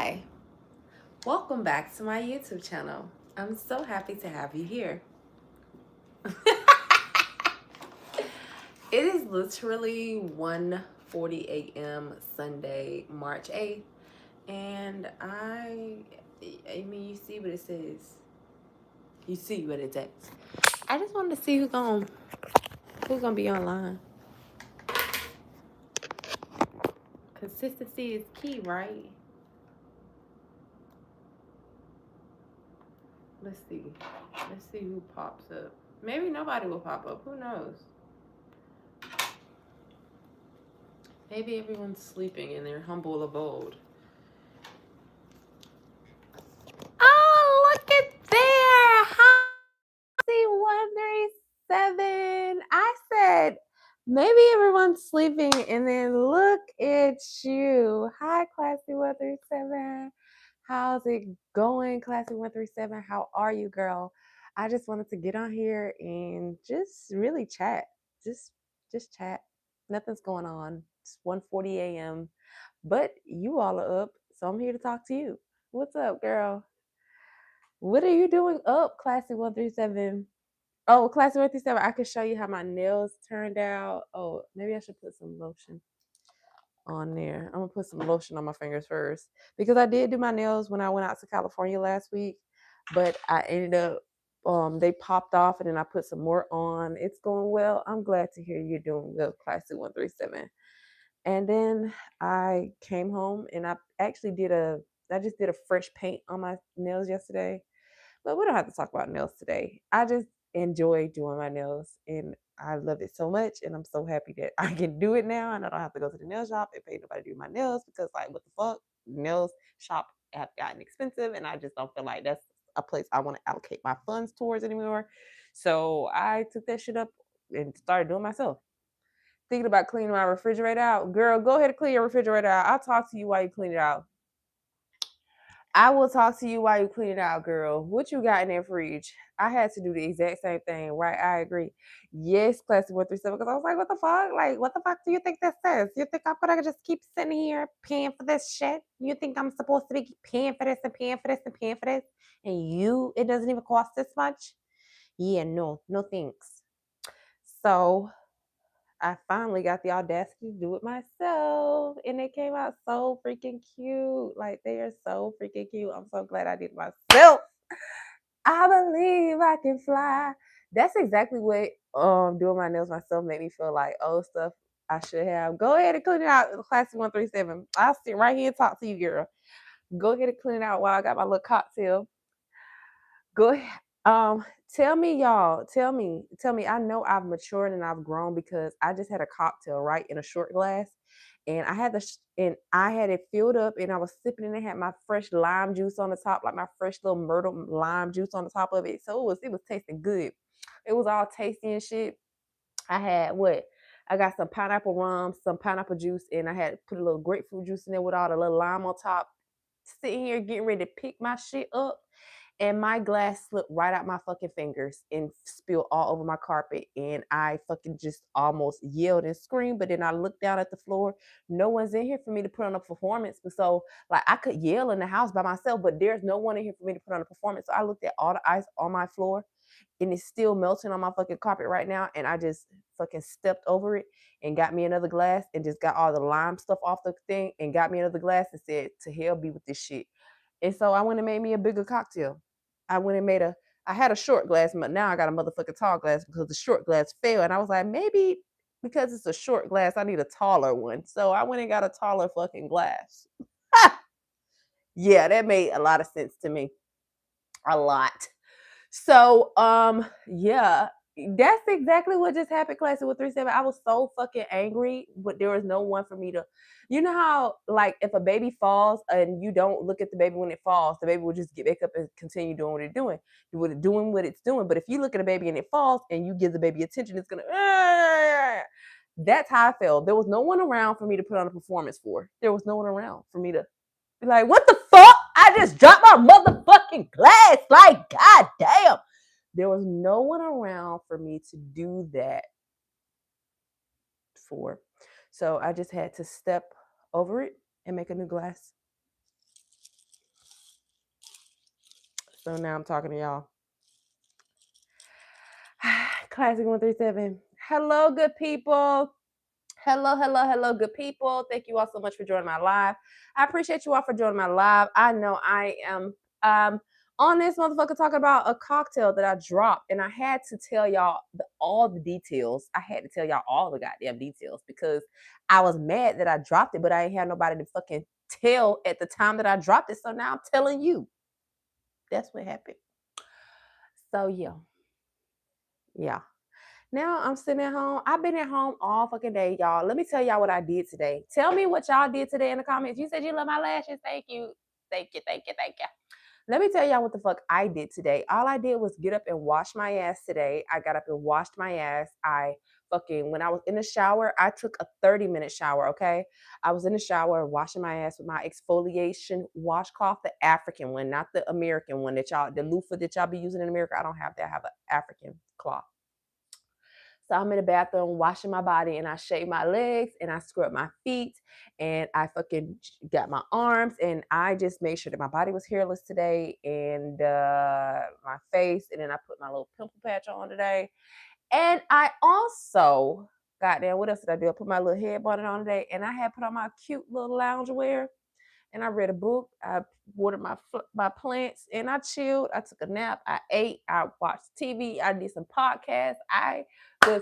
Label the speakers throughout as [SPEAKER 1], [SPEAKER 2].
[SPEAKER 1] Hi, welcome back to my YouTube channel. I'm so happy to have you here. It is literally 1:40 a.m. Sunday, March 8th, and I mean, you see what it says. You see what it says. I just wanted to see who's gonna be online. Consistency is key, right? Let's see. Let's see who pops up. Maybe nobody will pop up. Who knows? Maybe everyone's sleeping in their humble abode. Oh, look at there. Hi, 137. I said maybe everyone's sleeping, and then look at you. Hi, Classy 137. How's it going, Classy 137? How are you, girl? I just wanted to get on here and just really chat. Just just chat. Nothing's going on. It's 1:40 a.m. But you all are up, so I'm here to talk to you. What's up, girl? What are you doing up, Classy 137? Oh, Classy 137, I can show you how my nails turned out. Oh, maybe I should put some lotion on there. I'm gonna put some lotion on my fingers first because I did do my nails when I went out to California last week, but I ended up they popped off and then I put some more on. It's going well. I'm glad to hear you're doing well, Classy 137. And then I came home and I just did a fresh paint on my nails yesterday. But we don't have to talk about nails today. I just enjoy doing my nails and I love it so much. And I'm so happy that I can do it now and I don't have to go to the nail shop and pay nobody to do my nails because, like, what the fuck? Nails shop have gotten expensive and I just don't feel like that's a place I want to allocate my funds towards anymore. So I took that shit up and started doing myself. Thinking about cleaning my refrigerator out. Girl, go ahead and clean your refrigerator out. I'll talk to you while you clean it out. I will talk to you while you clean it out, girl. What you got in that fridge? I had to do the exact same thing, right? I agree. Yes, classic 137, because I was like, what the fuck? Like, what the fuck do you think that says? You think I'm gonna just keep sitting here paying for this shit? You think I'm supposed to be paying for this and paying for this and paying for this? And it doesn't even cost this much? Yeah, no thanks. So I finally got the audacity to do it myself, and it came out so freaking cute. Like, they are so freaking cute. I'm so glad I did it myself. I believe I can fly. That's exactly what doing my nails myself made me feel like. Oh, stuff I should have. Go ahead and clean it out, Classy 137. I'll sit right here and talk to you, girl. Go ahead and clean it out while I got my little cocktail. Go ahead. Tell me, y'all. Tell me. I know I've matured and I've grown because I just had a cocktail right in a short glass, and and I had it filled up, and I was sipping, and it had my fresh lime juice on the top, like my fresh little myrtle lime juice on the top of it. So it was tasting good. It was all tasty and shit. I had what? I got some pineapple rum, some pineapple juice, and I had put a little grapefruit juice in there with all the little lime on top. Sitting here getting ready to pick my shit up, and my glass slipped right out my fucking fingers and spilled all over my carpet. And I fucking just almost yelled and screamed. But then I looked down at the floor. No one's in here for me to put on a performance. So, like, I could yell in the house by myself, but there's no one in here for me to put on a performance. So I looked at all the ice on my floor, and it's still melting on my fucking carpet right now. And I just fucking stepped over it and got me another glass and just got all the lime stuff off the thing and got me another glass and said, to hell be with this shit. And so I went and made me a bigger cocktail. I went and I had a short glass, but now I got a motherfucking tall glass because the short glass fell. And I was like, maybe because it's a short glass, I need a taller one. So I went and got a taller fucking glass. Yeah, that made a lot of sense to me. A lot. So, yeah, that's exactly what just happened, Classy with 37. I was so fucking angry, but there was no one for me to, you know how, like, if a baby falls and you don't look at the baby when it falls, the baby will just get back up and continue doing what it's doing. But if you look at a baby and it falls and you give the baby attention, it's gonna, that's how I felt. There was no one around for me to put on a performance for. There was no one around for me to be like, what the fuck? I just dropped my motherfucking glass. Like, god damn. There was no one around for me to do that for. So I just had to step over it and make a new glass. So now I'm talking to y'all. Classic 137. Hello, good people. Hello, good people. Thank you all so much for joining my live. I appreciate you all for joining my live. I know I am on this motherfucker talking about a cocktail that I dropped, and I had to tell y'all all the details. I had to tell y'all all the goddamn details because I was mad that I dropped it, but I ain't had nobody to fucking tell at the time that I dropped it. So now I'm telling you. That's what happened. So yeah. Now I'm sitting at home. I've been at home all fucking day, y'all. Let me tell y'all what I did today. Tell me what y'all did today in the comments. You said you love my lashes. Thank you. Thank you. Let me tell y'all what the fuck I did today. All I did was get up and wash my ass today. I got up and washed my ass. When I was in the shower, I took a 30-minute shower, okay? I was in the shower washing my ass with my exfoliation washcloth, the African one, not the American one the loofah that y'all be using in America. I don't have that. I have an African cloth. So I'm in the bathroom washing my body and I shave my legs and I scrub my feet and I fucking got my arms and I just made sure that my body was hairless today and my face, and then I put my little pimple patch on today. And I also, goddamn, what else did I do? I put my little head bonnet on today and I had put on my cute little loungewear. And I read a book. I watered my plants, and I chilled. I took a nap. I ate. I watched TV. I did some podcasts. I was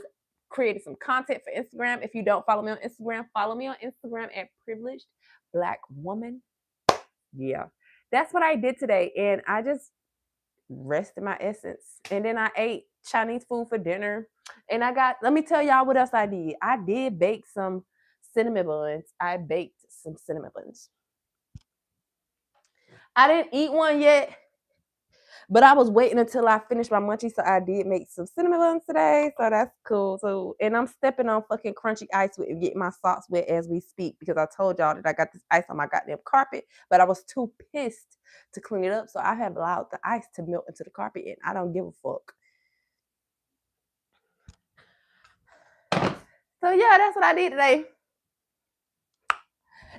[SPEAKER 1] created some content for Instagram. If you don't follow me on Instagram, follow me on Instagram at Privileged Black Woman. Yeah, that's what I did today, and I just rested my essence. And then I ate Chinese food for dinner. And let me tell y'all what else I did. I did bake some cinnamon buns. I baked some cinnamon buns. I didn't eat one yet, but I was waiting until I finished my munchies, so I did make some cinnamon buns today, so that's cool. So, and I'm stepping on fucking crunchy ice with getting my socks wet as we speak because I told y'all that I got this ice on my goddamn carpet, but I was too pissed to clean it up, so I have allowed the ice to melt into the carpet, and I don't give a fuck. So yeah, that's what I did today.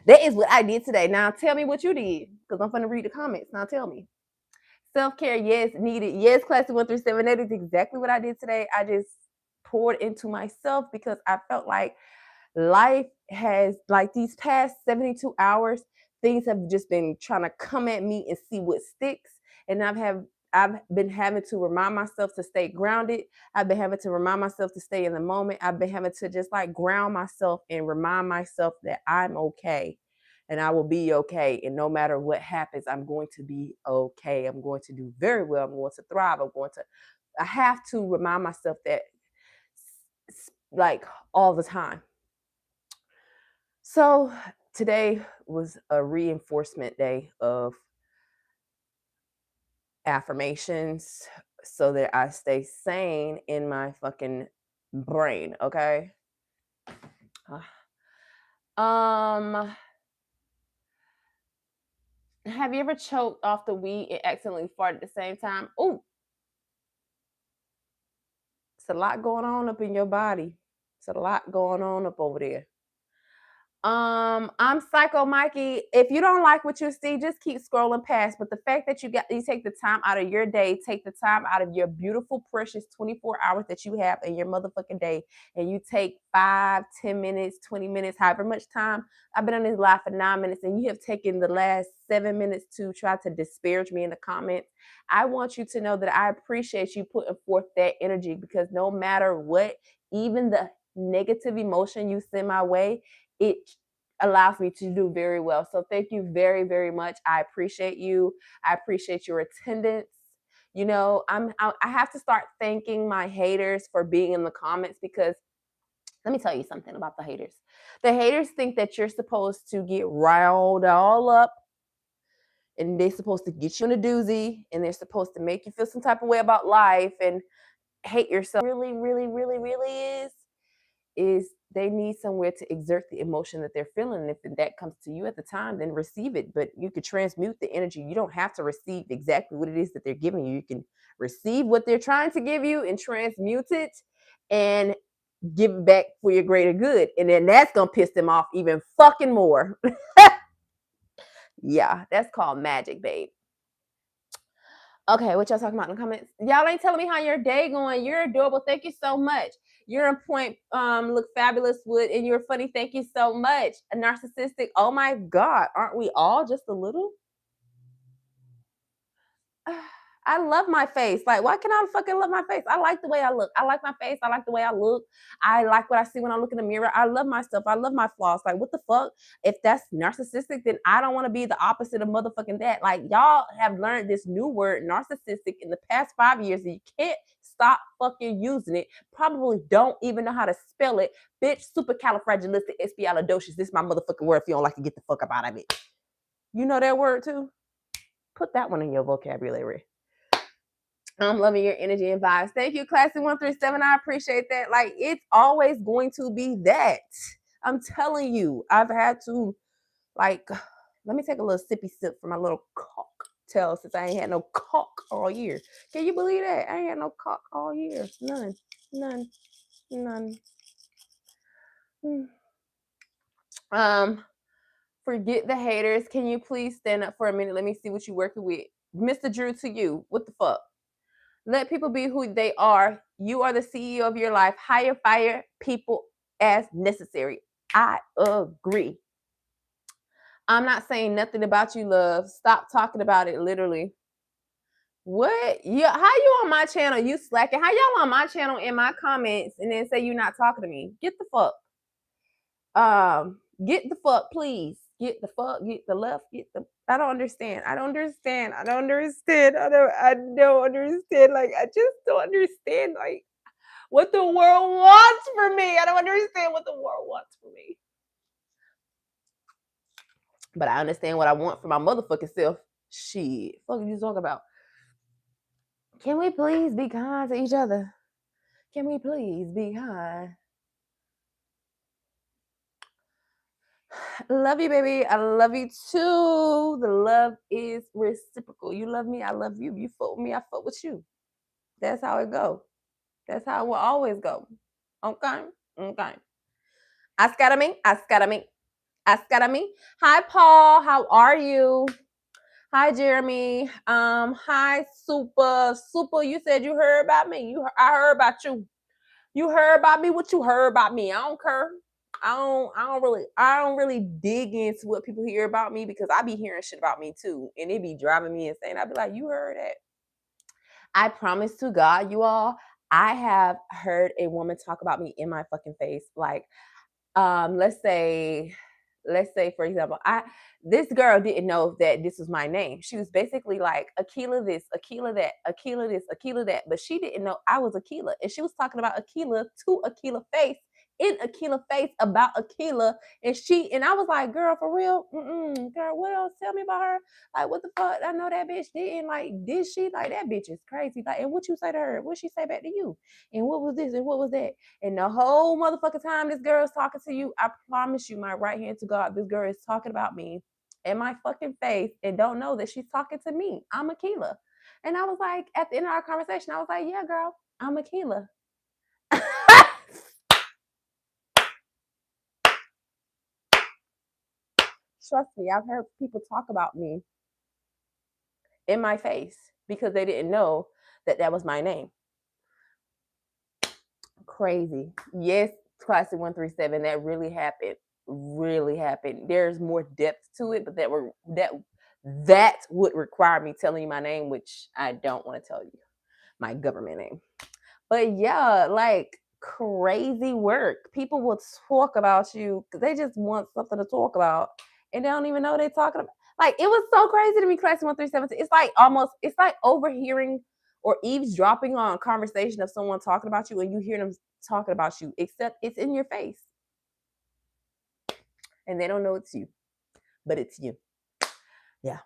[SPEAKER 1] That is what I did today. Now tell me what you did, because I'm gonna read the comments. Now tell me. Self-care, yes, needed. Yes, Classy 137. That is exactly what I did today. I just poured into myself because I felt like life has, like these past 72 hours, things have just been trying to come at me and see what sticks. And I've been having to remind myself to stay grounded. I've been having to remind myself to stay in the moment. I've been having to just like ground myself and remind myself that I'm okay and I will be okay. And no matter what happens, I'm going to be okay. I'm going to do very well. I'm going to thrive. I have to remind myself that like all the time. So today was a reinforcement day of affirmations so that I stay sane in my fucking brain, okay? Have you ever choked off the weed and accidentally farted at the same time? Oh, it's a lot going on up in your body. It's a lot going on up over there. I'm Psycho Mikey. If you don't like what you see, just keep scrolling past. But the fact that you take the time out of your day, take the time out of your beautiful, precious 24 hours that you have in your motherfucking day, and you take 5, 10 minutes, 20 minutes, however much time. I've been on this live for 9 minutes, and you have taken the last 7 minutes to try to disparage me in the comments. I want you to know that I appreciate you putting forth that energy, because no matter what, even the negative emotion you send my way, it allows me to do very well. So thank you very, very much. I appreciate you. I appreciate your attendance. You know, I have to start thanking my haters for being in the comments, because let me tell you something about the haters. The haters think that you're supposed to get riled all up, and they're supposed to get you in a doozy, and they're supposed to make you feel some type of way about life and hate yourself. Really, really, really, really is they need somewhere to exert the emotion that they're feeling. And if that comes to you at the time, then receive it. But you could transmute the energy. You don't have to receive exactly what it is that they're giving you. You can receive what they're trying to give you and transmute it and give it back for your greater good. And then that's going to piss them off even fucking more. Yeah, that's called magic, babe. Okay, what y'all talking about in the comments? Y'all ain't telling me how your day going. You're adorable. Thank you so much. You're on point. Look fabulous, Wood, and you're funny. Thank you so much. A narcissistic. Oh my God, aren't we all just a little? I love my face. Like, why can I fucking love my face? I like the way I look. I like my face. I like the way I look. I like what I see when I look in the mirror. I love myself. I love my flaws. Like, what the fuck? If that's narcissistic, then I don't want to be the opposite of motherfucking that. Like, y'all have learned this new word, narcissistic, in the past 5 years, and you can't stop fucking using it. Probably don't even know how to spell it. Bitch, supercalifragilisticexpialidocious. This is my motherfucking word. If you don't like to get the fuck up out of it. You know that word too? Put that one in your vocabulary. I'm loving your energy and vibes. Thank you, Classy 137. I appreciate that. Like, it's always going to be that. I'm telling you, I've had to, like, let me take a little sippy sip from my little cocktail since I ain't had no cock all year. Can you believe that? I ain't had no cock all year. None. None. None. Forget the haters. Can you please stand up for a minute? Let me see what you're working with. Mr. Drew, to you. What the fuck? Let people be who they are. You are the CEO of your life. Hire, fire people as necessary. I agree. I'm not saying nothing about you, love. Stop talking about it, literally. What? Yeah, how you on my channel? You slacking. How y'all on my channel in my comments and then say you're not talking to me? Get the fuck. Get the fuck, please. Get the fuck, get the left, get the I don't understand. I don't understand. I don't understand. I don't understand. Like, I just don't understand, like, what the world wants for me. I don't understand what the world wants for me. But I understand what I want for my motherfucking self. Shit. Fuck you talking about? Can we please be kind to each other? Can we please be kind? Love you, baby. I love you too. The love is reciprocal. You love me, I love you. You fuck with me, I fuck with you. That's how it go. That's how it will always go. Okay? Okay. Ascarame, ascarame, ascarame. Hi, Paul. How are you? Hi, Jeremy. Hi, Super. Super, you said you heard about me. I heard about you. You heard about me. What you heard about me? I don't care. I don't really dig into what people hear about me because I be hearing shit about me too. And it be driving me insane. I'd be like, you heard that. I promise to God, you all, I have heard a woman talk about me in my fucking face. Like, let's say for example, this girl didn't know that this was my name. She was basically like Akiela this, Akiela that, Akiela this, Akiela that, but she didn't know I was Akiela, and she was talking about Akiela to Akiela face, in Akiela face about Akiela, and I was like, girl, for real, girl, what else? Tell me about her. Like, what the fuck? I know that bitch didn't, like, did she? Like, that bitch is crazy. Like, and what you say to her? What she say back to you? And what was this? And what was that? And the whole motherfucking time this girl is talking to you, I promise you, my right hand to God, this girl is talking about me in my fucking face and don't know that she's talking to me. I'm Akiela. And I was like, at the end of our conversation, I was like, yeah, girl, I'm Akiela. Trust me, I've heard people talk about me in my face because they didn't know that that was my name. Crazy. Yes, Classic 137, that really happened. Really happened. There's more depth to it, but that would require me telling you my name, which I don't want to tell you my government name. But yeah, like, crazy work. People will talk about you because they just want something to talk about, and they don't even know they're talking about. Like, it was so crazy to me, Classic 137. It's like overhearing or eavesdropping on a conversation of someone talking about you, and you hear them talking about you, except it's in your face. And they don't know it's you, but it's you. Yeah.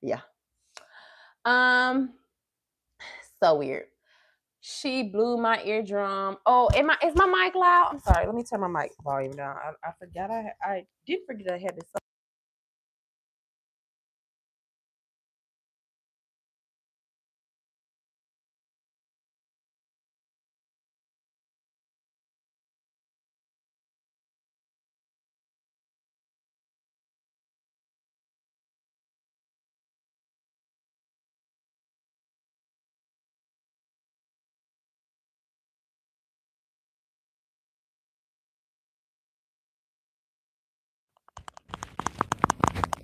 [SPEAKER 1] Yeah. So weird. She blew my eardrum. Oh, is my mic loud? I'm sorry. Let me turn my mic volume down. I forgot. I did forget I had this.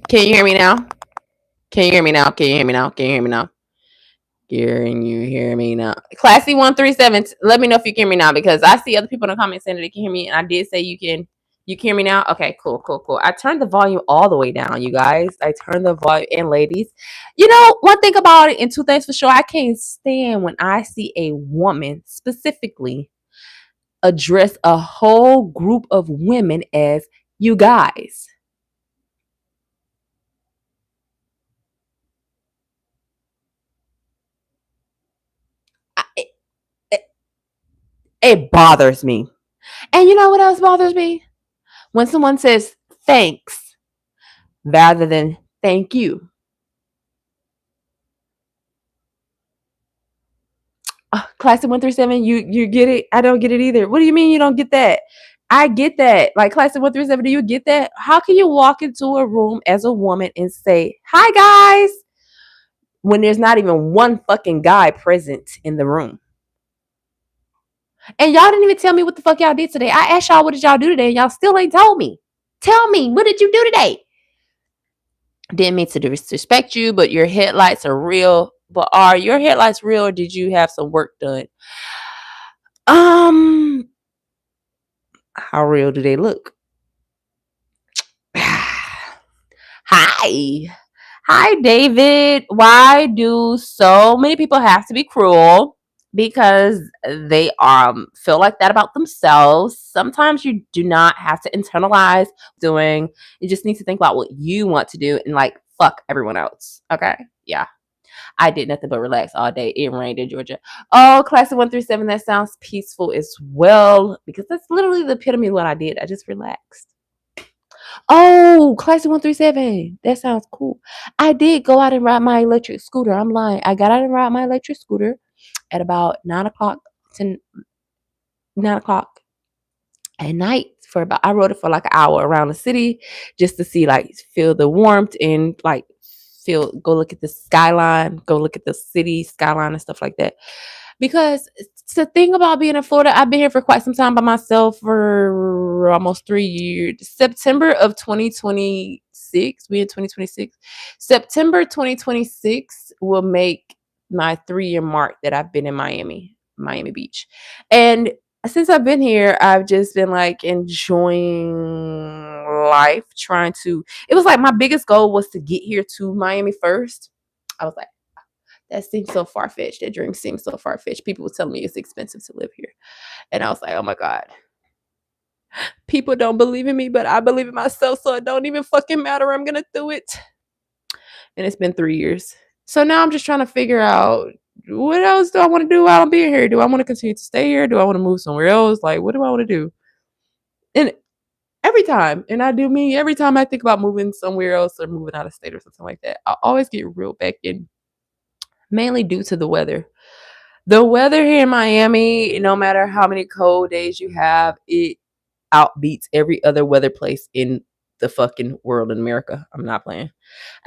[SPEAKER 1] Can you hear me now? Can you hear me now? Can you hear me now? Can you hear me now? Can you hear me now? Classy 137. Let me know if you can hear me now because I see other people in the comments saying that they can hear me, and I did say you can. You can hear me now? Okay, cool, cool, cool. I turned the volume all the way down, you guys. I turned the volume, and ladies, you know, one thing about it, and two things for sure, I can't stand when I see a woman specifically address a whole group of women as you guys. It, it bothers me. And you know what else bothers me? When someone says thanks rather than thank you. Classic 137, you get it? I don't get it either. What do you mean you don't get that? I get that. Like Classic 137, do you get that? How can you walk into a room as a woman and say, "Hi guys," when there's not even one fucking guy present in the room? And y'all didn't even tell me what the fuck y'all did today. I asked y'all what did y'all do today, and y'all still ain't told me. Tell me, what did you do today? Didn't mean to disrespect you, but your headlights are real. But are your headlights real, or did you have some work done? Um, how real do they look? Hi. Hi, David. Why do so many people have to be cruel? Because they feel like that about themselves. Sometimes you do not have to internalize doing. You just need to think about what you want to do and like fuck everyone else. Okay? Yeah. I did nothing but relax all day. It rained in Georgia. Oh, Classic 137, that sounds peaceful as well. Because that's literally the epitome of what I did. I just relaxed. Oh, Classic 137. That sounds cool. I did go out and ride my electric scooter. I'm lying. I got out and ride my electric scooter at about 9 o'clock to 9 o'clock at night for about I rode it for like an hour around the city just to see like feel the warmth and like go look at the skyline, go look at the city skyline and stuff like that. Because it's the thing about being in Florida, I've been here for quite some time by myself for almost 3 years. September of 2026, we in 2026. September 2026 will make my 3 year mark that I've been in Miami Beach. And since I've been here, I've just been like enjoying life, trying to. It was like my biggest goal was to get here to Miami first. I was like, that seems so far fetched. That dream seems so far fetched. People were telling me it's expensive to live here. And I was like, oh my God. People don't believe in me, but I believe in myself. So it don't even fucking matter. I'm going to do it. And it's been 3 years. So now I'm just trying to figure out what else do I want to do while I'm being here? Do I want to continue to stay here? Do I want to move somewhere else? Like, what do I want to do? And every time, and I do mean every time I think about moving somewhere else or moving out of state or something like that, I always get reeled back in, mainly due to the weather. The weather here in Miami, no matter how many cold days you have, it outbeats every other weather place in the fucking world in America. I'm not playing.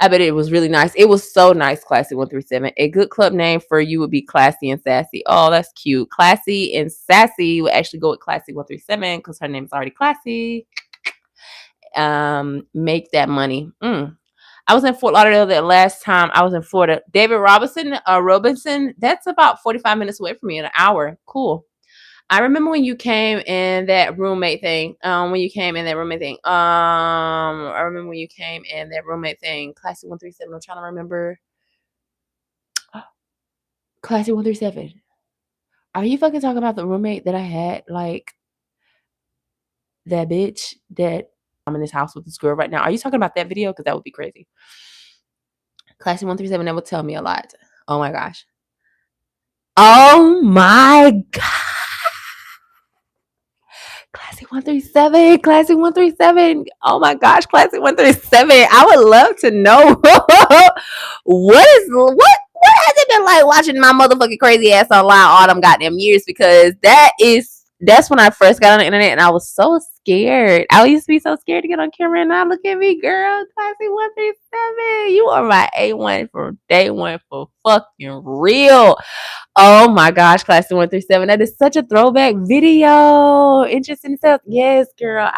[SPEAKER 1] I bet it was really nice. It was so nice, Classy 137. A good club name for you would be Classy and Sassy. Oh, that's cute. Classy and Sassy would actually go with Classy 137 because her name is already Classy. Make that money. I was in Fort Lauderdale that last time I was in Florida. David Robinson, that's about 45 minutes away from me in an hour. Cool. I remember when you came in that roommate thing. I remember when you came in that roommate thing. Classy 137. I'm trying to remember. Classy 137. Are you fucking talking about the roommate that I had? Like that bitch that I'm in this house with this girl right now. Are you talking about that video? Because that would be crazy. Classy 137, that would tell me a lot. Oh my gosh. Oh my God. Classic 137, Classic 137. Oh my gosh, Classic 137. I would love to know what has it been like watching my motherfucking crazy ass online all them goddamn years? Because that's when I first got on the internet and I was so scared. I used to be so scared to get on camera, and now look at me, girl. Classic 137. You are my A1 from day one for fucking real. Oh my gosh, Class 137. That is such a throwback video. Interesting stuff. Yes, girl.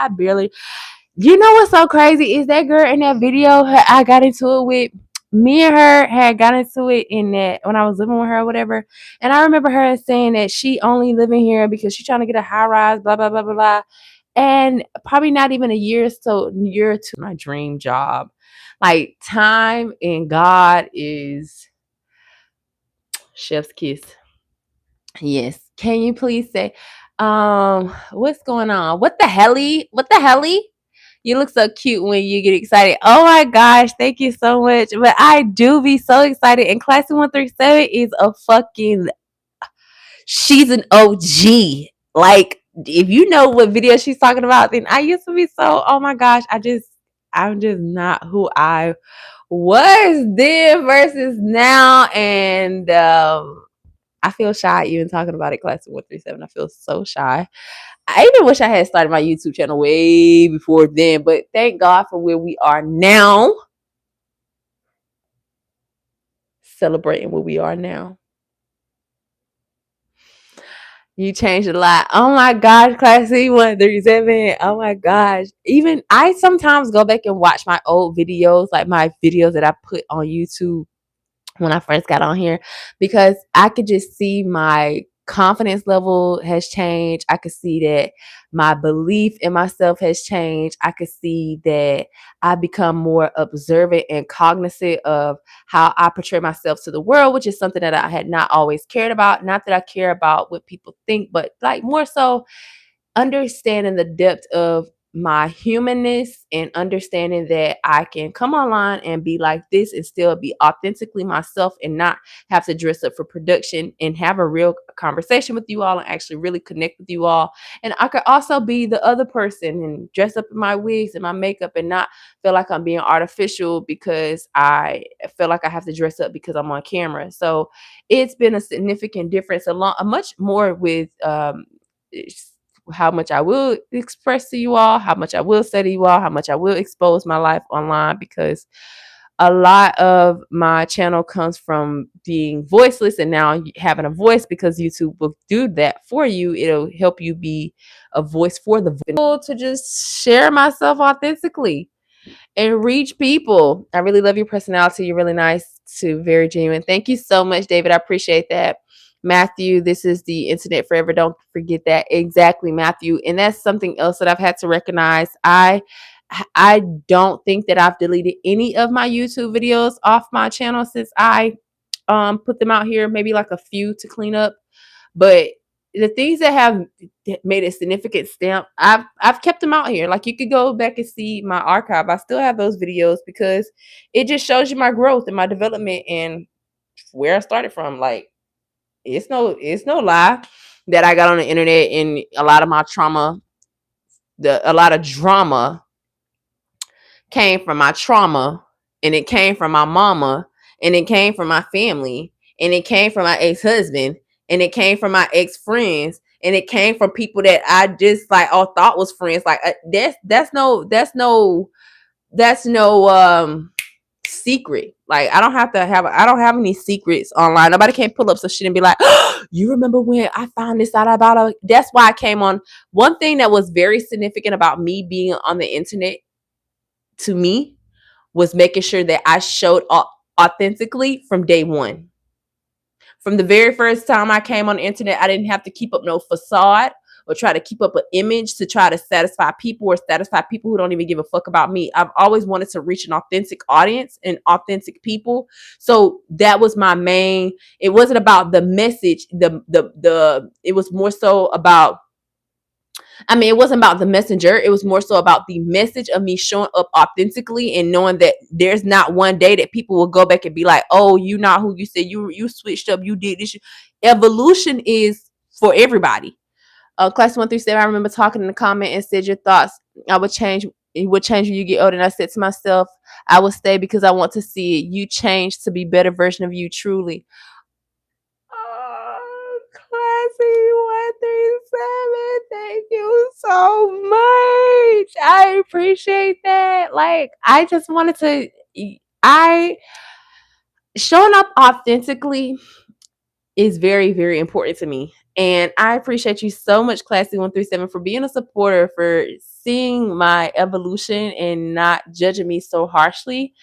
[SPEAKER 1] You know what's so crazy is that girl in that video. I got into it with. Me and her had got into it in that when I was living with her or whatever. And I remember her saying that she only living here because she's trying to get a high rise, blah blah blah blah blah. And probably not even a year to my dream job. Like time and God is chef's kiss. Yes. Can you please say, what's going on? What the helly? What the helly? You look so cute when you get excited. Oh my gosh, thank you so much. But I do be so excited. And Classy 137 is a fucking, she's an OG. Like, if you know what video she's talking about, then I used to be so, oh my gosh, I'm just not who I was then versus now. And I feel shy even talking about it, Class 137. I feel so shy. I even wish I had started my YouTube channel way before then, but thank God for where we are now. Celebrating where we are now. You changed a lot. Oh my gosh, Classy 137. Oh my gosh. Even I sometimes go back and watch my old videos, like my videos that I put on YouTube when I first got on here, because I could just see my confidence level has changed. I could see that my belief in myself has changed. I could see that I become more observant and cognizant of how I portray myself to the world, which is something that I had not always cared about. Not that I care about what people think, but like more so understanding the depth of my humanness and understanding that I can come online and be like this and still be authentically myself and not have to dress up for production and have a real conversation with you all and actually really connect with you all. And I could also be the other person and dress up in my wigs and my makeup and not feel like I'm being artificial because I feel like I have to dress up because I'm on camera. So it's been a significant difference, a much more with how much I will express to you all, how much I will say to you all, how much I will expose my life online, because a lot of my channel comes from being voiceless and now having a voice because YouTube will do that for you. It'll help you be a voice for the voice to just share myself authentically and reach people. I really love your personality. You're really nice too, very genuine. Thank you so much, David. I appreciate that. Matthew, this is the internet forever. Don't forget that. Exactly, Matthew. And that's something else that I've had to recognize. I don't think that I've deleted any of my YouTube videos off my channel since I put them out here, maybe like a few to clean up. But the things that have made a significant stamp, I've kept them out here. Like you could go back and see my archive. I still have those videos because it just shows you my growth and my development and where I started from. Like it's no lie that I got on the internet and a lot of my trauma, a lot of drama came from my trauma, and it came from my mama, and it came from my family, and it came from my ex-husband, and it came from my ex-friends, and it came from people that I just like all thought was friends. Like that's no secret. Like I don't have any secrets online. Nobody can pull up some shit and be like, oh, you remember when I found this out about her? That's why I came on. One thing that was very significant about me being on the internet to me was making sure that I showed authentically from day one. From the very first time I came on the internet, I didn't have to keep up no facade or try to keep up an image to try to satisfy people or satisfy people who don't even give a fuck about me. I've always wanted to reach an authentic audience and authentic people. So that was my main. It wasn't about the message. It was more so about, I mean, it wasn't about the messenger. It was more so about the message of me showing up authentically and knowing that there's not one day that people will go back and be like, "Oh, you not who you said you switched up, you did this." Evolution is for everybody. Class 137. I remember talking in the comment and said your thoughts. I would change. It would change when you get older. And I said to myself, I will stay because I want to see it. You change to be better version of you. Truly. Oh, Classy 137. Thank you so much. I appreciate that. Like, I just wanted to, I, showing up authentically is very, very important to me. And I appreciate you so much, Classy 137, for being a supporter, for seeing my evolution and not judging me so harshly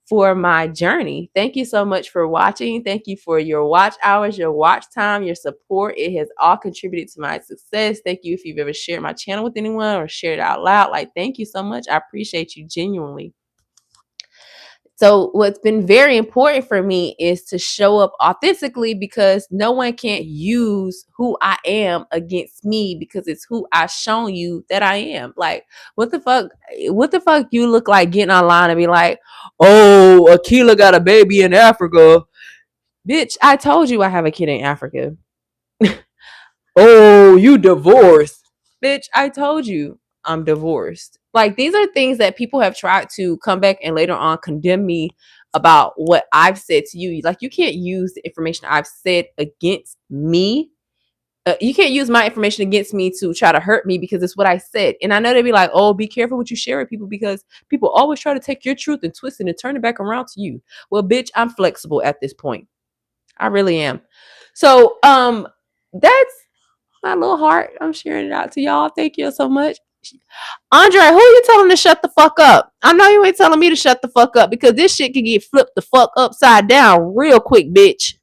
[SPEAKER 1] for my journey. Thank you so much for watching. Thank you for your watch hours, your watch time, your support. It has all contributed to my success. Thank you if you've ever shared my channel with anyone or shared it out loud. Like, thank you so much. I appreciate you genuinely. So what's been very important for me is to show up authentically, because no one can use who I am against me, because it's who I've shown you that I am. Like, what the fuck you look like getting online and be like, oh, Akiela got a baby in Africa. Bitch, I told you I have a kid in Africa. Oh, you divorced. Bitch, I told you I'm divorced. Like, these are things that people have tried to come back and later on condemn me about what I've said to you. Like, you can't use the information I've said against me. You can't use my information against me to try to hurt me, because it's what I said. And I know they'd be like, oh, be careful what you share with people, because people always try to take your truth and twist it and turn it back around to you. Well, bitch, I'm flexible at this point. I really am. So, that's my little heart. I'm sharing it out to y'all. Thank you so much. Andre, who you telling to shut the fuck up? I know you ain't telling me to shut the fuck up, because this shit can get flipped the fuck upside down real quick, bitch.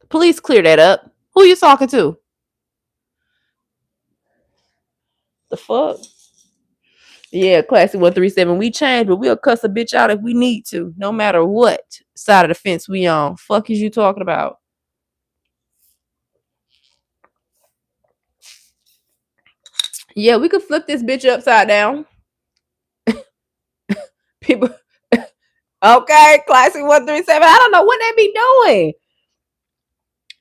[SPEAKER 1] Please clear that up. Who you talking to? The fuck? Yeah, Classy 137. We change, but we'll cuss a bitch out if we need to, no matter what side of the fence we on. Fuck is you talking about? Yeah, we could flip this bitch upside down. People. Okay, Classy 137. I don't know what they be doing.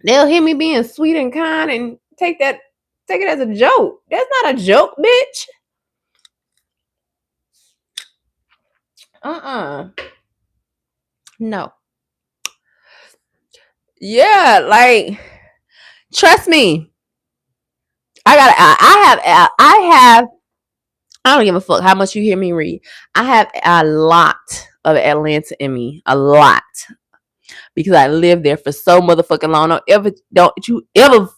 [SPEAKER 1] They'll hear me being sweet and kind and take it as a joke. That's not a joke, bitch. No. Yeah, like, trust me. I don't give a fuck how much you hear me read. I have a lot of Atlanta in me. A lot. Because I lived there for so motherfucking long. Don't you ever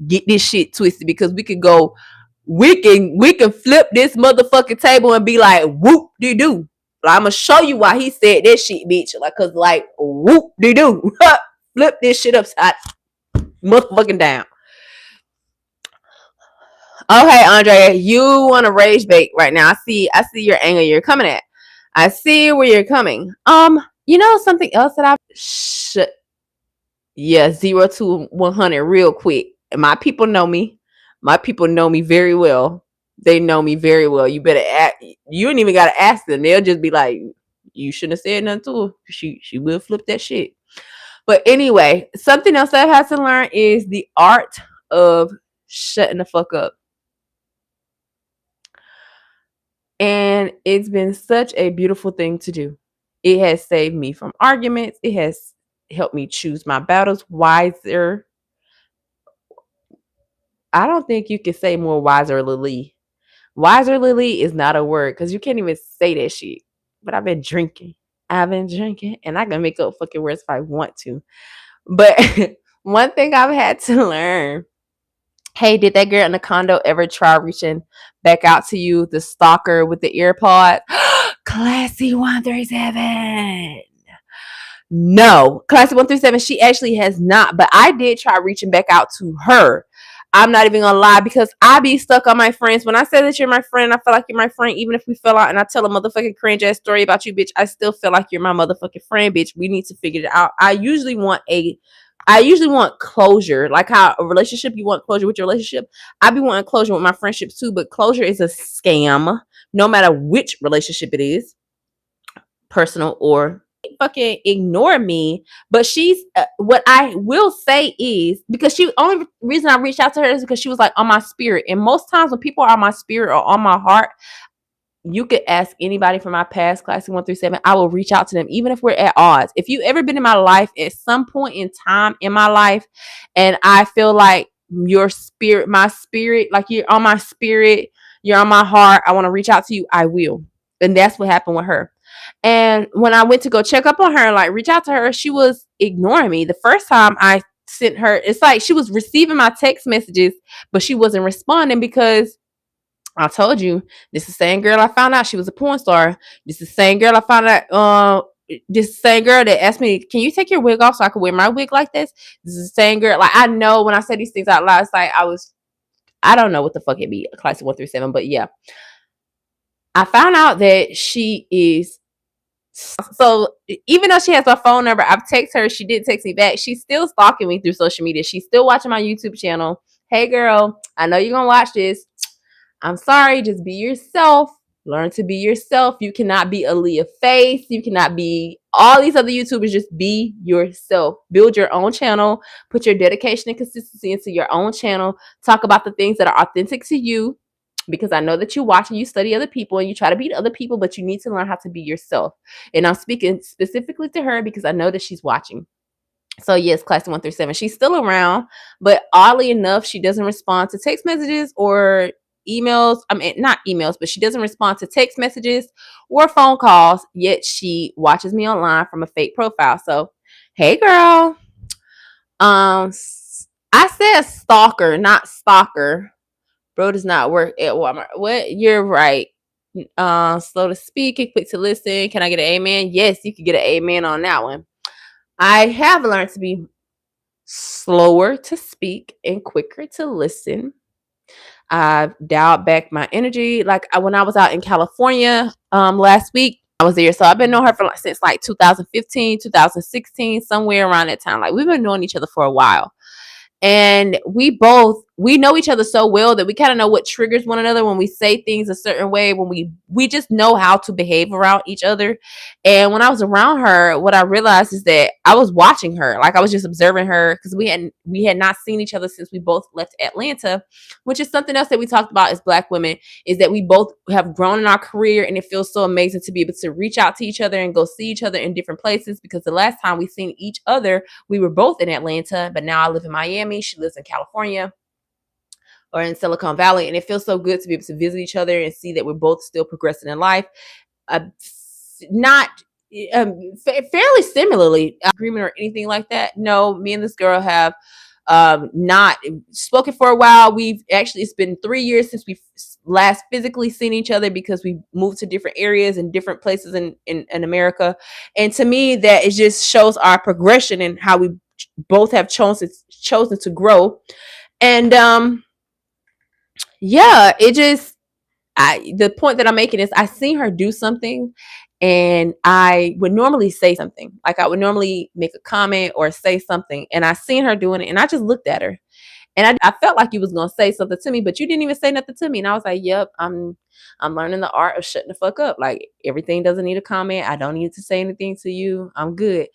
[SPEAKER 1] get this shit twisted, because we can flip this motherfucking table and be like, whoop de doo. Like, I'm gonna show you why he said that shit, bitch. Like, cause like, whoop de doo. Flip this shit upside motherfucking down. Okay, Andre, you want to rage bait right now. I see your angle you're coming at. I see where you're coming. You know something else that yeah, 0 to 100 real quick. And my people know me. My people know me very well. They know me very well. You better ask. You ain't even gotta ask them. They'll just be like, you shouldn't have said nothing to her. She will flip that shit. But anyway, something else I've had to learn is the art of shutting the fuck up. And it's been such a beautiful thing to do. It has saved me from arguments. It has helped me choose my battles wiser. I don't think you can say more wiserly. Wiserly is not a word, because you can't even say that shit. But I've been drinking. And I can make up fucking words if I want to. But one thing I've had to learn. Hey, did that girl in the condo ever try reaching back out to you, the stalker with the earpod? Classy 137. No, Classy 137, she actually has not, but I did try reaching back out to her. I'm not even gonna lie, because I be stuck on my friends. When I say that you're my friend, I feel like you're my friend. Even if we fell out and I tell a motherfucking cringe ass story about you, bitch, I still feel like you're my motherfucking friend, bitch. We need to figure it out. I usually want closure. Like how a relationship, you want closure with your relationship. I be wanting closure with my friendships too, but closure is a scam, no matter which relationship it is, personal or fucking ignore me. But she's what I will say is, because she only reason I reached out to her is because she was like on my spirit. And most times when people are on my spirit or on my heart, you could ask anybody from my past, Classy 137. I will reach out to them, even if we're at odds. If you ever been in my life at some point in time in my life, and I feel like your spirit, my spirit, like you're on my spirit, you're on my heart, I want to reach out to you, I will. And that's what happened with her. And when I went to go check up on her and like reach out to her, she was ignoring me. The first time I sent her, it's like she was receiving my text messages, but she wasn't responding because I told you, this is the same girl I found out she was a porn star. This is the same girl I found out. This is the same girl that asked me, "Can you take your wig off so I can wear my wig like this?" This is the same girl. Like, I know when I say these things out loud, it's like I don't know what the fuck it be, class 137, but yeah, I found out that she is. So even though she has my phone number, I've texted her. She did text me back. She's still stalking me through social media. She's still watching my YouTube channel. Hey girl, I know you're gonna watch this. I'm sorry, just be yourself. Learn to be yourself. You cannot be Aaliyah Face. You cannot be all these other YouTubers. Just be yourself. Build your own channel. Put your dedication and consistency into your own channel. Talk about the things that are authentic to you, because I know that you watch and you study other people and you try to beat other people, but you need to learn how to be yourself. And I'm speaking specifically to her because I know that she's watching. So yes, class 137. She's still around, but oddly enough, she doesn't respond to text messages or emails. I mean, not emails, but she doesn't respond to text messages or phone calls. Yet she watches me online from a fake profile. So, hey girl. I said stalker, not stalker. Bro does not work at Walmart. What? You're right. Slow to speak and quick to listen. Can I get an amen? Yes, you can get an amen on that one. I have learned to be slower to speak and quicker to listen. I've dialed back my energy. Like when I was out in California last week, I was there. So I've been knowing her since like 2015, 2016, somewhere around that time. Like we've been knowing each other for a while. And we know each other so well that we kind of know what triggers one another when we say things a certain way, when we just know how to behave around each other. And when I was around her, what I realized is that I was watching her. Like I was just observing her, because we had not seen each other since we both left Atlanta, which is something else that we talked about as Black women, is that we both have grown in our career, and it feels so amazing to be able to reach out to each other and go see each other in different places, because the last time we seen each other, we were both in Atlanta, but now I live in Miami. She lives in California or in Silicon Valley. And it feels so good to be able to visit each other and see that we're both still progressing in life. Not fairly similarly, agreement or anything like that. No, me and this girl have not spoken for a while. It's been 3 years since we've last physically seen each other, because we moved to different areas and different places in America. And to me, that it just shows our progression and how we both have chosen to grow. And yeah, the point that I'm making is I seen her do something, and I would normally say something. Like I would normally make a comment or say something, and I seen her doing it, and I just looked at her, and I felt like you was gonna say something to me, but you didn't even say nothing to me. And I was like, "Yep, I'm learning the art of shutting the fuck up. Like everything doesn't need a comment. I don't need to say anything to you. I'm good."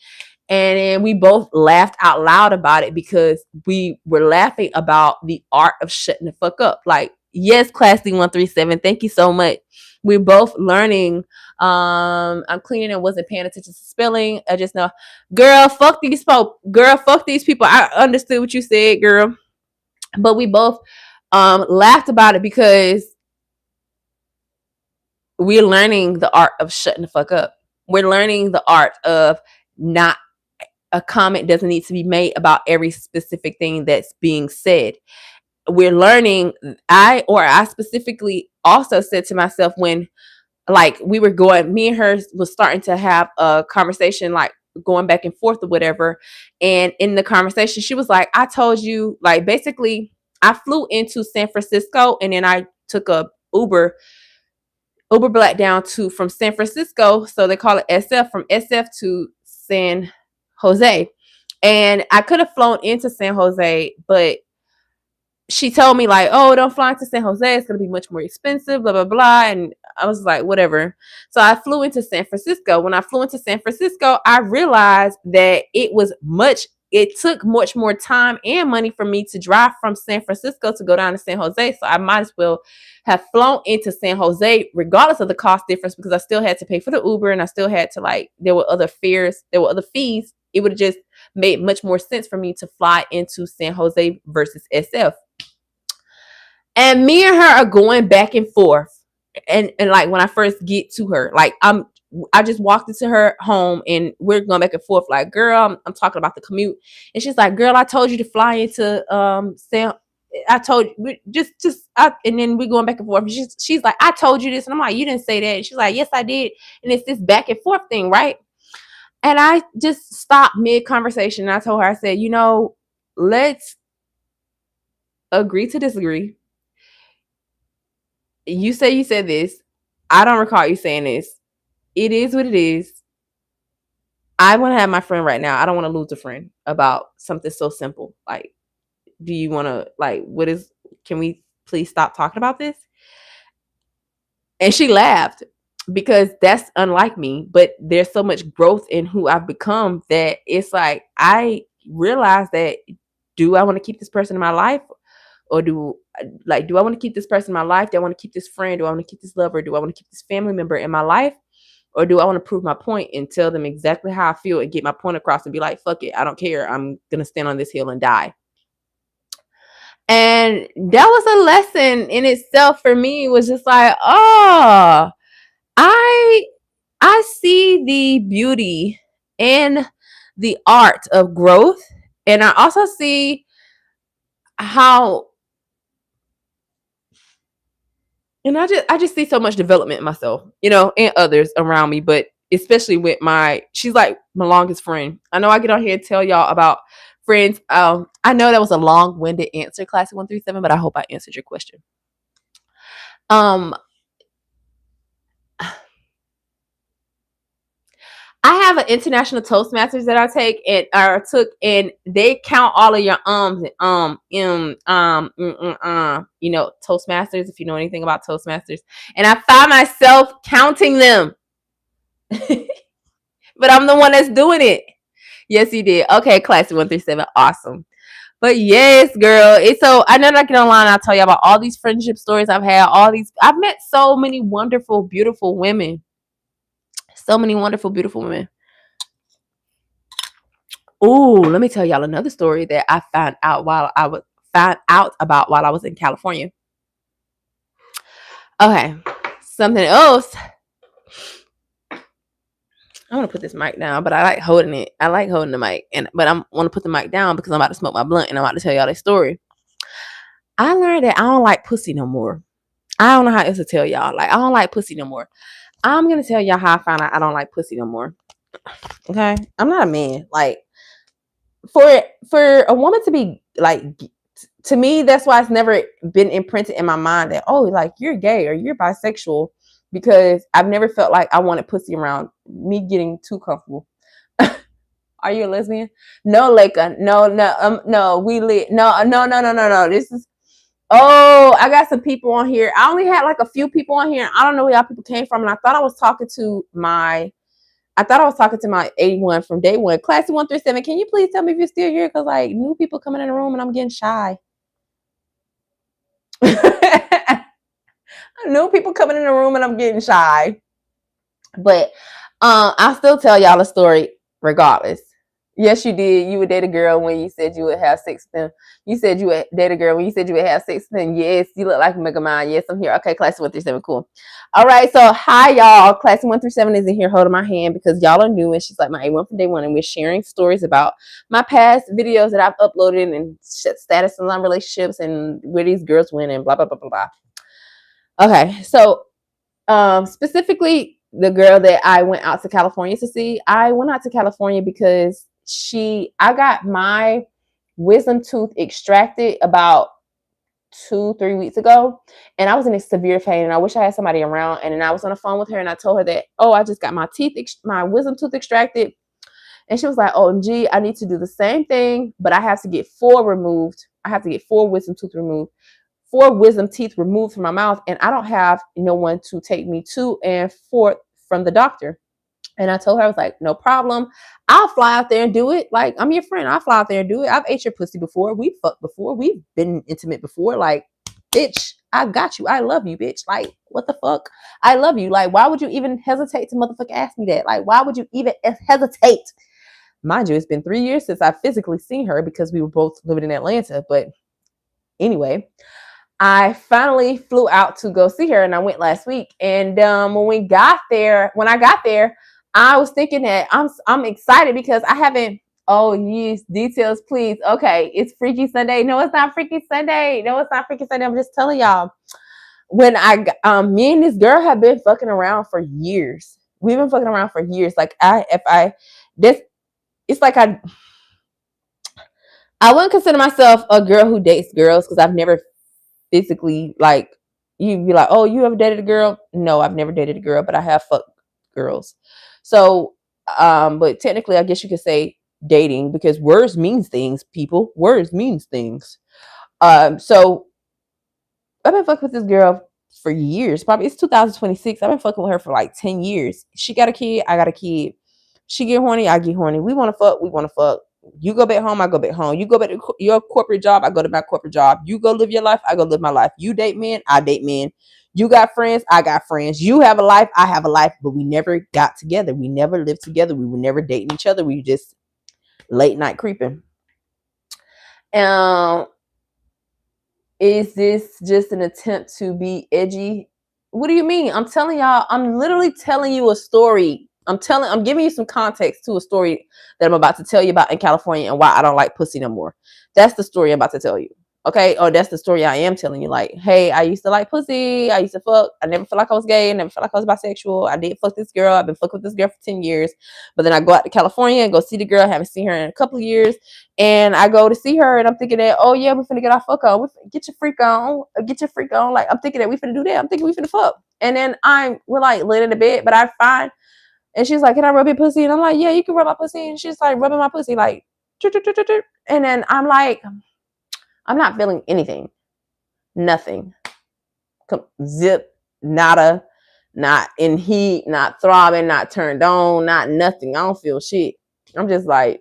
[SPEAKER 1] And then we both laughed out loud about it, because we were laughing about the art of shutting the fuck up. Like, yes, Class D137, thank you so much. We're both learning. I'm cleaning and wasn't paying attention to spelling. I just know, girl, fuck these people. Girl, fuck these people. I understood what you said, girl. But we both laughed about it, because we're learning the art of shutting the fuck up. We're learning the art of not a comment doesn't need to be made about every specific thing that's being said. We're learning. I specifically also said to myself, when like me and her was starting to have a conversation, like going back and forth or whatever. And in the conversation, she was like, I told you, like basically I flew into San Francisco, and then I took a Uber Black down to from San Francisco. So they call it SF, from SF to San Jose. And I could have flown into San Jose, but she told me like, oh, don't fly into San Jose. It's going to be much more expensive, blah, blah, blah. And I was like, whatever. So I flew into San Francisco. When I flew into San Francisco, I realized that it took much more time and money for me to drive from San Francisco to go down to San Jose. So I might as well have flown into San Jose, regardless of the cost difference, because I still had to pay for the Uber, and I still had to there were other fares, there were other fees. It would have just made much more sense for me to fly into San Jose versus SF. And me and her are going back and forth. And like when I first get to her, like I just walked into her home and we're going back and forth. Like, girl, I'm talking about the commute. And she's like, girl, I told you to fly into Sam. I told you and then we're going back and forth. She's like, I told you this. And I'm like, you didn't say that. And she's like, yes, I did. And it's this back and forth thing, right? And I just stopped mid conversation. And I told her, I said, let's agree to disagree. You say you said this. I don't recall you saying this. It is what it is. I want to have my friend right now. I don't want to lose a friend about something so simple. Like, do you want to, like, can we please stop talking about this? And she laughed because that's unlike me. But there's so much growth in who I've become that it's like, I realize that, do I want to keep this person in my life? Or do I want to keep this person in my life? Do I want to keep this friend? Do I want to keep this lover? Do I want to keep this family member in my life? Or do I want to prove my point and tell them exactly how I feel and get my point across and be like, fuck it, I don't care. I'm going to stand on this hill and die. And that was a lesson in itself for me. It was just like, oh, I see the beauty in the art of growth. And I also see how, and I just see so much development in myself, and others around me, but especially with she's like my longest friend. I know I get on here and tell y'all about friends. I know that was a long-winded answer, Classy 137, but I hope I answered your question. I have an international Toastmasters that I took, and they count all of your and Toastmasters, if you know anything about Toastmasters. And I found myself counting them. But I'm the one that's doing it. Yes, you did. Okay, Classy 137. Awesome. But yes, girl. It's so I know that I get online and I'll tell you about all these friendship stories I've had, I've met so many wonderful, beautiful women. So many wonderful, beautiful women. Oh, let me tell y'all another story that I found out while I was in California. Okay. Something else. I want to put this mic down, but I like holding it. I like holding the mic, but I want to put the mic down because I'm about to smoke my blunt and I'm about to tell y'all this story. I learned that I don't like pussy no more. I don't know how else to tell y'all. Like, I don't like pussy no more. I'm gonna tell y'all how I found out I don't like pussy no more. Okay, I'm not a man. Like, for a woman to be like, to me, that's why it's never been imprinted in my mind that, oh, like, you're gay or you're bisexual, because I've never felt like I wanted pussy around me getting too comfortable. Are you a lesbian? No, Leica. No, no. This is, oh, I got some people on here. I only had like a few people on here. I don't know where y'all people came from. And I thought I was talking to my 81 from day one. Classy 137. Can you please tell me if you're still here? Because like new people coming in the room and I'm getting shy. New people coming in the room and I'm getting shy. But I'll still tell y'all a story regardless. Yes, you did. You would date a girl when you said you would have sex with them. You said you would date a girl when you said you would have sex with them. Yes, you look like a Mega Mind. Yes, I'm here. Okay, Classy 137. Cool. All right, so hi, y'all. Classy 137 is in here holding my hand because y'all are new, and she's like my A1 from day one, and we're sharing stories about my past videos that I've uploaded and status on relationships and where these girls went and blah, blah, blah, blah, blah. Okay, so specifically the girl that I went out to California to see, I went out to California because I got my wisdom tooth extracted about 2-3 weeks ago, and I was in a severe pain, and I wish I had somebody around. And then I was on the phone with her, and I told her that, oh, I just got my wisdom tooth extracted, and she was like, OMG, I need to do the same thing, but I have to get 4 removed. I have to get 4 wisdom tooth removed. 4 wisdom teeth removed from my mouth, and I don't have no one to take me to and forth from the doctor. And I told her, I was like, no problem. I'll fly out there and do it. Like, I'm your friend. I'll fly out there and do it. I've ate your pussy before. We fucked before. We've been intimate before. Like, bitch, I got you. I love you, bitch. Like, what the fuck? I love you. Like, why would you even hesitate to motherfucker ask me that? Like, why would you even hesitate? Mind you, it's been 3 years since I physically seen her because we were both living in Atlanta. But anyway, I finally flew out to go see her, and I went last week. And when I got there, I was thinking that I'm excited because I haven't. Oh, yes, details, please. Okay, it's Freaky Sunday. No, it's not Freaky Sunday. No, it's not Freaky Sunday. I'm just telling y'all. When me and this girl have been fucking around for years. We've been fucking around for years. Like it's like I wouldn't consider myself a girl who dates girls because I've never physically, like, you'd be like, oh, you ever dated a girl? No, I've never dated a girl, but I have fucked girls. So, but technically, I guess you could say dating because words means things, people. Words means things. So I've been fucking with this girl for years. Probably it's 2026. I've been fucking with her for like 10 years. She got a kid. I got a kid. She get horny. I get horny. We want to fuck. We want to fuck. You go back home. I go back home. You go back to your corporate job. I go to my corporate job. You go live your life. I go live my life. You date men. I date men. You got friends. I got friends. You have a life. I have a life. But we never got together. We never lived together. We were never dating each other. We just late night creeping. Is this just an attempt to be edgy? What do you mean? I'm telling y'all, I'm literally telling you a story. I'm giving you some context to a story that I'm about to tell you about in California and why I don't like pussy no more. That's the story I'm about to tell you. Okay? Or that's the story I am telling you. Like, hey, I used to like pussy. I used to fuck. I never felt like I was gay. I never felt like I was bisexual. I did fuck this girl. I've been fucking with this girl for 10 years. But then I go out to California and go see the girl. I haven't seen her in a couple of years. And I go to see her and I'm thinking that, oh yeah, we're finna get our fuck on. Get your freak on. Get your freak on. Like, I'm thinking that we finna do that. I'm thinking we finna fuck. And then we're like laying in the bed, but I find, and she's like, can I rub your pussy? And I'm like, yeah, you can rub my pussy. And she's like rubbing my pussy, like, and then I'm like, I'm not feeling anything. Nothing. Zip, nada, not in heat, not throbbing, not turned on, not nothing. I don't feel shit. I'm just like,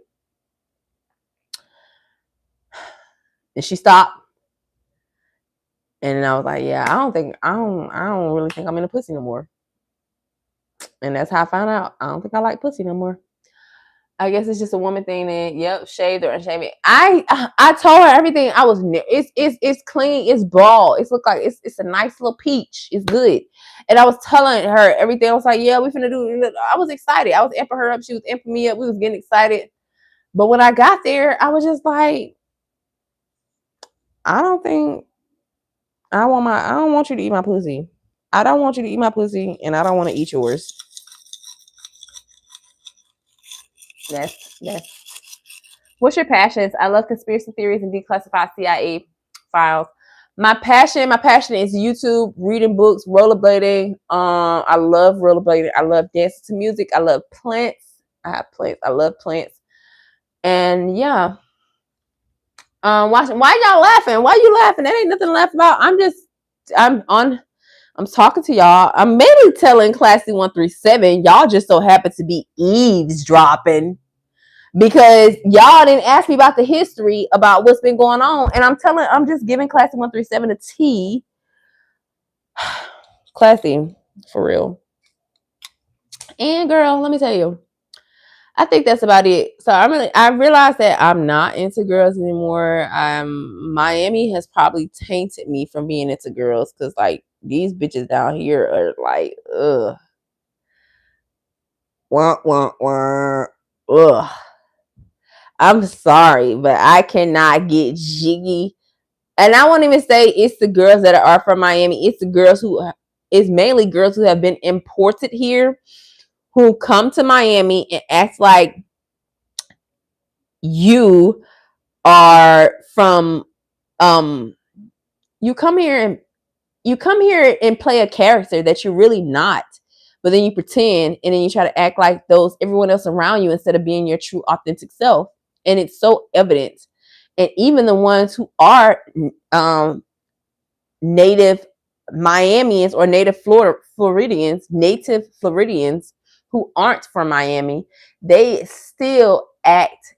[SPEAKER 1] and she stopped. And I was like, yeah, I don't really think I'm in a pussy no more. And that's how I found out. I don't think I like pussy no more. I guess it's just a woman thing. Then, yep, shaved or unshaved. I told her everything. It's clean. It's bald. It's look like it's a nice little peach. It's good. And I was telling her everything. I was like, yeah, we finna do. I was excited. I was amping her up. She was amping me up. We was getting excited. But when I got there, I was just like, I don't want you to eat my pussy. I don't want you to eat my pussy, and I don't want to eat yours. That's What's your passions? I love conspiracy theories and declassified CIA files. My passion is YouTube, reading books, rollerblading. I love rollerblading. I love dancing to music. I love plants. I have plants. I love plants. And yeah. Watching. Why y'all laughing? Why you laughing? That ain't nothing to laugh about. I'm talking to y'all. I'm mainly telling Classy 137. Y'all just so happen to be eavesdropping because y'all didn't ask me about the history about what's been going on. And I'm just giving Classy 137 a tea. Classy, for real. And girl, let me tell you, I think that's about it. So I realized that I'm not into girls anymore. Miami has probably tainted me from being into girls because like these bitches down here are like, ugh. Wah, wah, wah. Ugh. I'm sorry, but I cannot get jiggy. And I won't even say it's the girls that are from Miami. It's mainly girls who have been imported here who come to Miami and act like you are from you come here and play a character that you're really not, but then you pretend and then you try to act like everyone else around you instead of being your true authentic self. And it's so evident. And even the ones who are native Miamians or native Floridians who aren't from Miami, they still act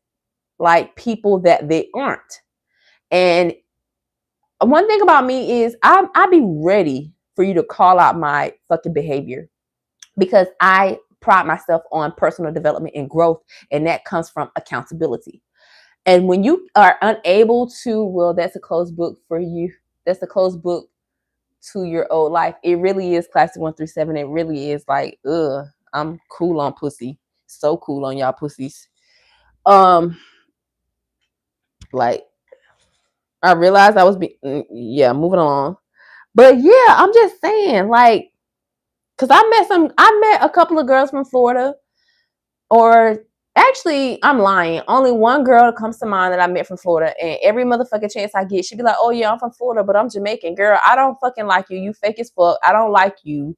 [SPEAKER 1] like people that they aren't. And one thing about me is I'll be ready for you to call out my fucking behavior because I pride myself on personal development and growth, and that comes from accountability. And when you are unable to, well, that's a closed book for you. That's a closed book to your old life. It really is classic 1 through 7. It really is like, I'm cool on pussy. So cool on y'all pussies. Like I realized I was moving along. But yeah, I'm just saying, like, cause I met a couple of girls from Florida, or actually, I'm lying. Only one girl comes to mind that I met from Florida, and every motherfucking chance I get, she'd be like, "Oh yeah, I'm from Florida, but I'm Jamaican, girl. I don't fucking like you. You fake as fuck. I don't like you.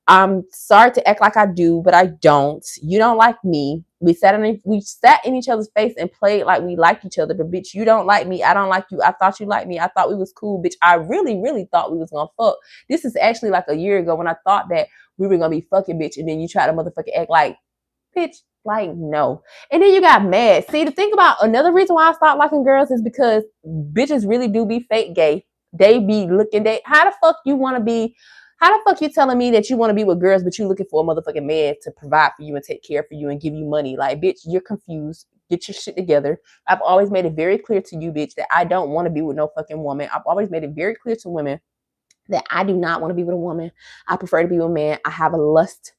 [SPEAKER 1] I'm sorry to act like I do, but I don't. You don't like me. We sat in each other's face and played like we liked each other, but bitch, you don't like me. I don't like you. I thought you liked me. I thought we was cool, bitch. I really, really thought we was gonna fuck. This is actually like a year ago when I thought that we were gonna be fucking, bitch, and then you try to motherfucking act like, bitch, like, no. And then you got mad. See, to think about another reason why I stopped liking girls is because bitches really do be fake gay. They be looking, how the fuck you want to be, how the fuck you telling me that you want to be with girls, but you looking for a motherfucking man to provide for you and take care for you and give you money? Like, bitch, you're confused. Get your shit together. I've always made it very clear to you, bitch, that I don't want to be with no fucking woman. I've always made it very clear to women that I do not want to be with a woman. I prefer to be with a man. I have a lust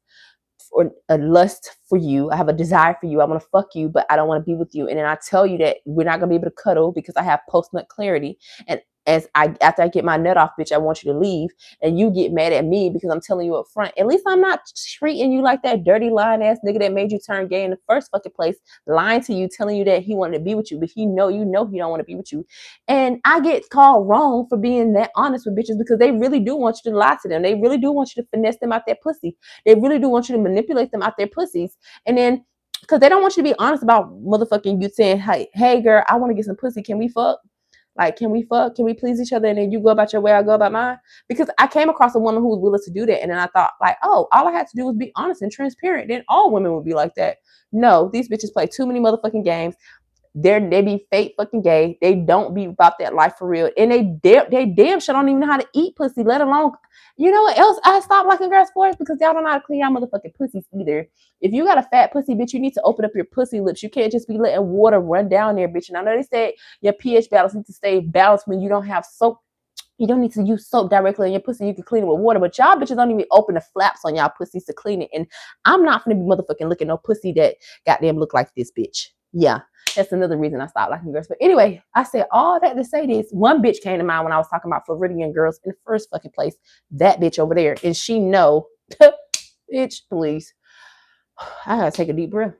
[SPEAKER 1] for you. I have a desire for you. I want to fuck you, but I don't want to be with you. And then I tell you that we're not gonna be able to cuddle because I have post nut clarity. And after I get my nut off, bitch, I want you to leave. And you get mad at me because I'm telling you up front. At least I'm not treating you like that dirty lying ass nigga that made you turn gay in the first fucking place, lying to you, telling you that he wanted to be with you, but you know he don't want to be with you. And I get called wrong for being that honest with bitches because they really do want you to lie to them. They really do want you to finesse them out their pussy. They really do want you to manipulate them out their pussies. And then because they don't want you to be honest about motherfucking you saying, hey girl, I want to get some pussy. Can we fuck? Like, can we fuck? Can we please each other? And then you go about your way, I go about mine. Because I came across a woman who was willing to do that. And then I thought, like, oh, all I had to do was be honest and transparent. Then all women would be like that. No, these bitches play too many motherfucking games. They be fake fucking gay. They don't be about that life for real. And they damn sure don't even know how to eat pussy, let alone, you know what else I stopped liking girls for? Is because y'all don't know how to clean y'all motherfucking pussies either. If you got a fat pussy, bitch, you need to open up your pussy lips. You can't just be letting water run down there, bitch. And I know they said your pH balance needs to stay balanced when you don't have soap. You don't need to use soap directly on your pussy. You can clean it with water, but y'all bitches don't even open the flaps on y'all pussies to clean it. And I'm not gonna be motherfucking looking no pussy that goddamn look like this bitch. Yeah, that's another reason I stopped liking girls. But anyway, I said all that to say this. One bitch came to mind when I was talking about Floridian girls in the first fucking place. That bitch over there, and she know, bitch, please. I gotta take a deep breath.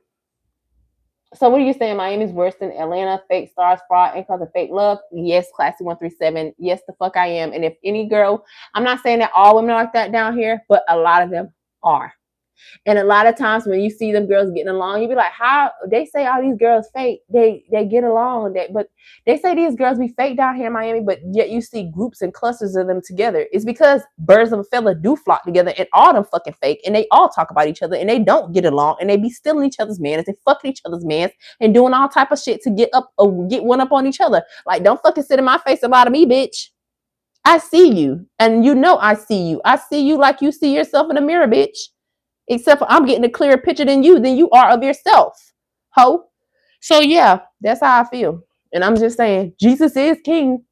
[SPEAKER 1] So what are you saying? Miami's worse than Atlanta? Fake stars, fraud, and cause of fake love? Yes, classy 137. Yes, the fuck I am. And if any girl, I'm not saying that all women are like that down here, but a lot of them are. And a lot of times when you see them girls getting along, you be like, how they say all these girls fake, they get along. But they say these girls be fake down here in Miami, but yet you see groups and clusters of them together. It's because birds of a feather do flock together and all them fucking fake, and they all talk about each other and they don't get along, and they be stealing each other's manners and fucking each other's mans and doing all type of shit to get one up on each other. Like, don't fucking sit in my face and lie to me, bitch. I see you, and you know I see you. I see you like you see yourself in the mirror, bitch. Except for I'm getting a clearer picture than you are of yourself, ho. So yeah, that's how I feel. And I'm just saying, Jesus is king.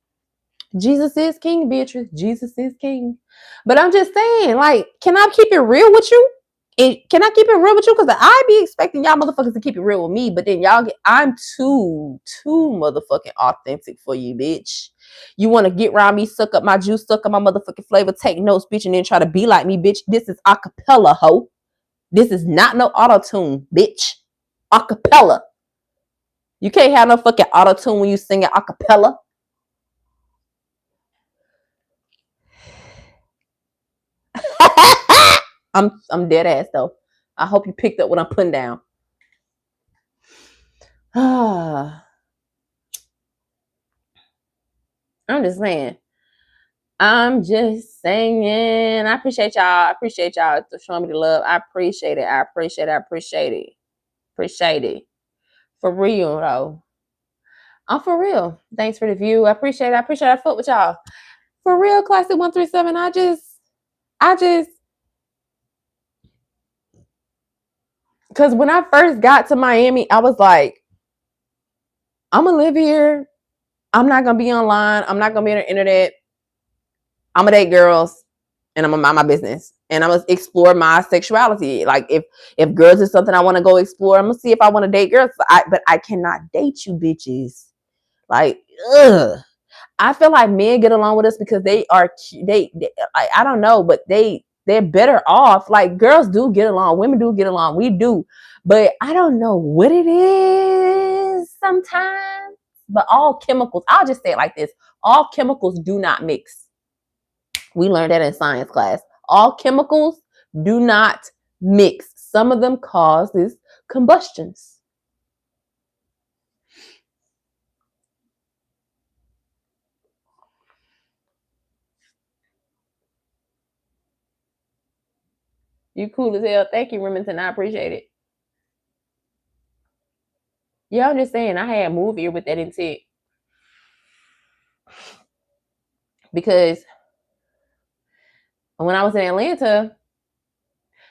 [SPEAKER 1] Jesus is king, Beatrice. Jesus is king. But I'm just saying, like, can I keep it real with you? Can I keep it real with you? Because I be expecting y'all motherfuckers to keep it real with me, but then I'm too motherfucking authentic for you, bitch. You want to get around me, suck up my juice, suck up my motherfucking flavor, take notes, bitch, and then try to be like me, bitch. This is acapella, ho. This is not no auto-tune, bitch. Acapella. You can't have no fucking auto-tune when you sing it acapella. I'm dead ass though. I hope you picked up what I'm putting down. I'm just saying. I'm just saying. I appreciate y'all. I appreciate y'all for showing me the love. I appreciate it. I appreciate it. I appreciate it. Appreciate it. For real though. I'm for real. Thanks for the view. I appreciate it. I appreciate I fuck with y'all. For real, classic 137. I just because when I first got to Miami, I was like, I'm gonna live here. I'm not gonna be online. I'm not gonna be on the internet.
[SPEAKER 2] I'm gonna date girls and I'm gonna mind my business. And I'm gonna explore my sexuality. Like if girls is something I want to go explore, I'm gonna see if I want to date girls. But I cannot date you bitches. Like, ugh. I feel like men get along with us because they I don't know, but they're better off. Like girls do get along, women do get along, we do, but I don't know what it is sometimes. But all chemicals, I'll just say it like this: all chemicals do not mix. We learned that in science class. All chemicals do not mix. Some of them causes combustions. You cool as hell. Thank you, Remington. I appreciate it. Yeah, I'm just saying I had moved here with that intent. Because when I was in Atlanta,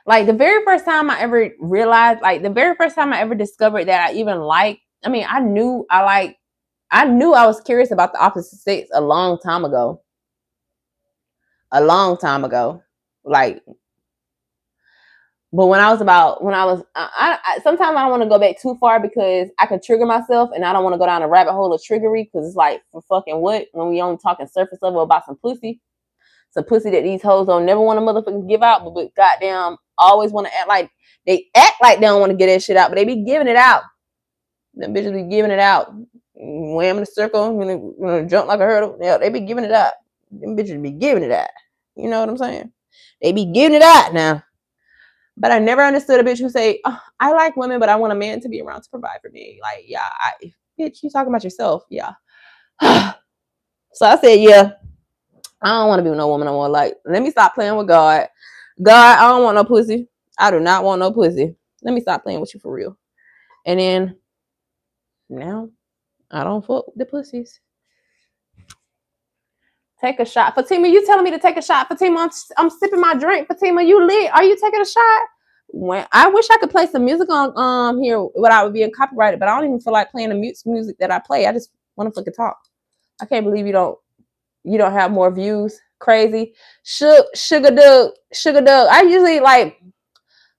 [SPEAKER 2] like the very first time I ever realized, like the very first time I ever discovered that I even liked, I mean, I knew I was curious about the opposite sex a long time ago. A long time ago. Like, but when I sometimes I don't want to go back too far because I could trigger myself and I don't want to go down a rabbit hole of triggery because it's like, for fucking what? When we only talking surface level about some pussy. Some pussy that these hoes don't never want to motherfucking give out, but goddamn always want to act like they don't want to get that shit out, but they be giving it out. Them bitches be giving it out. Wham in a circle, jump like a hurdle. Yeah, they be giving it out. Them bitches be giving it out. You know what I'm saying? They be giving it out now. But I never understood a bitch who say, oh, I like women, but I want a man to be around to provide for me. Like, yeah, bitch, you talking about yourself. Yeah. So I said, yeah, I don't want to be with no woman no more. Like, let me stop playing with God. God, I don't want no pussy. I do not want no pussy. Let me stop playing with you for real. And then now I don't fuck with the pussies. Take a shot. Fatima, you telling me to take a shot? Fatima, I'm sipping my drink. Fatima, you lit. Are you taking a shot? When I wish I could play some music on here without being copyrighted, but I don't even feel like playing the music that I play. I just want to fucking talk. I can't believe you don't have more views. Crazy. Sugar Doug. I usually like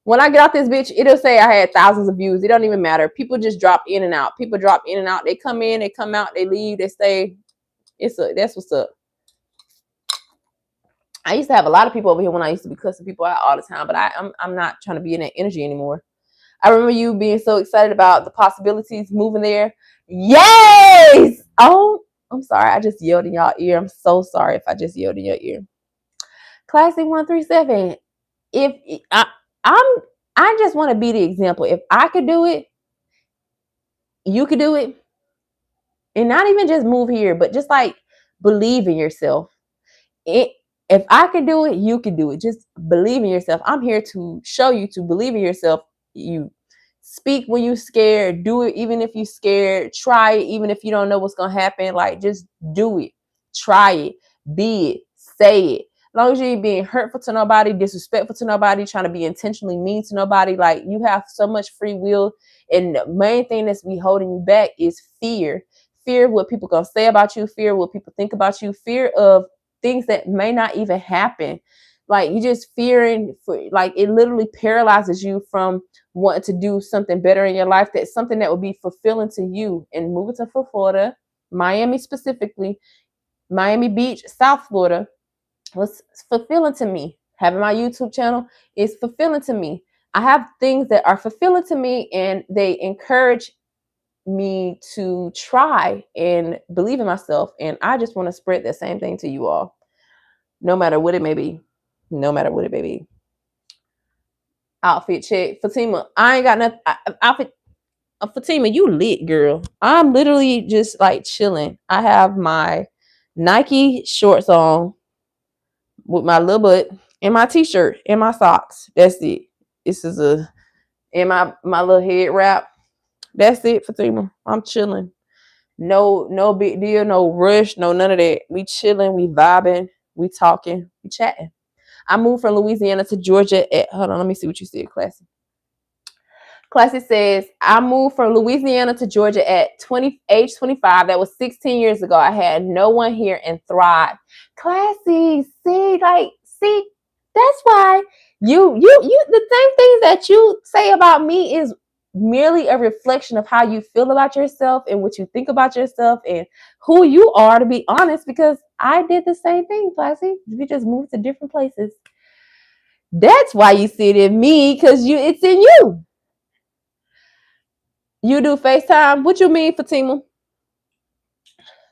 [SPEAKER 2] when I get off this bitch, it'll say I had thousands of views. It don't even matter. People just drop in and out. People drop in and out. They come in, they come out, they leave, they stay. That's what's up. I used to have a lot of people over here when I used to be cussing people out all the time, but I'm not trying to be in that energy anymore. I remember you being so excited about the possibilities moving there. Yes! Oh, I'm sorry. I just yelled in y'all ear. I'm so sorry if I just yelled in your ear. Classy 137. If I just want to be the example. If I could do it, you could do it. And not even just move here, but just like believe in yourself. If I could do it, you could do it. Just believe in yourself. I'm here to show you to believe in yourself. You speak when you're scared. Do it even if you're scared. Try it even if you don't know what's going to happen. Like, just do it. Try it. Be it. Say it. As long as you ain't being hurtful to nobody, disrespectful to nobody, trying to be intentionally mean to nobody, like, you have so much free will. And the main thing that's be holding you back is fear. Fear of what people gonna say about you. Fear of what people think about you. Fear of things that may not even happen. Like, you just fearing for, like, it literally paralyzes you from wanting to do something better in your life. That's something that would be fulfilling to you. And moving to Florida, Miami specifically, Miami Beach, South Florida, was fulfilling to me. Having my YouTube channel is fulfilling to me. I have things that are fulfilling to me, and they encourage me to try and believe in myself. And I just want to spread that same thing to you all, no matter what it may be. No matter what it may be. Outfit check. Fatima, I ain't got nothing. Outfit. Fatima, you lit, girl. I'm literally just like chilling. I have my Nike shorts on with my little butt and my t-shirt and my socks. That's it. This is and my little head wrap. That's it, Fatima. I'm chilling. No big deal, no rush, no none of that. We chilling, we vibing, we talking, we chatting. I moved from Louisiana to Georgia hold on, let me see what you said, Classy. Classic says, I moved from Louisiana to Georgia at age 25. That was 16 years ago. I had no one here and thrived. Classy, see, that's why you the same things that you say about me is merely a reflection of how you feel about yourself and what you think about yourself and who you are, to be honest, because I did the same thing, Classy. We just moved to different places. That's why you see it in me, because it's in you. You do FaceTime? What you mean, Fatima?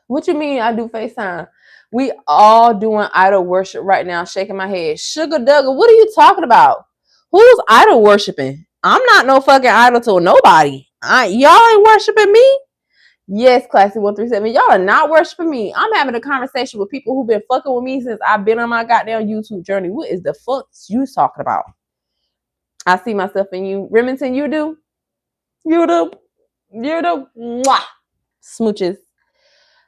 [SPEAKER 2] What you mean I do FaceTime? We all doing idol worship right now, shaking my head. Sugar Duggar, what are you talking about? Who's idol worshiping? I'm not no fucking idol to nobody. Y'all ain't worshiping me? Yes, Classy 137. Y'all are not worshiping me. I'm having a conversation with people who've been fucking with me since I've been on my goddamn YouTube journey. What is the fuck you talking about? I see myself in you. Remington, you do? You do? You do? Mwah. Smooches.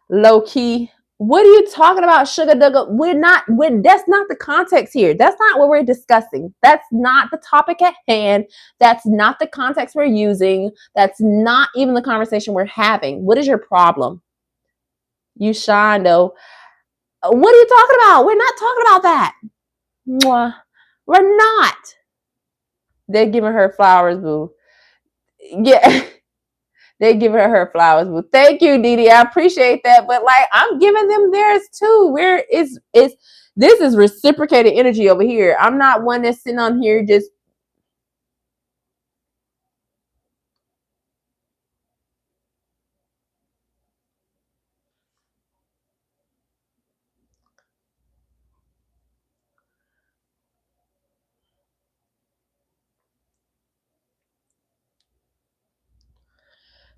[SPEAKER 2] Low key. What are you talking about, Sugar Duggar? That's not the context here. That's not what we're discussing. That's not the topic at hand. That's not the context we're using. That's not even the conversation we're having. What is your problem? You shine though. What are you talking about? We're not talking about that. Mwah. We're not. They're giving her flowers, boo. Yeah. They give her flowers. Well, thank you, Didi. I appreciate that. But like, I'm giving them theirs too. This is reciprocated energy over here. I'm not one that's sitting on here just.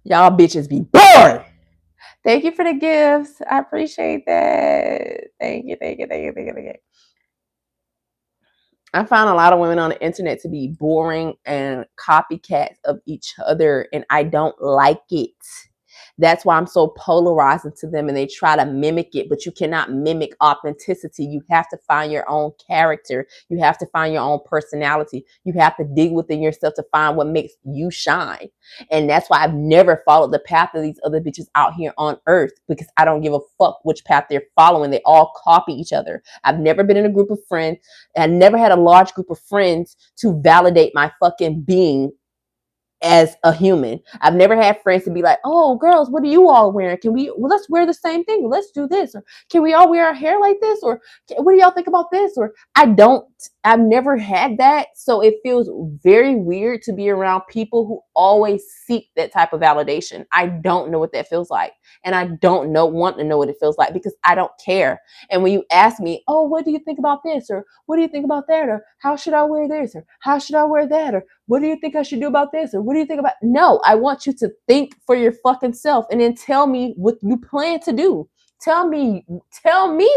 [SPEAKER 2] Y'all bitches be bored. Thank you for the gifts. I appreciate that. Thank you. I found a lot of women on the internet to be boring and copycats of each other, and I don't like it. That's why I'm so polarizing to them, and they try to mimic it, but you cannot mimic authenticity. You have to find your own character. You have to find your own personality. You have to dig within yourself to find what makes you shine. And that's why I've never followed the path of these other bitches out here on earth, because I don't give a fuck which path they're following. They all copy each other. I've never been in a group of friends. I never had a large group of friends to validate my fucking being as a human. I've never had friends to be like, oh, girls, what are you all wearing? Let's wear the same thing. Let's do this. Or can we all wear our hair like this? Or what do y'all think about this? Or I've never had that. So it feels very weird to be around people who always seek that type of validation. I don't know what that feels like. And I don't want to know what it feels like, because I don't care. And when you ask me, oh, what do you think about this? Or what do you think about that? Or how should I wear this? Or how should I wear that? Or what do you think I should do about this? Or what do you think about? No, I want you to think for your fucking self and then tell me what you plan to do. Tell me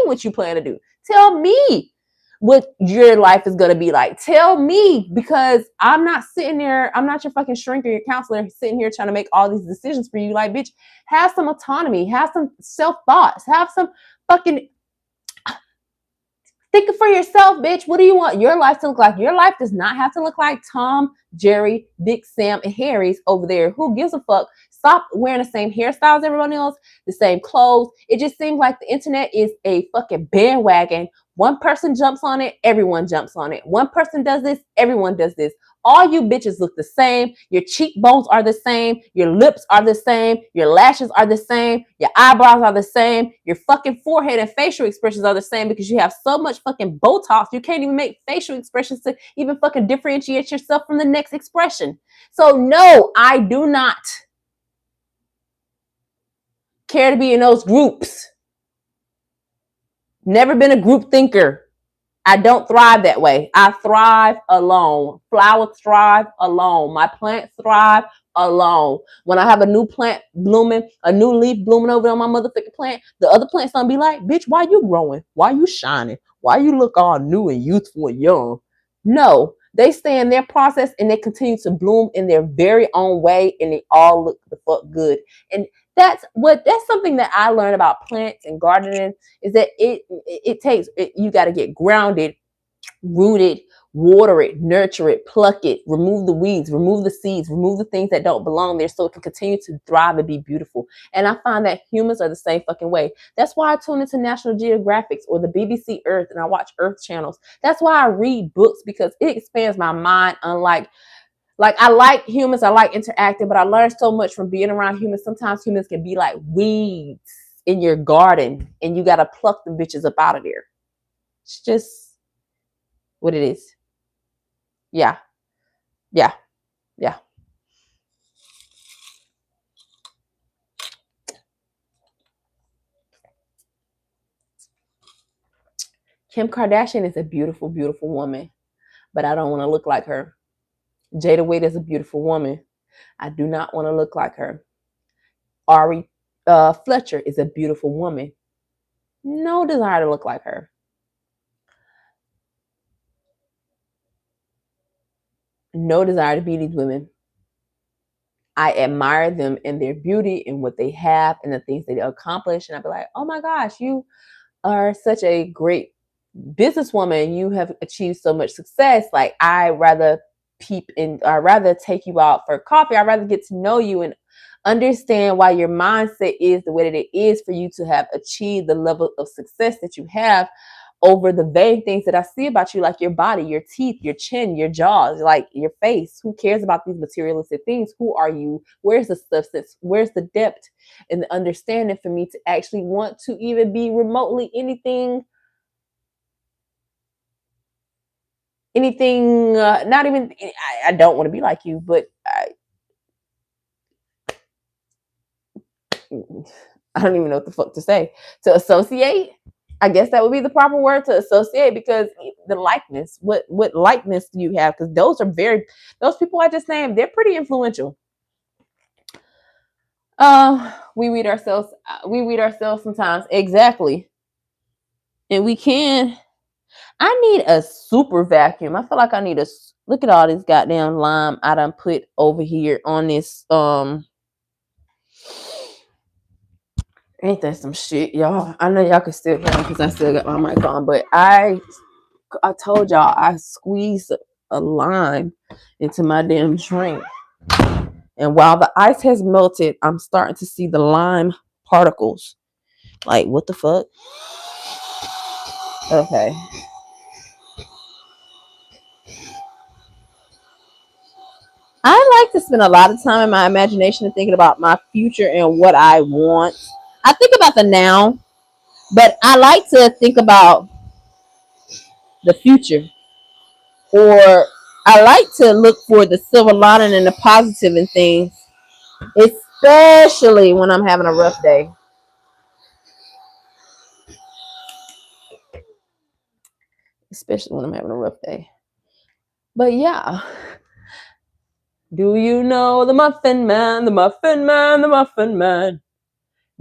[SPEAKER 2] what you plan to do. Tell me what your life is going to be like. Tell me, because I'm not sitting there. I'm not your fucking shrink or your counselor sitting here trying to make all these decisions for you. Like, bitch, have some autonomy, have some self thoughts, have some fucking think for yourself, bitch. What do you want your life to look like? Your life does not have to look like Tom, Jerry, Dick, Sam, and Harry's over there. Who gives a fuck? Stop wearing the same hairstyles as everyone else, the same clothes. It just seems like the internet is a fucking bandwagon. One person jumps on it, everyone jumps on it. One person does this, everyone does this. All you bitches look the same. Your cheekbones are the same. Your lips are the same. Your lashes are the same. Your eyebrows are the same. Your fucking forehead and facial expressions are the same, because you have so much fucking Botox. You can't even make facial expressions to even fucking differentiate yourself from the next expression. So no, I do not care to be in those groups. Never been a group thinker. I don't thrive that way. I thrive alone. Flowers thrive alone. My plants thrive alone. When I have a new plant blooming, a new leaf blooming over on my motherfucking plant, the other plants gonna be like, bitch, why you growing? Why you shining? Why you look all new and youthful and young? No, they stay in their process and they continue to bloom in their very own way, and they all look the fuck good. And that's something that I learned about plants and gardening, is that it takes, you got to get grounded, rooted water it, nurture it, pluck it, remove the weeds, remove the seeds, remove the things that don't belong there so it can continue to thrive and be beautiful. And I find that humans are the same fucking way. That's why I tune into National Geographics or the BBC Earth and I watch Earth channels. That's why I read books, because it expands my mind. Unlike, like, I like humans, I like interacting, but I learned so much from being around humans. Sometimes humans can be like weeds in your garden and you got to pluck the bitches up out of there. It's just what it is. Yeah. Yeah. Yeah. Kim Kardashian is a beautiful, beautiful woman, but I don't want to look like her. Jada Wade is a beautiful woman. I do not want to look like her. Ari Fletcher is a beautiful woman. No desire to look like her. No desire to be these women. I admire them and their beauty and what they have and the things they accomplish. And I'd be like, oh my gosh, you are such a great businesswoman. You have achieved so much success. Like, I rather I'd rather take you out for coffee. I'd rather get to know you and understand why your mindset is the way that it is for you to have achieved the level of success that you have over the vague things that I see about you, like your body, your teeth, your chin, your jaws, like your face. Who cares about these materialistic things? Who are you? Where's the substance? Where's the depth and the understanding for me to actually want to even be remotely anything, not even, I don't want to be like you, but I don't even know what the fuck to say. To associate, I guess that would be the proper word, to associate, because the likeness, what likeness do you have? Because those people I just named, they're pretty influential. We weed ourselves sometimes. Exactly. And we can. I need a super vacuum. I feel like I need a look at all this goddamn lime I done put over here on this. Ain't that some shit, y'all? I know y'all can still hear me because I still got my mic on, but I told y'all I squeezed a lime into my damn drink. And while the ice has melted, I'm starting to see the lime particles. Like, what the fuck? Okay. I like to spend a lot of time in my imagination and thinking about my future and what I want. I think about the now, but I like to think about the future. Or I like to look for the silver lining and the positive in things, especially when I'm having a rough day. Especially when I'm having a rough day. But yeah. Do you know the Muffin Man, the Muffin Man, the Muffin Man?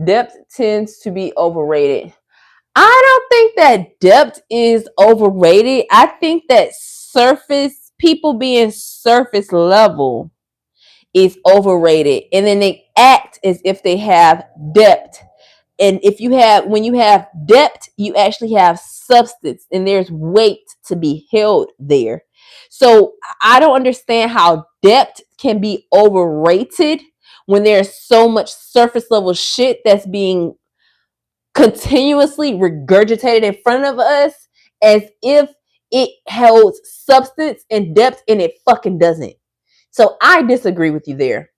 [SPEAKER 2] Depth tends to be overrated. I don't think that depth is overrated. I think that people being surface level is overrated. And then they act as if they have depth. And when you have depth, you actually have substance and there's weight to be held there. So I don't understand how depth can be overrated when there's so much surface level shit that's being continuously regurgitated in front of us as if it holds substance and depth, and it fucking doesn't. So I disagree with you there.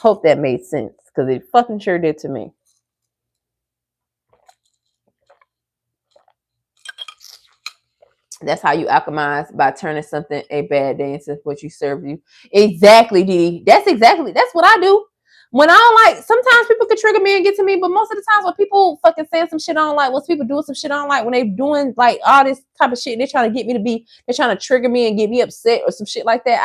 [SPEAKER 2] Hope that made sense, because it fucking sure did to me. That's how you alchemize, by turning something a bad day into what you serve you. Exactly, Dee. That's what I do. When I don't like, sometimes people can trigger me and get to me, but most of the times when people fucking saying some shit I don't like, when people doing some shit I don't like, when they doing like all this type of shit, they're trying to get me to be, they're trying to trigger me and get me upset or some shit like that.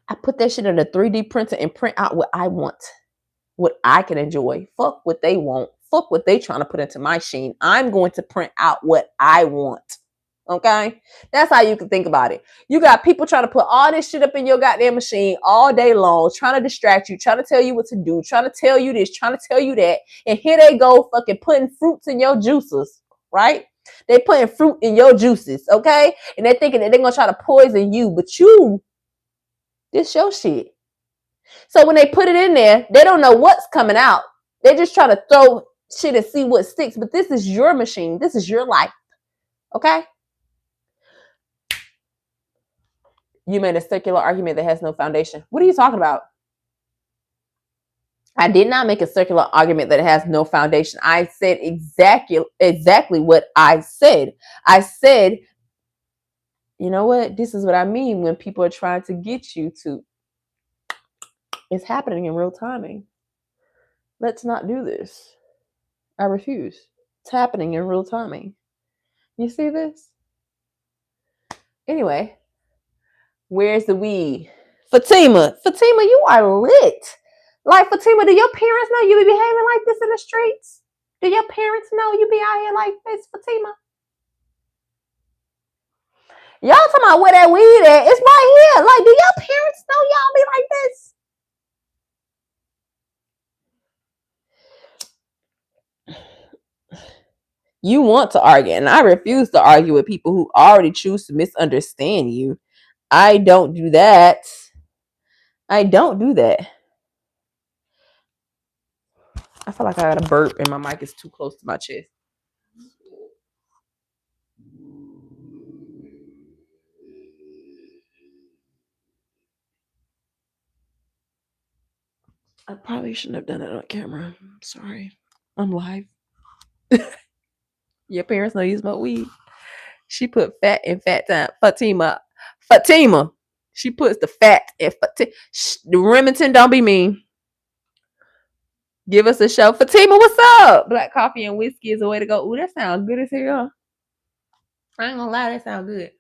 [SPEAKER 2] I put that shit in a 3D printer and print out what I want, what I can enjoy. Fuck what they want. Fuck what they trying to put into my machine. I'm going to print out what I want. Okay? That's how you can think about it. You got people trying to put all this shit up in your goddamn machine all day long, trying to distract you, trying to tell you what to do, trying to tell you this, trying to tell you that. And here they go fucking putting fruits in your juices. right? They putting fruit in your juices, okay? And they're thinking that they're gonna try to poison you, but you, this your shit. So when they put it in there, they don't know what's coming out. They just try to throw shit and see what sticks. But this is your machine. This is your life, okay? You made a circular argument that has no foundation. What are you talking about? I did not make a circular argument that has no foundation. I said exactly what I said. I said, you know what? This is what I mean when people are trying to get you to. It's happening in real timing. Let's not do this. I refuse. It's happening in real timing. You see this? Anyway, where's the weed? Fatima, you are lit. Like, Fatima, do your parents know you be behaving like this in the streets? Do your parents know you be out here like this, Fatima? Y'all talking about where that weed at? It's right here. Like, do your parents know y'all be like this? You want to argue, and I refuse to argue with people who already choose to misunderstand you. I don't do that. I don't do that. I feel like I got a burp and my mic is too close to my chest. I probably shouldn't have done it on camera. I'm sorry. I'm live. Your parents know you smoke weed. She put fat in fat time. Fatima. She puts the fat in Fatima. The Remington, don't be mean. Give us a show. Fatima, what's up? Black coffee and whiskey is the way to go. Ooh, that sounds good as hell. I ain't gonna lie, that sounds good.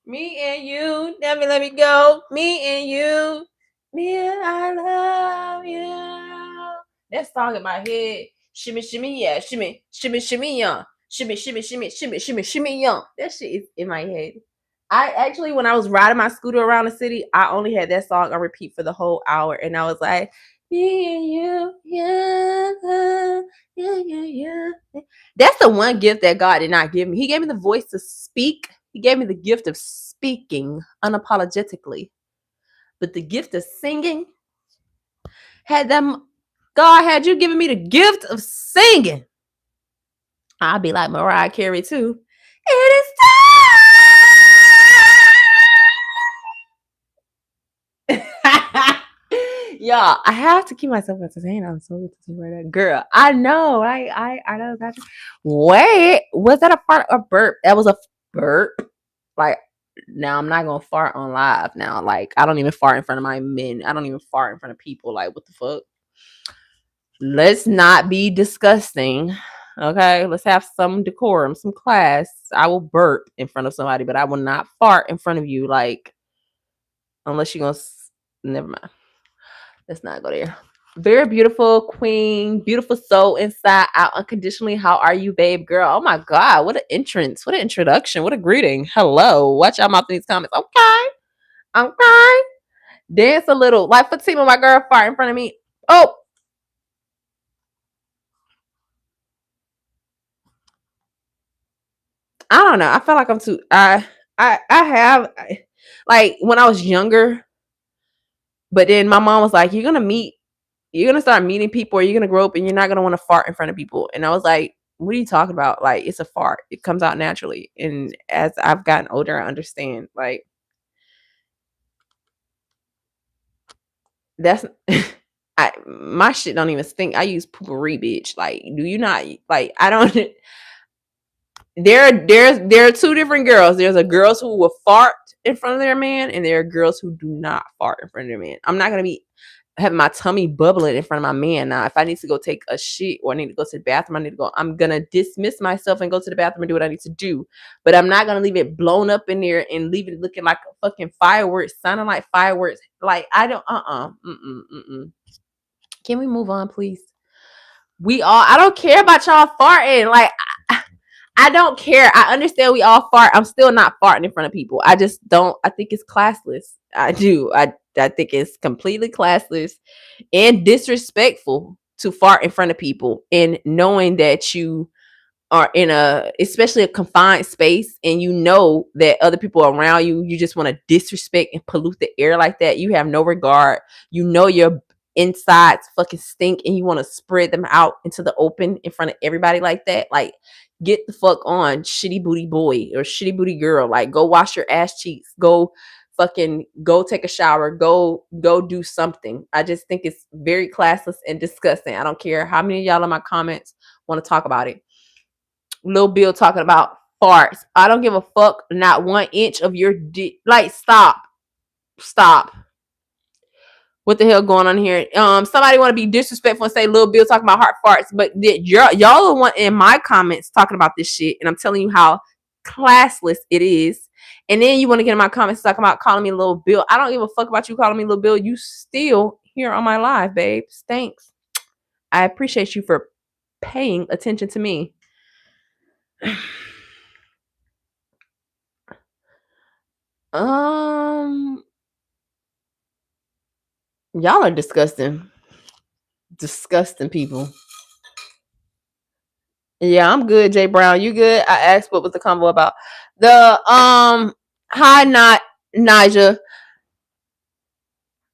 [SPEAKER 2] Me and you, never let me go. Me and you, me and I love you. That song in my head. Shimmy, shimmy, yeah. Shimmy, shimmy, shimmy, yeah. Shimmy, shimmy, shimmy, shimmy, shimmy, shimmy, yeah. That shit is in my head. I actually, when I was riding my scooter around the city, I only had that song on repeat for the whole hour. And I was like, me and you, yeah, yeah, yeah, yeah. That's the one gift that God did not give me. He gave me the voice to speak. He gave me the gift of speaking unapologetically. But the gift of singing, God had you given me the gift of singing, I'll be like Mariah Carey too. It is time. Y'all, I have to keep myself entertained. I'm so entertained right now. Girl, I know. I know that. Wait, was that a fart or burp? That was a burp. Like, now I'm not gonna fart on live now. Like, I don't even fart in front of my men. I don't even fart in front of people. Like, what the fuck? Let's not be disgusting. Okay, let's have some decorum, some class. I will burp in front of somebody, but I will not fart in front of you. Like, unless you're gonna. Never mind. Let's not go there. Very beautiful queen, beautiful soul inside out unconditionally. How are you, babe girl? Oh my God, what an entrance, what an introduction, what a greeting. Hello. Watch out mouth in these comments. Okay. Dance a little. Like Fatima, my girl, fart in front of me. Oh. I don't know. I feel like I'm too I have like when I was younger, but then my mom was like, you're gonna start meeting people, or you're gonna grow up and you're not gonna want to fart in front of people. And I was like, what are you talking about? Like, it's a fart. It comes out naturally. And as I've gotten older, I understand. Like, that's my shit don't even stink. I use poopery, bitch. Like, do you not like I don't there are two different girls. There's a girls who will fart in front of their man, and there are girls who do not fart in front of their man. I'm not gonna be having my tummy bubbling in front of my man. Now, if I need to go take a shit or I need to go to the bathroom, I'm gonna dismiss myself and go to the bathroom and do what I need to do. But I'm not gonna leave it blown up in there and leave it looking like a fucking fireworks, sounding like fireworks. Like, I don't Can we move on, please? I don't care about y'all farting. Like, I don't care. I understand we all fart. I'm still not farting in front of people. I just don't. I think it's classless. I do. I think it's completely classless and disrespectful to fart in front of people, and knowing that you are in a, especially a confined space, and you know that other people around you, you just want to disrespect and pollute the air like that. You have no regard. You know your insides fucking stink, and you want to spread them out into the open in front of everybody like that. Like, get the fuck on, shitty booty boy or shitty booty girl. Like, go wash your ass cheeks. Go fucking go take a shower. Go do something. I just think it's very classless and disgusting. I don't care how many of y'all in my comments want to talk about it. Lil Bill talking about farts. I don't give a fuck. Not 1 inch of your dick. Like, stop. What the hell going on here? Somebody want to be disrespectful and say Lil Bill talking about heart farts, but y'all are one in my comments talking about this shit, and I'm telling you how classless it is. And then you want to get in my comments talking about calling me Lil Bill. I don't give a fuck about you calling me Lil Bill. You still here on my live, babes. Thanks. I appreciate you for paying attention to me. Y'all are disgusting. Disgusting people. Yeah, I'm good, Jay Brown. You good? I asked what was the convo about. The hi not Nija.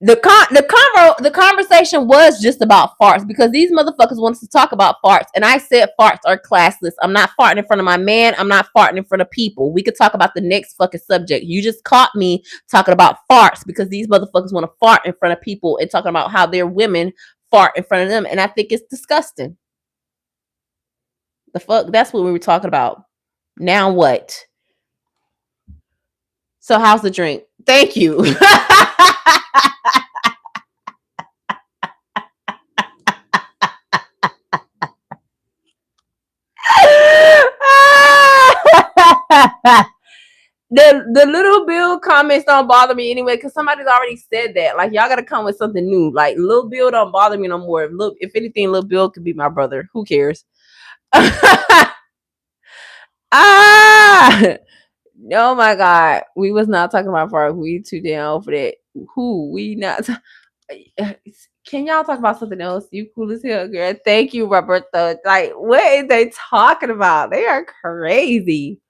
[SPEAKER 2] The conversation was just about farts because these motherfuckers wanted to talk about farts, and I said farts are classless. I'm not farting in front of my man. I'm not farting in front of people. We could talk about the next fucking subject. You just caught me talking about farts because these motherfuckers want to fart in front of people and talking about how their women fart in front of them, and I think it's disgusting. The fuck? That's what we were talking about. Now what? So how's the drink? Thank you. The little Bill comments don't bother me anyway because somebody's already said that. Like, y'all gotta come with something new. Like, little Bill don't bother me no more. If anything, little Bill could be my brother. Who cares? Ah, oh my god, we was not talking about fart. We too down for that. Who we not? Can y'all talk about something else? You cool as hell, girl. Thank you, Roberta. Like, what is they talking about? They are crazy.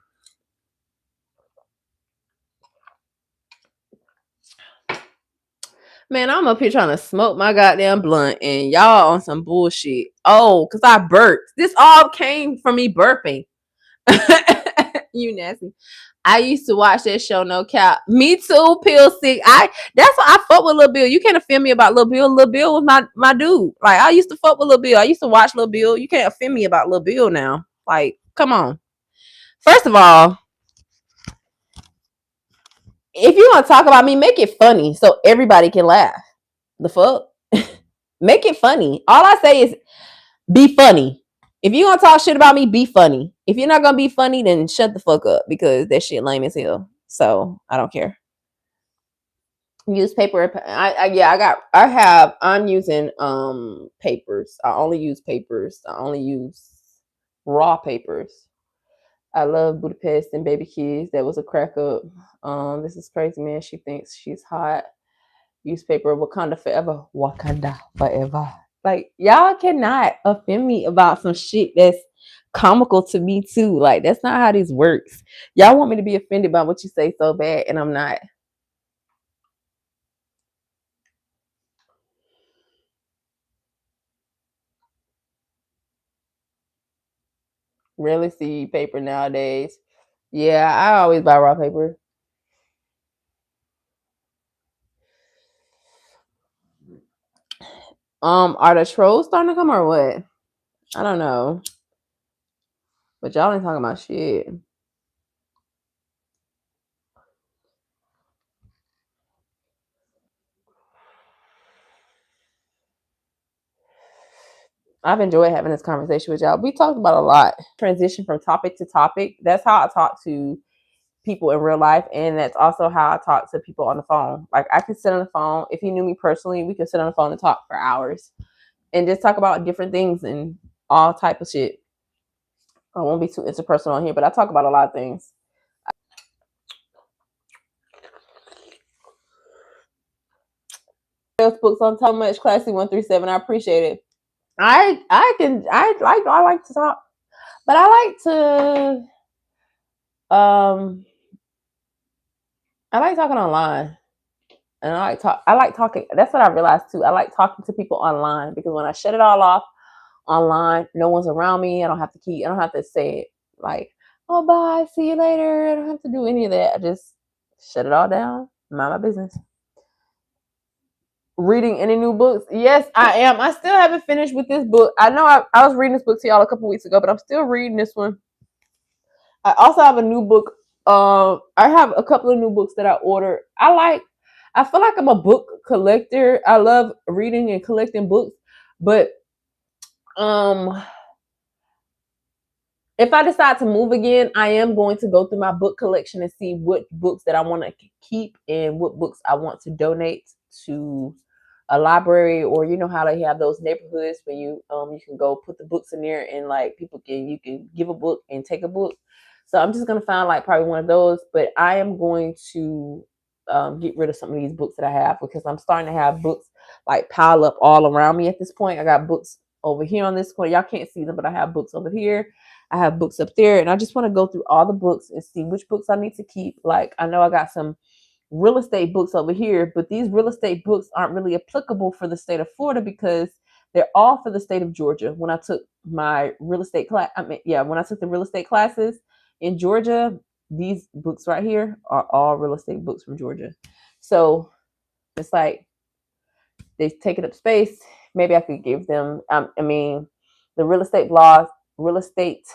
[SPEAKER 2] Man, I'm up here trying to smoke my goddamn blunt, and y'all on some bullshit. Oh, because I burped. This all came from me burping. You nasty. I used to watch that show, no cap. Me too, Pill Sick. That's why I fuck with Lil Bill. You can't offend me about Lil Bill. Lil Bill was my dude. Like, I used to fuck with Lil Bill. I used to watch Lil Bill. You can't offend me about Lil Bill now. Like, come on. First of all, if you want to talk about me, make it funny so everybody can laugh. The fuck? Make it funny. All I say is be funny. If you gonna talk shit about me, be funny. If you're not gonna be funny, then shut the fuck up because that shit lame as hell. So I don't care. Use paper. I'm using papers. I only use papers. I only use raw papers. I love Budapest and Baby Kids. That was a crack up. This is crazy, man. She thinks she's hot. Use paper. Wakanda forever. Wakanda forever. Like, y'all cannot offend me about some shit that's comical to me too. Like, that's not how this works. Y'all want me to be offended by what you say so bad, and I'm not. Rarely see paper nowadays. Yeah, I always buy raw paper. Are the trolls starting to come or what? I don't know. But y'all ain't talking about shit. I've enjoyed having this conversation with y'all. We talked about a lot. Transition from topic to topic. That's how I talk to people in real life, and that's also how I talk to people on the phone. Like, I can sit on the phone. If you knew me personally, we could sit on the phone and talk for hours and just talk about different things and all type of shit. I won't be too interpersonal on here, but I talk about a lot of things. Books on so much, Classy 137. I appreciate it. I like to talk, but I like talking online. And I like talking. That's what I realized too. I like talking to people online because when I shut it all off online, no one's around me. I don't have to say it like, oh bye, see you later. I don't have to do any of that. I just shut it all down, mind my business. Reading any new books? Yes, I am. I still haven't finished with this book. I know I was reading this book to y'all a couple weeks ago, but I'm still reading this one. I also have a new book. I have a couple of new books that I ordered. I feel like I'm a book collector. I love reading and collecting books, but um if I decide to move again, I am going to go through my book collection and see what books that I want to keep and what books I want to donate to a library, or you know how they have those neighborhoods where you can go put the books in there and like you can give a book and take a book. So I'm just gonna find like probably one of those, but I am going to get rid of some of these books that I have because I'm starting to have books like pile up all around me at this point. I got books over here on this corner. Y'all can't see them, but I have books over here. I have books up there, and I just want to go through all the books and see which books I need to keep. Like I know I got some real estate books over here, but these real estate books aren't really applicable for the state of Florida because they're all for the state of Georgia. When I took my real estate class, when I took the real estate classes in Georgia, these books right here are all real estate books from Georgia. So it's like they've taken up space. Maybe I could give them, the real estate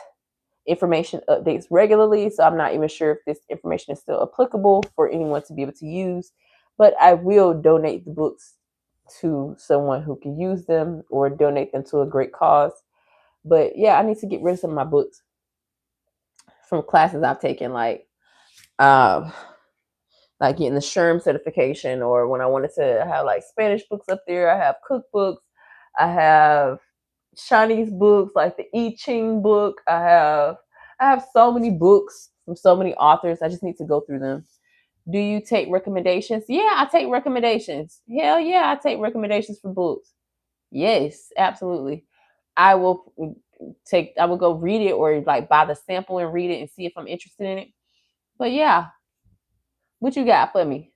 [SPEAKER 2] information updates regularly. So I'm not even sure if this information is still applicable for anyone to be able to use, but I will donate the books to someone who can use them or donate them to a great cause. But yeah, I need to get rid of some of my books from classes I've taken, uh, like getting the SHRM certification, or when I wanted to have like Spanish books up there. I have cookbooks. I have Chinese books, like the I Ching book. I have so many books from so many authors. I just need to go through them. Do you take recommendations? Yeah, I take recommendations. Hell yeah, I take recommendations for books. Yes, absolutely. I will I will go read it or like buy the sample and read it and see if I'm interested in it. But yeah, what you got for me?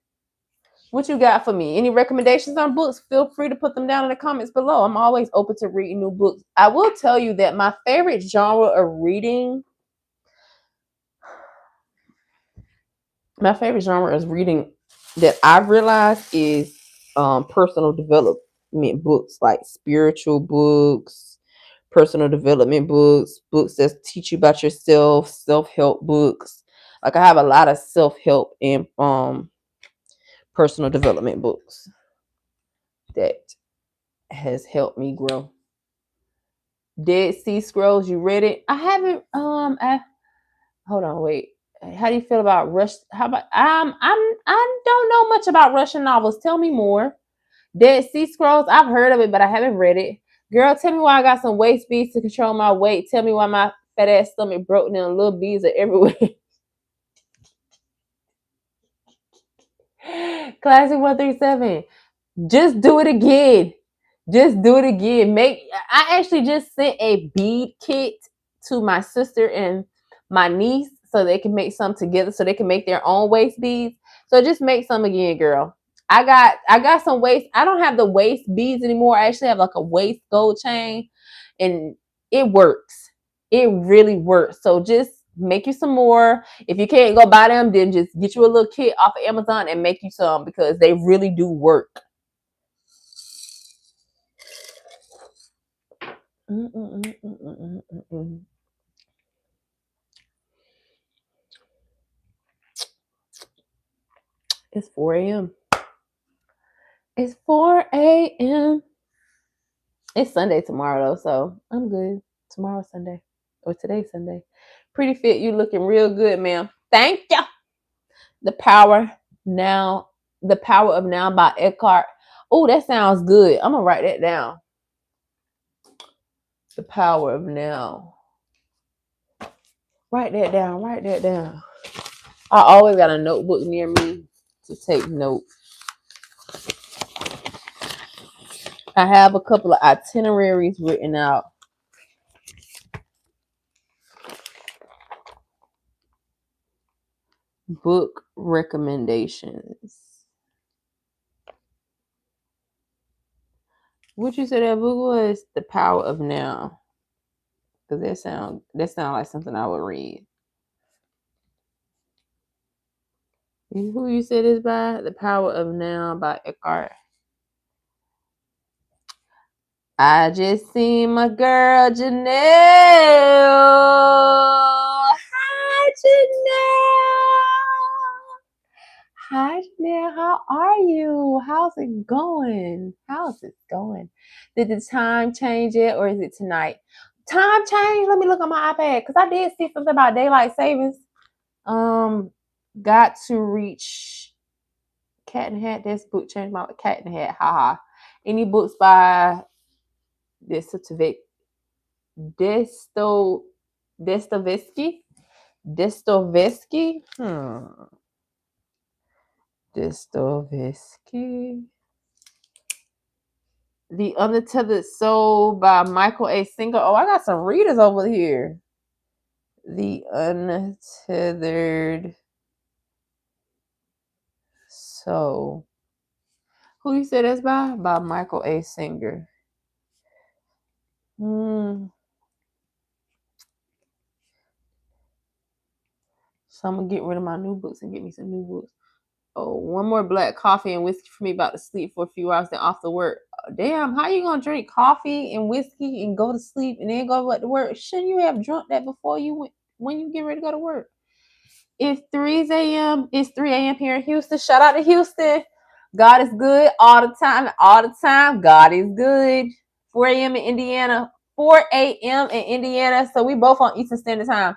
[SPEAKER 2] What you got for me? Any recommendations on books? Feel free to put them down in the comments below. I'm always open to reading new books. I will tell you that my favorite genre of reading, that I've realized is personal development books, like spiritual books, personal development books, books that teach you about yourself, self-help books. Like I have a lot of self-help and personal development books that has helped me grow. Dead Sea Scrolls, you read it? I haven't. Hold on, wait. How do you feel about Rush? How about I don't know much about Russian novels. Tell me more. Dead Sea Scrolls, I've heard of it, but I haven't read it. Girl, tell me why I got some waist beads to control my weight. Tell me why my fat ass stomach broken and little beads are everywhere. Classic 137. Just do it again. Just do it again. I actually just sent a bead kit to my sister and my niece so they can make some together, so they can make their own waist beads. So just make some again, girl. I got some waist. I don't have the waist beads anymore. I actually have like a waist gold chain, and it works. It really works. So just make you some more. If you can't go buy them, then just get you a little kit off of Amazon and make you some, because they really do work. It's 4 a.m. It's 4 a.m. It's Sunday tomorrow though, so I'm good. Tomorrow's Sunday. Or today's Sunday. Pretty fit. You looking real good, ma'am. Thank you. The Power Now. The Power of Now by Eckhart. Oh, that sounds good. I'm gonna write that down. The Power of Now. Write that down. Write that down. I always got a notebook near me to take notes. I have a couple of itineraries written out. Book recommendations. What you said that book was? The Power of Now. Because that sound like something I would read. Who you said is by? The Power of Now by Eckhart. I just seen my girl Janelle. Hi Janelle. Hi Janelle. How are you? How's it going? Did the time change yet, or is it tonight? Time change. Let me look on my iPad because I did see something about daylight savings. Got to reach Cat in the Hat. This book changed my Cat in the Hat. Haha. Any books by Dostoevsky? Dostoevsky? Dostoevsky. The Untethered Soul by Michael A. Singer. Oh, I got some readers over here. The Untethered Soul. Who you said that's by? By Michael A. Singer. So I'm gonna get rid of my new books and get me some new books. Oh, one more black coffee and whiskey for me. About to sleep for a few hours, then off to work. Damn, how you gonna drink coffee and whiskey and go to sleep and then go to work? Shouldn't you have drunk that before you went when you get ready to go to work? It's 3 a.m. It's 3 a.m. here in Houston. Shout out to Houston. God is good all the time. All the time, God is good. 4 a.m. in Indiana. 4 a.m. in Indiana. So we both on Eastern Standard Time.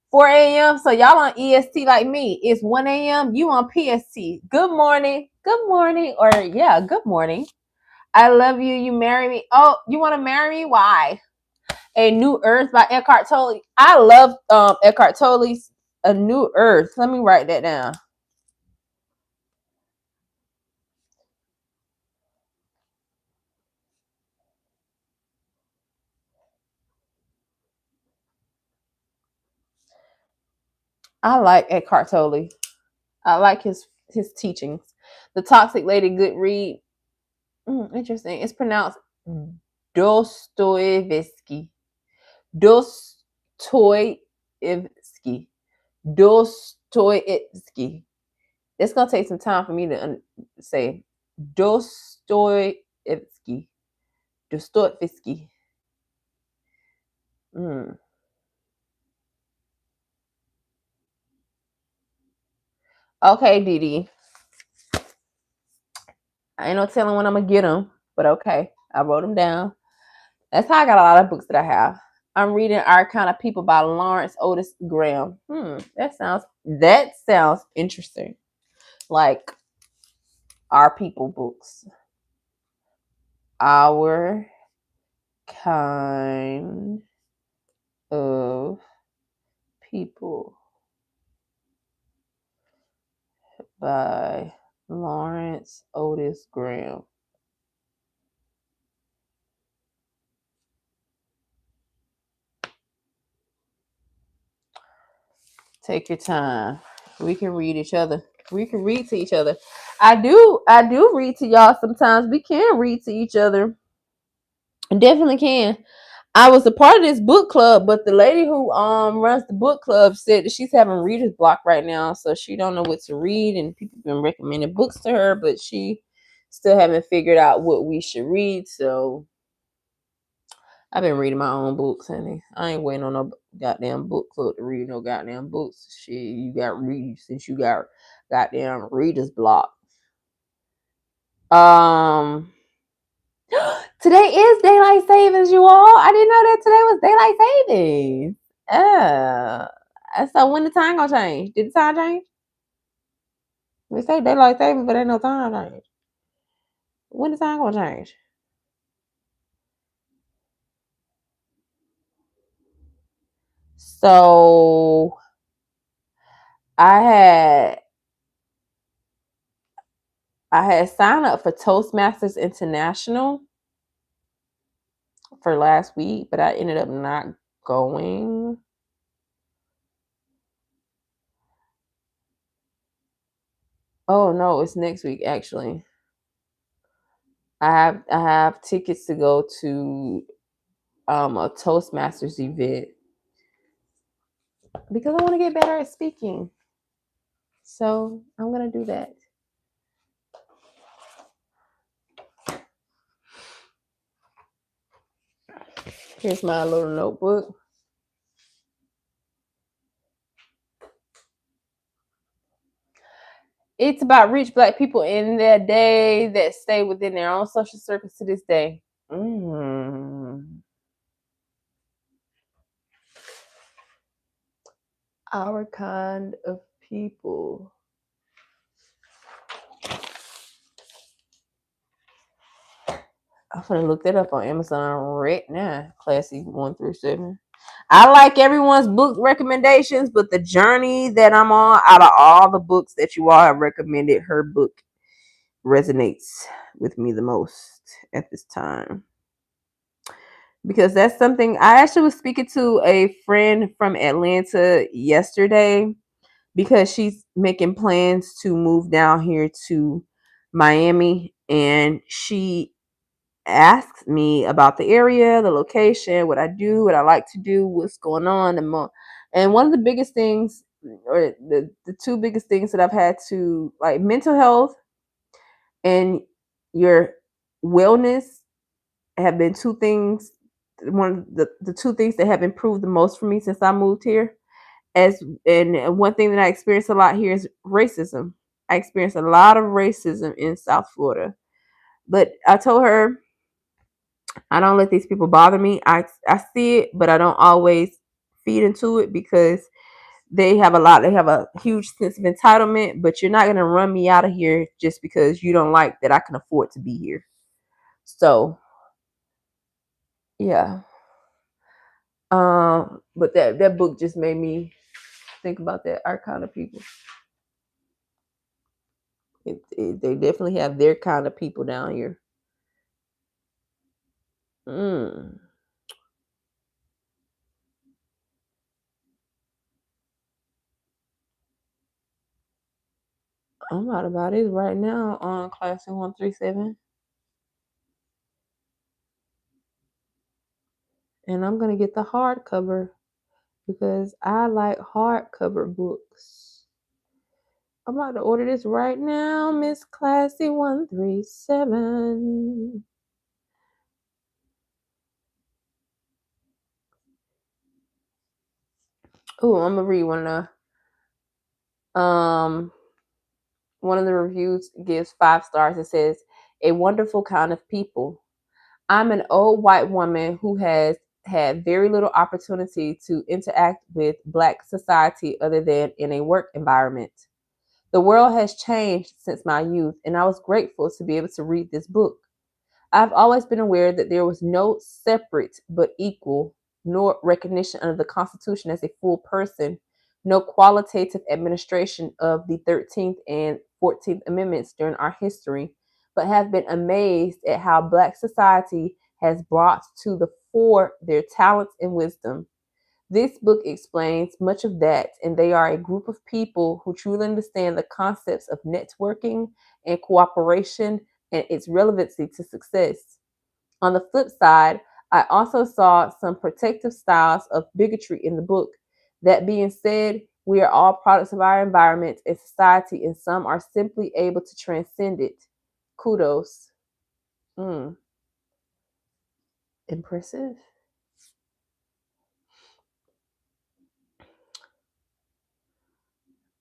[SPEAKER 2] 4 a.m. So y'all on EST like me. It's 1 a.m. You on PST. Good morning. Good morning. Or yeah, good morning. I love you. You marry me. Oh, you want to marry me? Why? A New Earth by Eckhart Tolle. I love Eckhart Tolle's A New Earth. Let me write that down. I like Eckhart Tolle. I like his teachings. The Toxic Lady, good read. Interesting. It's pronounced Dostoevsky. Dostoevsky. Dostoevsky. It's gonna take some time for me to say Dostoevsky. Dostoevsky. Okay, Didi. I ain't no telling when I'm gonna get them, but okay, I wrote them down. That's how I got a lot of books that I have. I'm reading Our Kind of People by Lawrence Otis Graham. That sounds interesting. Like Our People books. Our Kind of People by Lawrence Otis Graham. Take your time. We can read each other. We can read to each other. I do read to y'all sometimes. We can read to each other. Definitely can. I was a part of this book club, but the lady who runs the book club said that she's having reader's block right now, so she don't know what to read, and people have been recommending books to her, but she still haven't figured out what we should read. So I've been reading my own books, honey. I ain't waiting on no goddamn book club to read no goddamn books. Shit, you got read since you got goddamn reader's block. Today is daylight savings, you all. I didn't know that today was daylight savings. So when the time gonna change? Did the time change? We say daylight savings, but ain't no time change. When the time gonna change? So I had signed up for Toastmasters International for last week, but I ended up not going. Oh no, it's next week actually. I have tickets to go to a Toastmasters event because I want to get better at speaking. So I'm gonna do that. Here's my little notebook. It's about rich Black people in their day that stay within their own social circles to this day. Our kind of people. I'm gonna look that up on Amazon right now. Classy 1 through 7. I like everyone's book recommendations, but the journey that I'm on, out of all the books that you all have recommended, her book resonates with me the most at this time. Because that's something I actually was speaking to a friend from Atlanta yesterday because she's making plans to move down here to Miami, and she asked me about the area, the location, what I do, what I like to do, what's going on, and more. And one of the biggest things, or the two biggest things that I've had to, like, mental health and your wellness, have been two things. One of the two things that have improved the most for me since I moved here. And one thing that I experience a lot here is racism. I experienced a lot of racism in South Florida, but I told her I don't let these people bother me. I see it, but I don't always feed into it because they have a huge sense of entitlement, but you're not going to run me out of here just because you don't like that I can afford to be here. So, yeah. But that book just made me think about that, our kind of people. They definitely have their kind of people down here. Mm. I'm about it right now on Classy 137. And I'm gonna get the hardcover because I like hardcover books. I'm about to order this right now, Miss Classy 137. Oh, I'm gonna read one of the reviews gives 5 stars. It says, "A wonderful kind of people. I'm an old white woman who has had very little opportunity to interact with Black society other than in a work environment. The world has changed since my youth, and I was grateful to be able to read this book. I've always been aware that there was no separate but equal, nor recognition under the Constitution as a full person, no qualitative administration of the 13th and 14th Amendments during our history, but have been amazed at how Black society has brought to the fore their talents and wisdom. This book explains much of that, and they are a group of people who truly understand the concepts of networking and cooperation and its relevancy to success. On the flip side, I also saw some protective styles of bigotry in the book. That being said, we are all products of our environment and society, and some are simply able to transcend it. Kudos." Mm, impressive.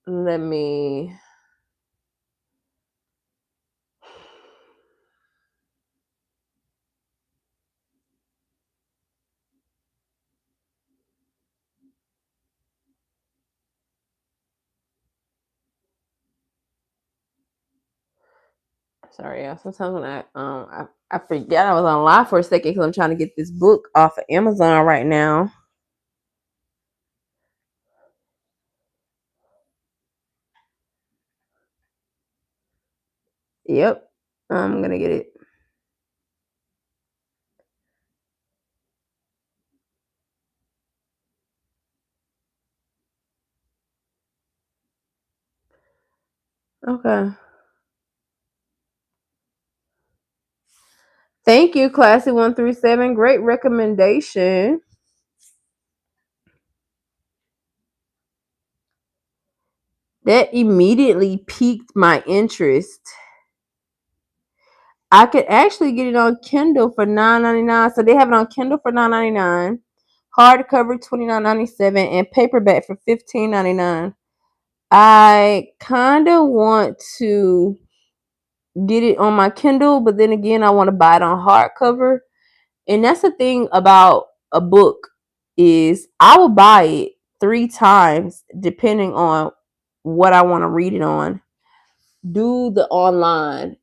[SPEAKER 2] Let me. Sorry, yeah. Sometimes when I forget I was on live for a second because I'm trying to get this book off of Amazon right now. Yep. I'm gonna get it. Okay. Thank you, Classy 137. Great recommendation. That immediately piqued my interest. I could actually get it on Kindle for $9.99. So they have it on Kindle for $9.99, hardcover $29.97, and paperback for $15.99. I kind of want to get it on my Kindle, but then again, I want to buy it on hardcover. And that's the thing about a book is I will buy it 3 times depending on what I want to read it on. Do the online.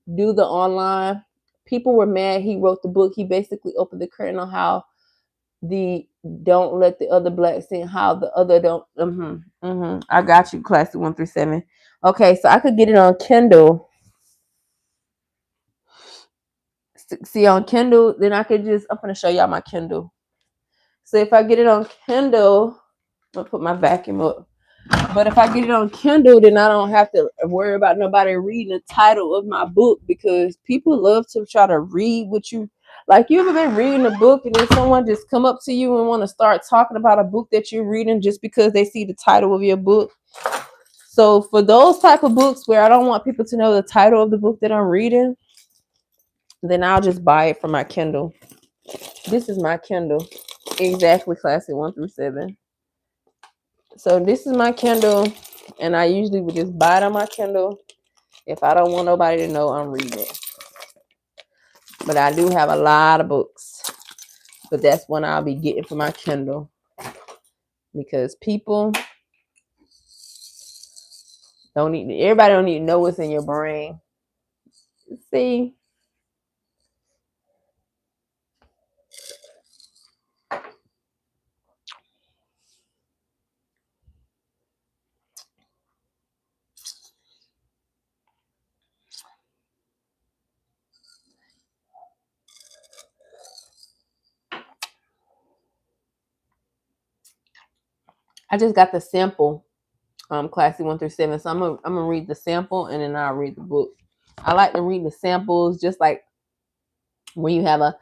[SPEAKER 2] People were mad he wrote the book. He basically opened the curtain on how the don't let the other blacks in, how the other don't. I got you, Classy 137. Okay, so I could get it on Kindle. See on Kindle, then I could just. I'm gonna show y'all my Kindle. So if I get it on Kindle, I'm gonna put my vacuum up. But if I get it on Kindle, then I don't have to worry about nobody reading the title of my book, because people love to try to read what you like. You ever been reading a book and then someone just come up to you and want to start talking about a book that you're reading just because they see the title of your book? So for those type of books where I don't want people to know the title of the book that I'm reading, then I'll just buy it from my Kindle. This is my Kindle. Exactly, Classy 1 through 7. So this is my Kindle, and I usually would just buy it on my Kindle if I don't want nobody to know I'm reading it. But I do have a lot of books, but that's one I'll be getting for my Kindle, because people don't need everybody don't need to know what's in your brain. See, I just got the sample, Classy 1 through 7. So I'm gonna read the sample and then I'll read the book. I like to read the samples, just like when you have a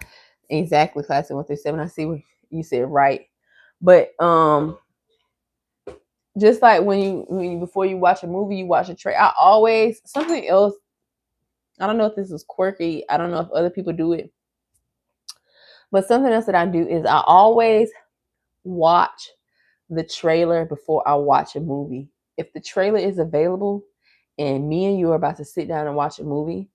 [SPEAKER 2] exactly Classy 1 through 7. I see what you said, right? But just like when you before you watch a movie, you watch a trailer. I always something else. I don't know if this is quirky. I don't know if other people do it, but something else that I do is I always watch the trailer before I watch a movie. If the trailer is available and me and you are about to sit down and watch a movie,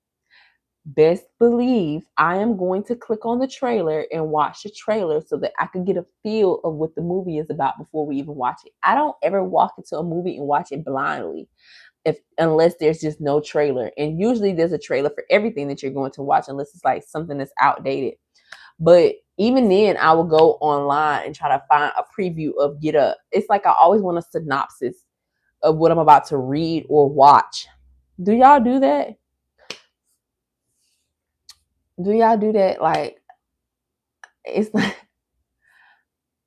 [SPEAKER 2] best believe I am going to click on the trailer and watch the trailer so that I can get a feel of what the movie is about before we even watch it. I don't ever walk into a movie and watch it blindly, unless there's just no trailer. And usually there's a trailer for everything that you're going to watch, unless it's like something that's outdated. But even then, I will go online and try to find a preview of Get Up. It's like I always want a synopsis of what I'm about to read or watch. Do y'all do that? Do y'all do that? Like, it's like,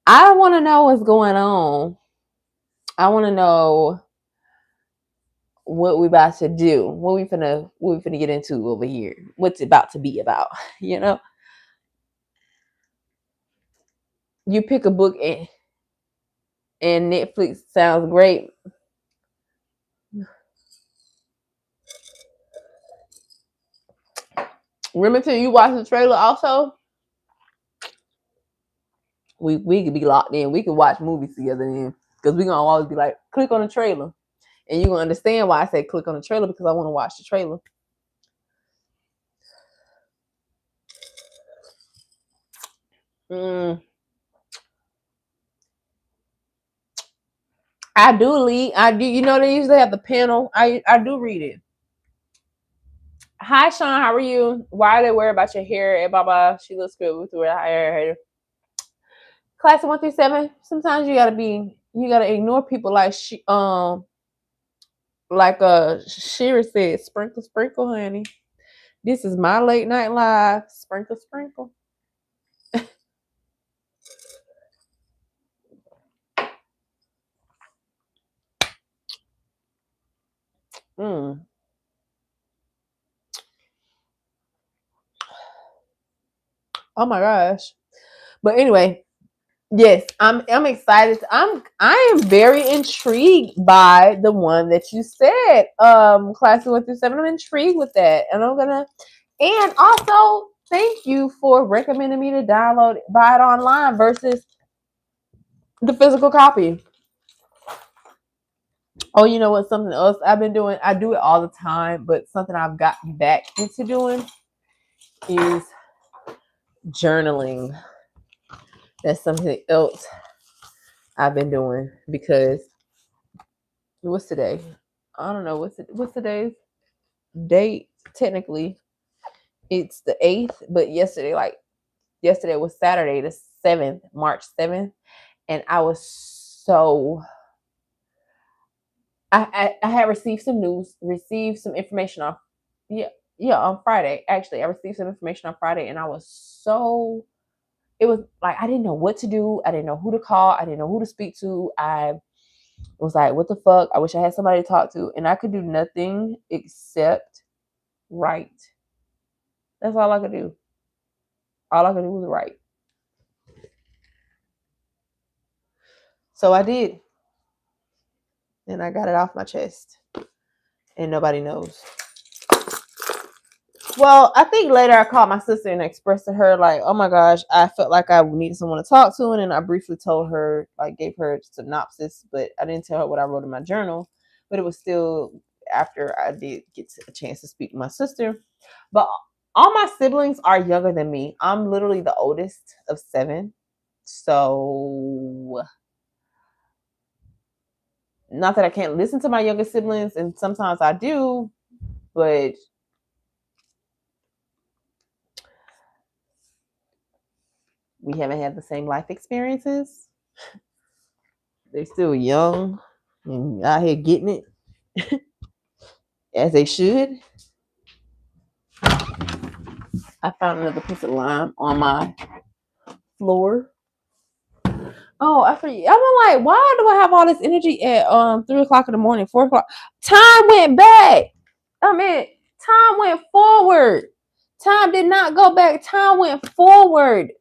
[SPEAKER 2] I want to know what's going on. I want to know what we about to do, what we finna get into over here, what's it about to be about, you know? You pick a book and Netflix sounds great. Remember till you watch the trailer also? We could be locked in. We could watch movies together then. Because we're gonna always be like, click on the trailer. And you're gonna understand why I say click on the trailer, because I want to watch the trailer. I do read. I do. You know they usually have the panel. I do read it. Hi Sean, how are you? Why are they worried about your hair? And Baba, she looks good with her hair. Class 1 through 7. Sometimes you gotta ignore people like Shira said, sprinkle, sprinkle, honey. This is my late night live. Sprinkle, sprinkle. Mm. Oh my gosh. But anyway, yes, I'm excited. I am very intrigued by the one that you said. Class 1 through 7. I'm intrigued with that. And I'm gonna, and also thank you for recommending me to buy it online versus the physical copy. Oh, you know what? Something else I've been doing. I do it all the time, but something I've gotten back into doing is journaling. That's something else I've been doing because what's today? I don't know what's today's date. Technically, it's the 8th, but yesterday was Saturday, the 7th, March 7th, and I was so. I had received some information on, on Friday. Actually, I received some information on Friday, and I was so. It was like I didn't know what to do. I didn't know who to call. I didn't know who to speak to. I was like, what the fuck? I wish I had somebody to talk to. And I could do nothing except write. That's all I could do. All I could do was write. So I did. And I got it off my chest. And nobody knows. Well, I think later I called my sister and expressed to her, like, oh my gosh, I felt like I needed someone to talk to. And then I briefly told her, like, gave her a synopsis, but I didn't tell her what I wrote in my journal. But it was still after I did get a chance to speak to my sister. But all my siblings are younger than me. I'm literally the oldest of 7. So, not that I can't listen to my younger siblings, and sometimes I do, but we haven't had the same life experiences. They're still young and out here getting it as they should. I found another piece of lime on my floor. Oh, I forget. I'm like, why do I have all this energy at 3 o'clock in the morning, 4 o'clock? Time went back. I mean, time went forward. Time did not go back. Time went forward.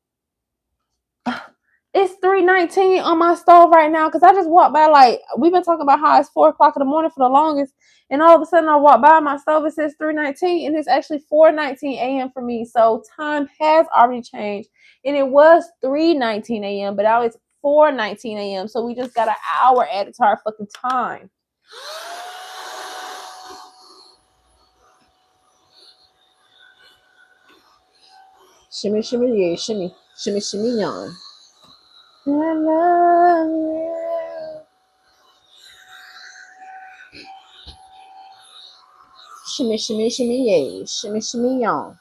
[SPEAKER 2] It's 3:19 on my stove right now because I just walked by. Like, we've been talking about how it's 4 o'clock in the morning for the longest, and all of a sudden I walk by my stove. It says 3:19, and it's actually 4:19 a.m. for me. So time has already changed, and it was 3:19 a.m., but now it's 4:19 a.m. So we just got an hour added to our fucking time. Shimmy, shimmy, yeah, shimmy, shimmy, shimmy, yawn. I love you. Shimmy, shimmy, shimmy, yeah, shimmy, shimmy, yawn.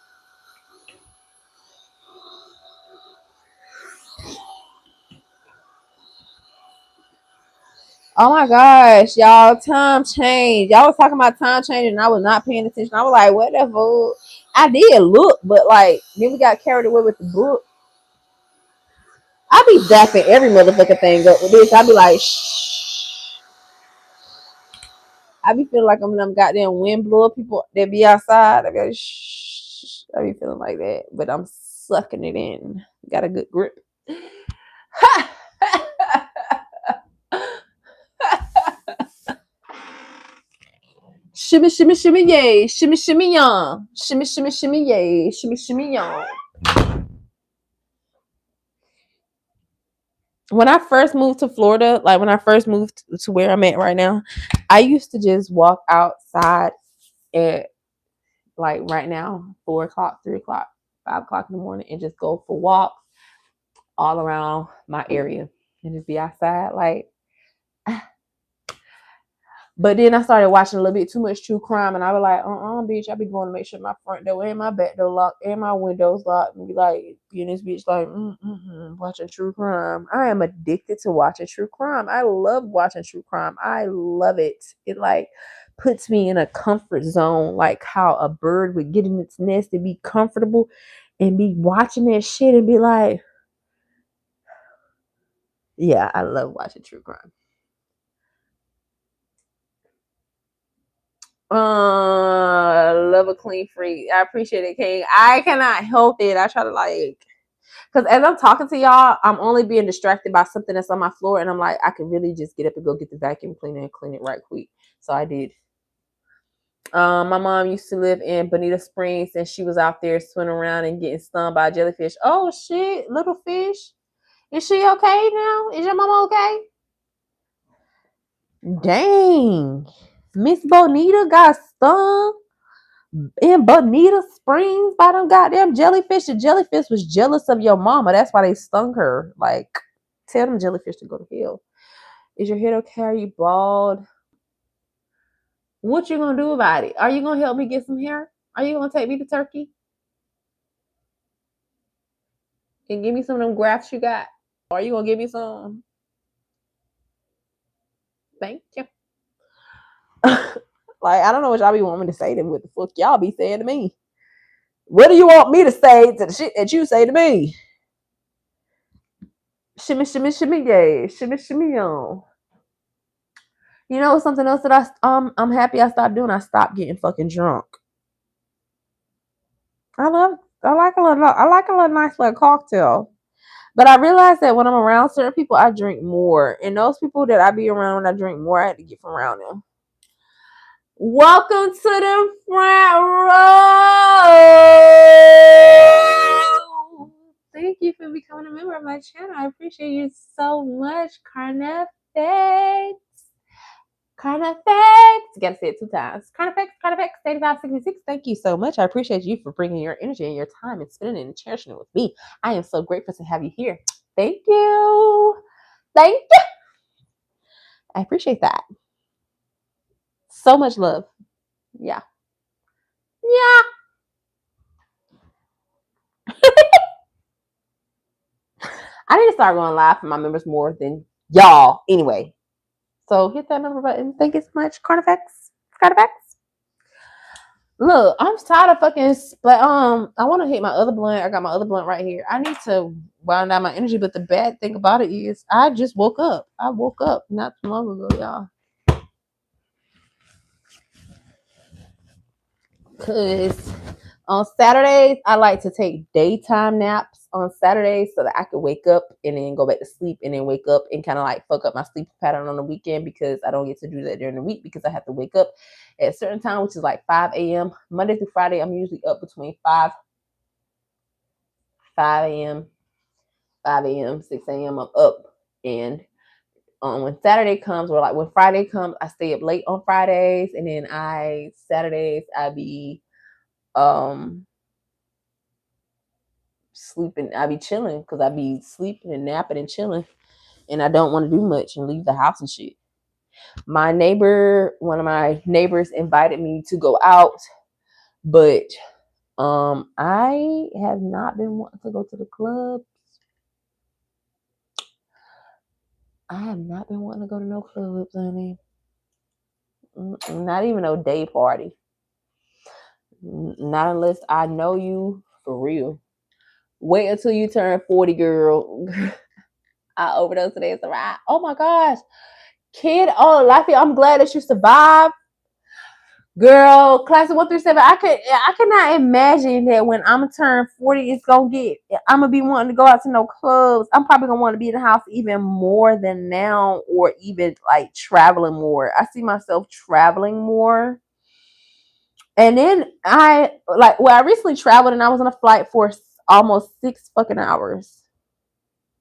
[SPEAKER 2] Oh my gosh, y'all, time change. Y'all was talking about time change and I was not paying attention. I was like, what the fuck? I did look, but like, then we got carried away with the book. I be zapping every motherfucking thing up with this. I be like, shh. I be feeling like I'm them goddamn wind blower people that be outside. I be like, shh. I be feeling like that, but I'm sucking it in. Got a good grip. Shimmy, shimmy, shimmy, yay. Shimmy, shimmy, yum. Shimmy, shimmy, shimmy, yay. Shimmy, shimmy, yum. When I first moved to Florida, like when I first moved to where I'm at right now, I used to just walk outside at like right now, 4 o'clock, 3 o'clock, 5 o'clock in the morning and just go for walks all around my area and just be outside. Like, but then I started watching a little bit too much true crime, and I was like, bitch, I be going to make sure my front door and my back door locked and my windows locked, and be like, being this bitch like, watching true crime. I am addicted to watching true crime. I love watching true crime. I love it. It like puts me in a comfort zone, like how a bird would get in its nest and be comfortable and be watching that shit and be like, yeah, I love watching true crime. Love a clean freak. I appreciate it, King. I cannot help it. I try to like, because as I'm talking to y'all, I'm only being distracted by something that's on my floor, and I'm like, I could really just get up and go get the vacuum cleaner and clean it right quick. So I did. My mom used to live in Bonita Springs, and she was out there swimming around and getting stung by a jellyfish. Oh shit, little fish. Is she okay now? Is your mama okay? Dang. Miss Bonita got stung in Bonita Springs by them goddamn jellyfish. The jellyfish was jealous of your mama. That's why they stung her. Like, tell them jellyfish to go to hell. Is your head okay? Are you bald? What you gonna do about it? Are you gonna help me get some hair? Are you gonna take me to Turkey and give me some of them grafts you got? Or are you gonna give me some? Thank you. Like, I don't know what y'all be wanting me to say to what the fuck y'all be saying to me. What do you want me to say to the shit that you say to me? Shimmy, shimmy, shimmy, yay. Shimmy, shimmy, on. You know something else that I'm happy I stopped doing? I stopped getting fucking drunk. I like a little nice little cocktail. But I realized that when I'm around certain people, I drink more. And those people that I be around when I drink more, I had to get from around them. Welcome to the front row. Thank you for becoming a member of my channel. I appreciate you so much, Carnifex. Carnifex. You gotta say it 2 times. Carnifex, 8566. Thank you so much. I appreciate you for bringing your energy and your time and spending it and cherishing it with me. I am so grateful to have you here. Thank you. Thank you. I appreciate that. So much love. Yeah. Yeah. I need to start going live for my members more than y'all. Anyway. So hit that number button. Thank you so much. Carnifex. Carnifex. Look, I'm tired of fucking, but I want to hit my other blunt. I got my other blunt right here. I need to wind down my energy, but the bad thing about it is I just woke up. I woke up not too long ago, y'all. Cause on Saturdays I like to take daytime naps on Saturdays so that I can wake up and then go back to sleep and then wake up and kind of like fuck up my sleep pattern on the weekend because I don't get to do that during the week because I have to wake up at a certain time, which is like 5 a.m. Monday through Friday. I'm usually up between 5 a.m., 5 a.m., 6 a.m. I'm up. And when Saturday comes, or like when Friday comes, I stay up late on Fridays, and then Saturdays I be sleeping. I be chilling because I be sleeping and napping and chilling, and I don't want to do much and leave the house and shit. One of my neighbors invited me to go out, but I have not been wanting to go to the club. I have not been wanting to go to no clubs, honey. Not even no day party. Not unless I know you for real. Wait until you turn 40, girl. I overdosed today. It's a ride. Oh my gosh. Kid, oh, Lafayette, I'm glad that you survived. Girl, class of 137. I cannot imagine that when I'm gonna turn 40, I'm gonna be wanting to go out to no clubs. I'm probably gonna want to be in the house even more than now, or even like traveling more. I see myself traveling more. And then I recently traveled and I was on a flight for almost 6 fucking hours.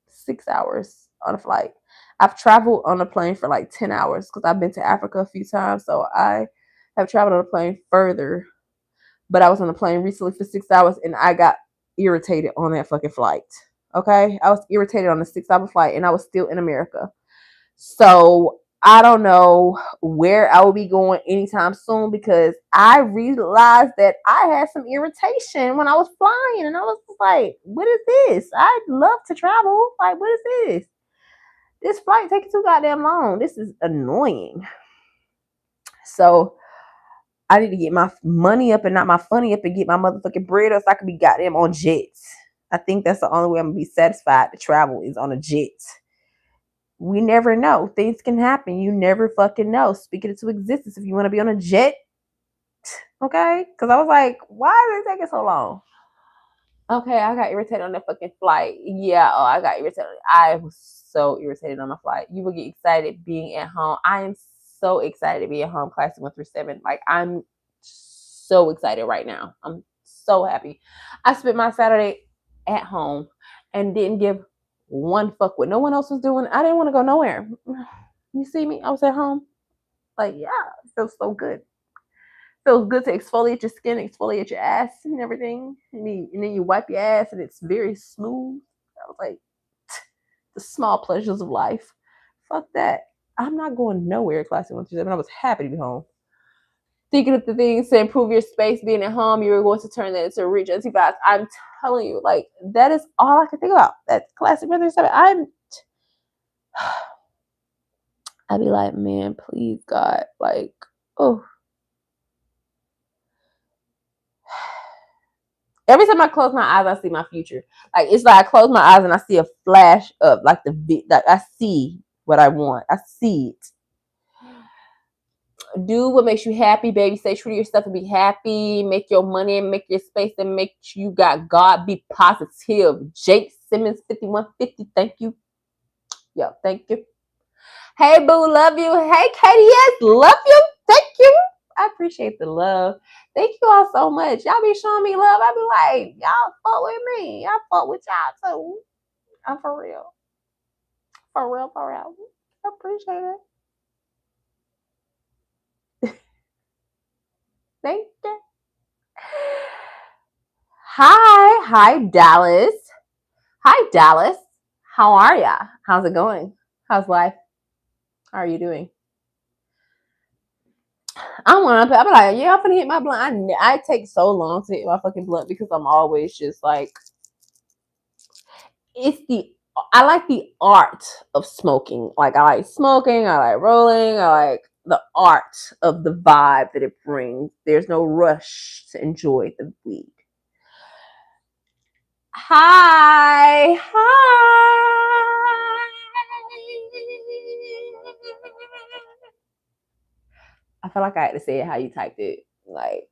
[SPEAKER 2] 6 hours on a flight. I've traveled on a plane for like 10 hours because I've been to Africa a few times. So I have traveled on a plane further. But I was on a plane recently for 6 hours and I got irritated on that fucking flight. Okay? I was irritated on the 6 hour flight and I was still in America. So I don't know where I will be going anytime soon because I realized that I had some irritation when I was flying and I was like, what is this? I'd love to travel. Like, what is this? This flight taking too goddamn long. This is annoying. So I need to get my money up and not my funny up and get my motherfucking bread up so I can be goddamn on jets. I think that's the only way I'm gonna be satisfied to travel is on a jet. We never know. Things can happen. You never fucking know. Speak it into existence if you want to be on a jet. Okay? Because I was like, why is it taking so long? Okay, I got irritated on that fucking flight. Yeah, I got irritated. I was so irritated on my flight. You will get excited being at home. I am so excited to be at home, class 137. Like, I'm so excited right now. I'm so happy. I spent my Saturday at home and didn't give one fuck what no one else was doing. I didn't want to go nowhere. You see me? I was at home. Like, yeah, it feels so good. Feels good to exfoliate your skin, exfoliate your ass and everything. And then you wipe your ass and it's very smooth. I was like, the small pleasures of life. Fuck that. I'm not going nowhere, class 137. I was happy to be home. Thinking of the things to improve your space, being at home, you were going to turn that into rich vibes. I'm telling you, like, that is all I can think about. That classic 137. I'd be like, man, please, God, like, oh. Every time I close my eyes, I see my future. Like, it's like I close my eyes and I see a flash of like like I see what I want. I see it. Do what makes you happy, baby. Stay true to yourself and be happy. Make your money and make your space and make you got God. Be positive. Jake Simmons 5150. Thank you. Yo, thank you. Hey boo, love you. Hey KDS, love you. Thank you. I appreciate the love. Thank you all so much. Y'all be showing me love. I be like, y'all fuck with me. Y'all fuck with y'all too. I'm for real. For real, for real. I appreciate it. Thank you. Hi, Dallas. Hi, Dallas. How are ya? How's it going? How's life? How are you doing? I'm like, yeah, I'm gonna hit my blunt. I take so long to hit my fucking blunt because I'm always just like, I like the art of smoking. Like, I like smoking, I like rolling, I like the art of the vibe that it brings. There's no rush to enjoy the weed. Hi. I feel like I had to say it how you typed it. Like,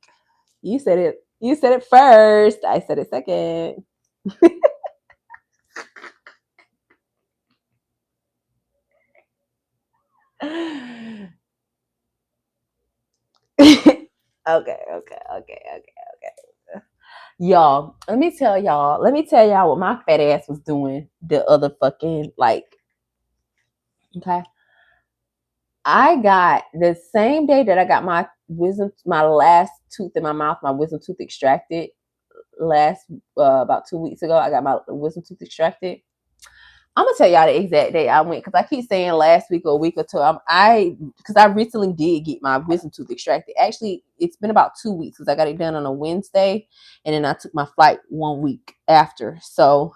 [SPEAKER 2] you said it. You said it first. I said it second. Okay. Y'all, let me tell y'all what my fat ass was doing the other fucking, like, okay. I got the same day that I got my last tooth in my mouth, my wisdom tooth extracted last about 2 weeks ago. I got my wisdom tooth extracted. I'm gonna tell y'all the exact day I went because I keep saying last week or a week or two. Because I recently did get my wisdom tooth extracted. Actually, it's been about 2 weeks because I got it done on a Wednesday, and then I took my flight 1 week after. So,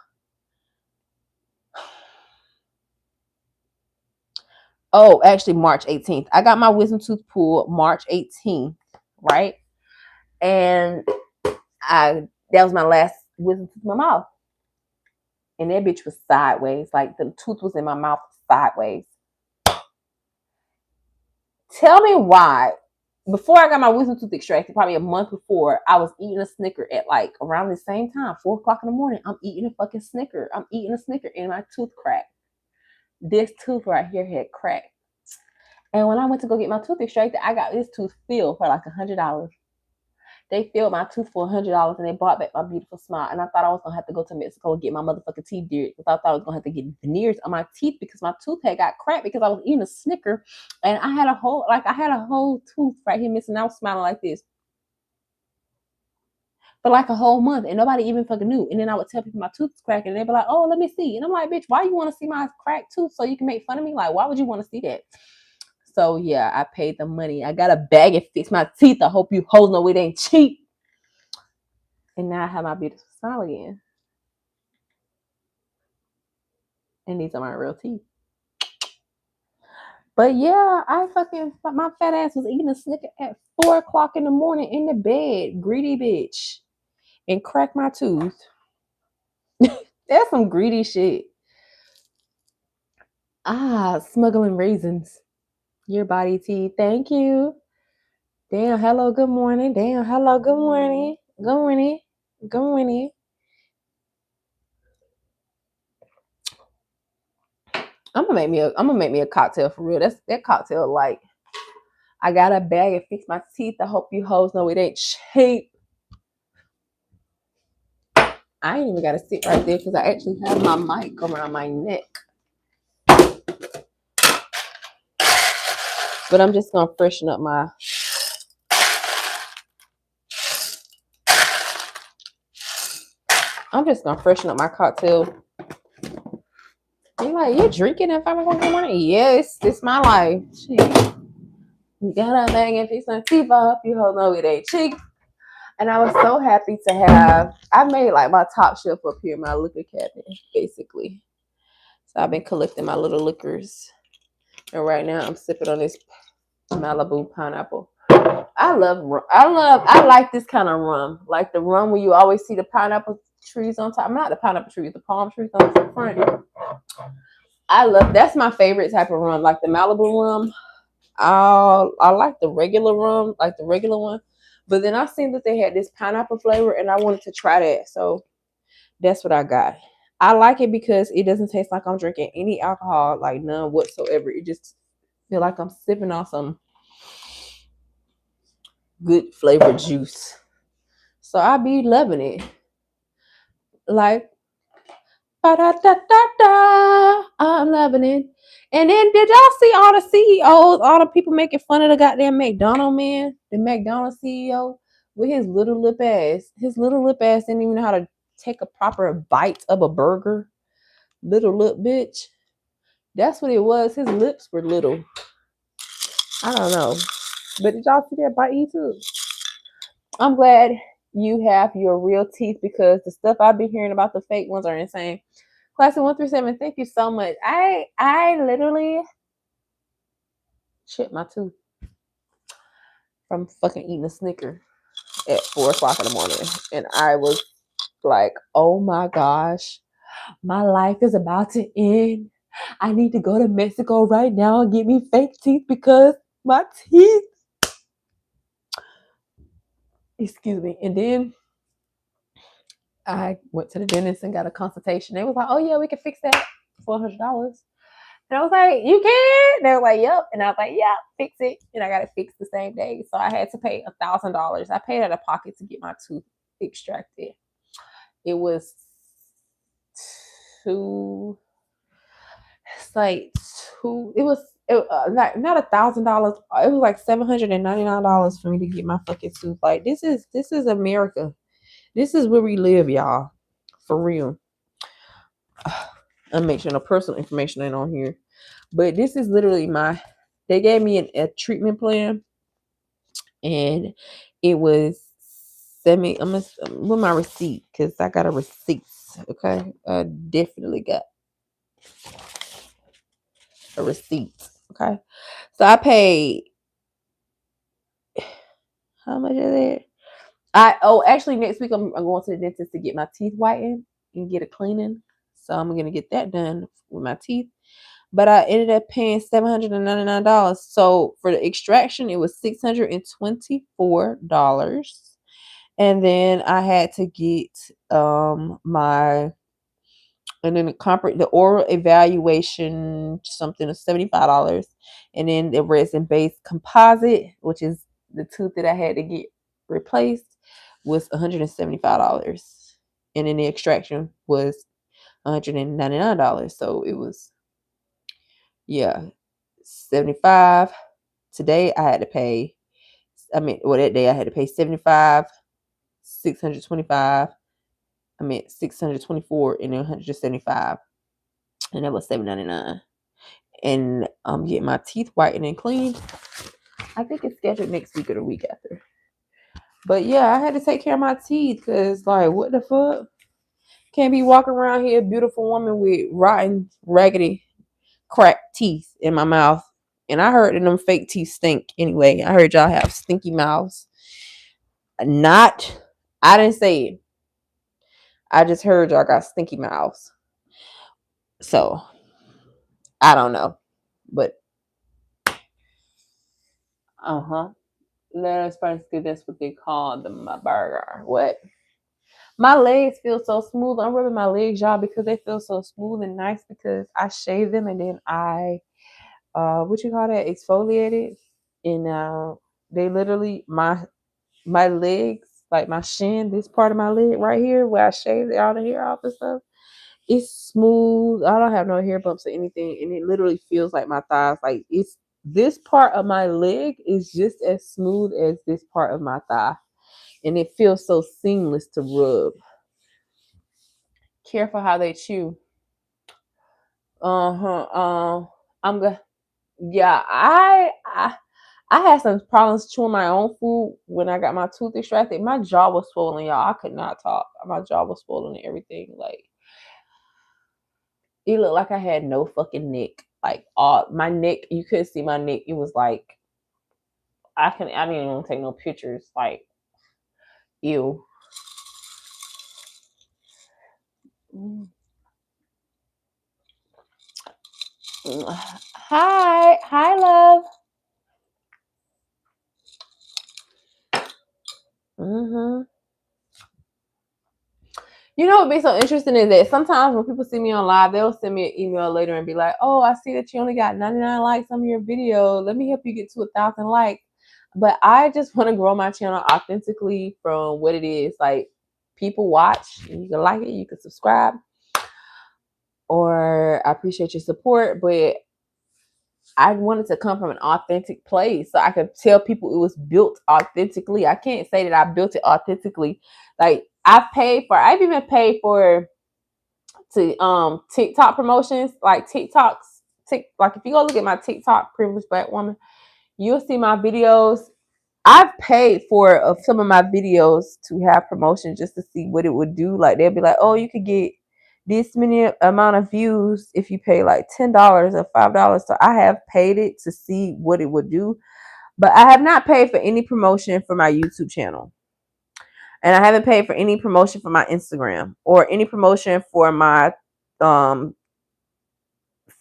[SPEAKER 2] actually March 18th. I got my wisdom tooth pulled March 18th, right? And that was my last wisdom tooth in my mouth, and that bitch was sideways. Like, the tooth was in my mouth sideways. Tell me why. Before I got my wisdom tooth extracted, probably a month before, I was eating a Snicker at like around the same time, 4 o'clock in the morning. I'm eating a fucking Snicker. I'm eating a Snicker and my tooth cracked. This tooth right here had cracked. And when I went to go get my tooth extracted, I got this tooth filled for like $100. They filled my tooth for $100 and they bought back my beautiful smile. And I thought I was gonna have to go to Mexico and get my motherfucking teeth did because I thought I was gonna have to get veneers on my teeth because my tooth had got cracked because I was eating a Snicker and I had a whole tooth right here missing. I was smiling like this for like a whole month and nobody even fucking knew. And then I would tell people my tooth is cracking and they'd be like, oh, let me see. And I'm like, bitch, why you want to see my cracked tooth so you can make fun of me? Like, why would you want to see that? So yeah, I paid the money. I got a bag and fixed my teeth. I hope you hoes know it ain't cheap. And now I have my beautiful smile again. And these are my real teeth. But yeah, my fat ass was eating a Snicker at 4 o'clock in the morning in the bed, greedy bitch, and cracked my tooth. That's some greedy shit. Smuggling raisins. Your body tea. Thank you. Damn, hello, good morning. Damn, hello, good morning. Good morning. Good morning. I'm gonna make me a cocktail for real. That cocktail like I got a bag and fix my teeth. I hope you hoes know it ain't cheap. I ain't even gotta sit right there because I actually have my mic around my neck. But I'm just gonna freshen up my cocktail. You're like, you're drinking at 5 o'clock in the morning? Yes, it's my life. Shit. You got a bag and fix my teeth. I hope you hoes know it ain't cheap. And I was so happy to have, I made like my top shelf up here, my liquor cabinet, basically. So I've been collecting my little liquors. And right now I'm sipping on this Malibu pineapple. I like this kind of rum. Like the rum where you always see the pineapple trees on top. Not the pineapple trees, the palm trees on the front. That's my favorite type of rum. Like the Malibu rum. I like the regular rum, like the regular one. But then I seen that they had this pineapple flavor and I wanted to try that. So that's what I got. I like it because it doesn't taste like I'm drinking any alcohol, like none whatsoever. It just feel like I'm sipping on some good flavored juice. So I be loving it. Like da-da-da-da-da, I'm loving it. And then did y'all see all the CEOs, all the people making fun of the goddamn McDonald man, the McDonald's CEO with his little lip ass. His little lip ass didn't even know how to take a proper bite of a burger. Little lip bitch. That's what it was. His lips were little. I don't know. But did y'all see that bite he took? I'm glad you have your real teeth because the stuff I've been hearing about the fake ones are insane. Class of 1 through 7, thank you so much. I literally chipped my tooth from fucking eating a Snicker at 4 o'clock in the morning. And I was like, oh my gosh, my life is about to end. I need to go to Mexico right now and get me fake teeth because my teeth. Excuse me. And then I went to the dentist and got a consultation. They was like, oh yeah, we can fix that for $100. And I was like, you can? They were like, yep. And I was like, yeah, fix it. And I got it fixed the same day. So I had to pay $1,000. I paid out of pocket to get my tooth extracted. It was two, it's like two, it was not $1,000. It was like $799 for me to get my fucking tooth. Like this is America. This is where we live, y'all. For real. I'm making sure no personal information ain't on here. But this is literally they gave me a treatment plan and it was I'm gonna with my receipt because I got a receipt. Okay. I definitely got a receipt. Okay. So I paid how much is it? Actually next week I'm going to the dentist to get my teeth whitened and get a cleaning. So I'm gonna get that done with my teeth. But I ended up paying $799. So for the extraction, it was $624. And then I had to get the oral evaluation something of $75. And then the resin based composite, which is the tooth that I had to get replaced, was $175. And then the extraction was $199. So it was 75. Today I had to pay that day I had to pay 75, 625, 624 and then 175. And that was $799. And I'm getting my teeth whitened and cleaned. I think it's scheduled next week or the week after. But yeah, I had to take care of my teeth because like what the fuck? Can't be walking around here, beautiful woman with rotten, raggedy, cracked teeth in my mouth And I heard that them fake teeth stink anyway. I heard y'all have stinky mouths. Not, I didn't say it. I just heard y'all got stinky mouths. So, I don't know. But, let us first get this what they call my burger. What? My legs feel so smooth. I'm rubbing my legs, y'all, because they feel so smooth and nice because I shave them and then I, what you call that? Exfoliated. And they literally, my legs, like my shin, this part of my leg right here where I shaved all the hair off and stuff, it's smooth. I don't have no hair bumps or anything, and it literally feels like my thighs. Like it's this part of my leg is just as smooth as this part of my thigh, and it feels so seamless to rub. Careful how they chew. I'm gonna. Yeah, I had some problems chewing my own food when I got my tooth extracted. My jaw was swollen, y'all. I could not talk. My jaw was swollen and everything. Like it looked like I had no fucking neck. Like all my neck, you couldn't see my neck. It was like I didn't even take no pictures. Like ew. Hi, love. Mm-hmm. You know what would be so interesting is that sometimes when people see me on live, they'll send me an email later and be like, "Oh, I see that you only got 99 likes on your video. Let me help you get to 1,000 likes." But I just want to grow my channel authentically from what it is. Like people watch, and you can like it, you can subscribe, or I appreciate your support. But I wanted to come from an authentic place so I could tell people it was built authentically. I can't say that I built it authentically. Like I've even paid for to TikTok promotions, like like if you go look at my TikTok privileged black woman, you'll see my videos. I've paid for some of my videos to have promotion just to see what it would do. Like they'll be like, "Oh, you could get this many amount of views if you pay like $10 or $5." So I have paid it to see what it would do, but I have not paid for any promotion for my YouTube channel, and I haven't paid for any promotion for my Instagram or any promotion for my um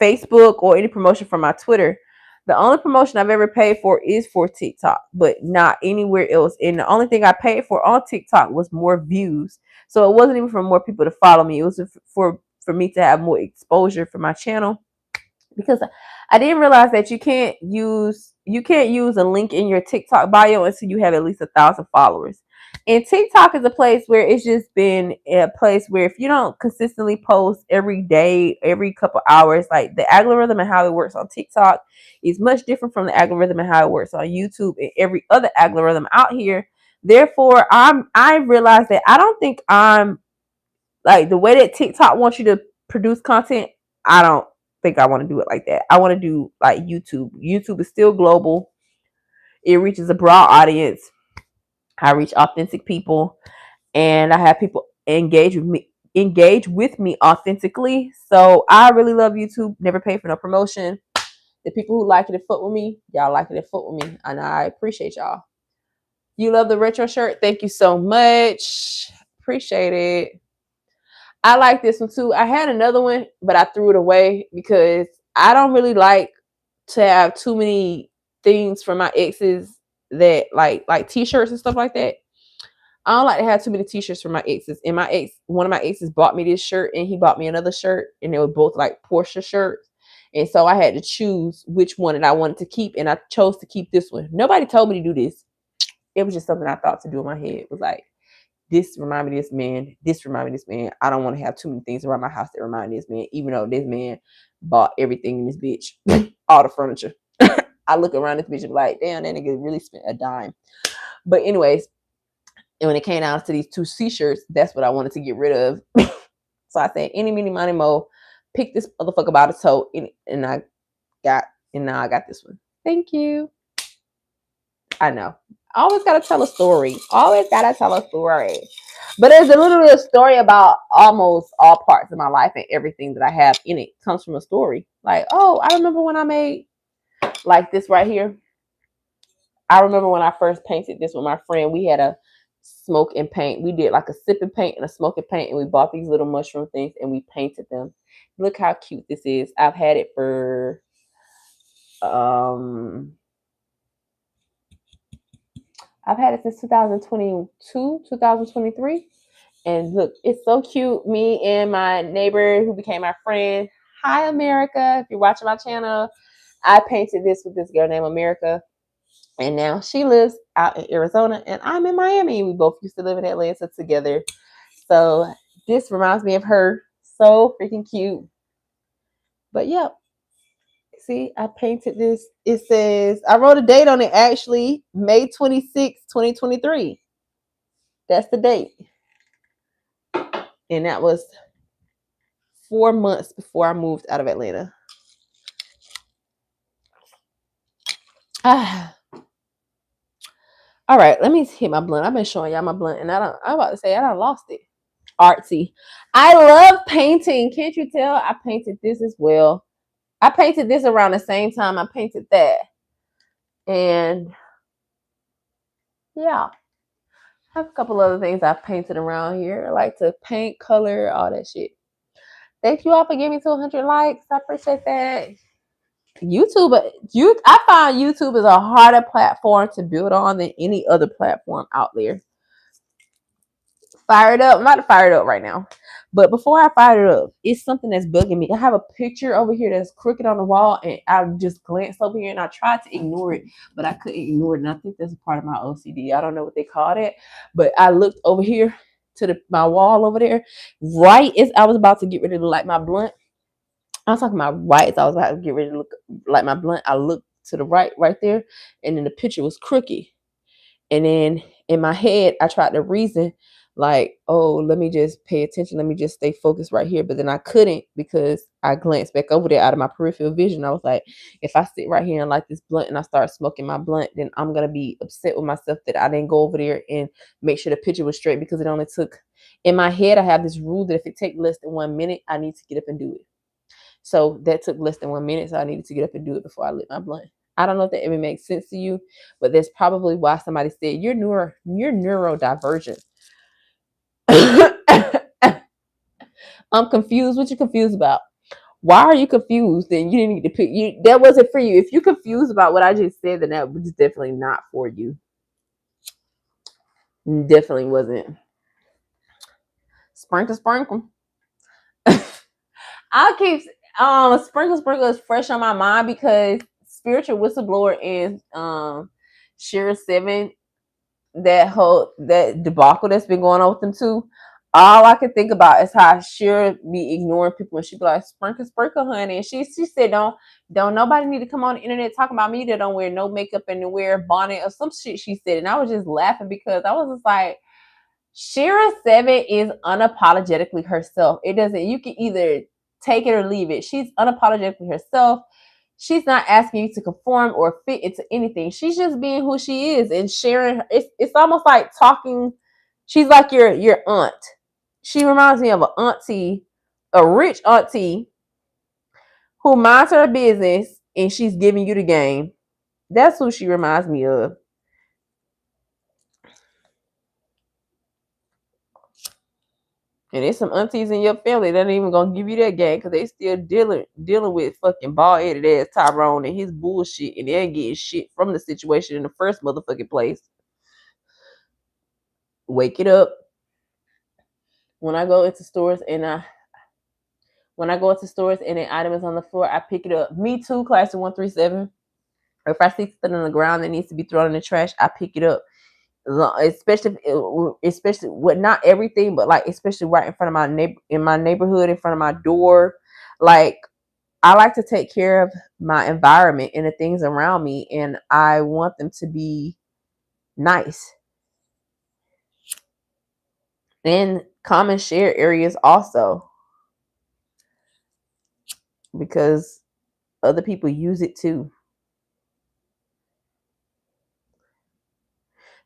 [SPEAKER 2] Facebook or any promotion for my Twitter. The only promotion I've ever paid for is for TikTok, but not anywhere else. And the only thing I paid for on TikTok was more views. So it wasn't even for more people to follow me. It was for me to have more exposure for my channel, because I didn't realize that you can't use a link in your TikTok bio until you have at least 1,000 followers. And TikTok is a place where it's just been a place where if you don't consistently post every day, every couple hours, like the algorithm and how it works on TikTok is much different from the algorithm and how it works on YouTube and every other algorithm out here. Therefore, I realized that I don't think I'm like the way that TikTok wants you to produce content. I don't think I want to do it like that. I want to do like YouTube. YouTube is still global. It reaches a broad audience. I reach authentic people, and I have people engage with me authentically. So I really love YouTube. Never pay for no promotion. The people who like it and foot with me, y'all like it and foot with me, and I appreciate y'all. You love the retro shirt? Thank you so much. Appreciate it. I like this one too. I had another one, but I threw it away because I don't really like to have too many things from my exes that like t-shirts and stuff like that. I don't like to have too many t-shirts from my exes. And one of my exes bought me this shirt and he bought me another shirt, and they were both like Porsche shirts. And so I had to choose which one that I wanted to keep, and I chose to keep this one. Nobody told me to do this. It was just something I thought to do in my head. It was like, this remind me of this man. This remind me of this man. I don't want to have too many things around my house that remind me of this man, even though this man bought everything in this bitch, all the furniture. I look around this bitch and be like, damn, that nigga really spent a dime. But anyways, and when it came down to these two t-shirts, that's what I wanted to get rid of. So I said, any, mini, money, mo, pick this motherfucker by the toe, and now I got this one. Thank you. I know. Always gotta tell a story. Always gotta tell a story. But there's literally a story about almost all parts of my life, and everything that I have in it comes from a story. Like, oh, I remember when I made like this right here. I remember when I first painted this with my friend, we had a smoke and paint. We did like a sip and paint and a smoke and paint, and we bought these little mushroom things and we painted them. Look how cute this is. I've had it for I've had it since 2022, 2023. And look, it's so cute. Me and my neighbor who became my friend. Hi, America. If you're watching my channel, I painted this with this girl named America. And now she lives out in Arizona and I'm in Miami. We both used to live in Atlanta together. So this reminds me of her. So freaking cute. But yeah, see, I painted this. It says, I wrote a date on it actually, May 26, 2023. That's the date. And that was 4 months before I moved out of Atlanta. Ah. All right, let me hit my blunt. I've been showing y'all my blunt, and I'm about to say I done lost it. Artsy. I love painting. Can't you tell? I painted this as well. I painted this around the same time I painted that. And yeah, I have a couple other things I've painted around here. I like to paint, color, all that shit. Thank you all for giving me 200 likes. I appreciate that. I find YouTube is a harder platform to build on than any other platform out there. Fire it up. I'm not fired up right now. But before I fire it up, it's something that's bugging me. I have a picture over here that's crooked on the wall, and I just glanced over here and I tried to ignore it, but I couldn't ignore it. And I think that's a part of my OCD. I don't know what they call it, but I looked over here to my wall over there, right as I was about to get ready to light my blunt. I was talking about right as I was about to get ready to light my blunt. I looked to the right there, and then the picture was crooked. And then in my head, I tried to reason like, oh, let me just pay attention. Let me just stay focused right here. But then I couldn't because I glanced back over there out of my peripheral vision. I was like, if I sit right here and light this blunt and I start smoking my blunt, then I'm going to be upset with myself that I didn't go over there and make sure the picture was straight because it only took, in my head, I have this rule that if it takes less than 1 minute, I need to get up and do it. So that took less than 1 minute. So I needed to get up and do it before I lit my blunt. I don't know if that even makes sense to you, but that's probably why somebody said you're neurodivergent. I'm confused. What you confused about? Why are you confused? Then you didn't need to pick you. That wasn't for you. If you're confused about what I just said, then that was definitely not for you. Definitely wasn't. Sprinkle, sprinkle. I keep sprinkle is fresh on my mind because spiritual whistleblower is Shira 7, that debacle that's been going on with them too. All I can think about is how Shira be ignoring people and she be like, sprinkle, sprinkle, honey. And she said, don't nobody need to come on the internet talking about me that don't wear no makeup and wear a bonnet or some shit she said. And I was just laughing because I was just like, Shira 7 is unapologetically herself. It doesn't, you can either take it or leave it. She's unapologetically herself. She's not asking you to conform or fit into anything. She's just being who she is and sharing. It's almost like talking. She's like your aunt. She reminds me of an auntie, a rich auntie who minds her business and she's giving you the game. That's who she reminds me of. And there's some aunties in your family that ain't even gonna give you that game because they still dealing with fucking bald headed ass Tyrone and his bullshit, and they're getting shit from the situation in the first motherfucking place. Wake it up. When I go into stores and the item is on the floor, I pick it up. Me too, class of 137. If I see something on the ground that needs to be thrown in the trash, I pick it up. Especially what, not everything, but like especially right in front of my neighborhood, in front of my door. Like, I like to take care of my environment and the things around me, and I want them to be nice. And common share areas also, because other people use it too.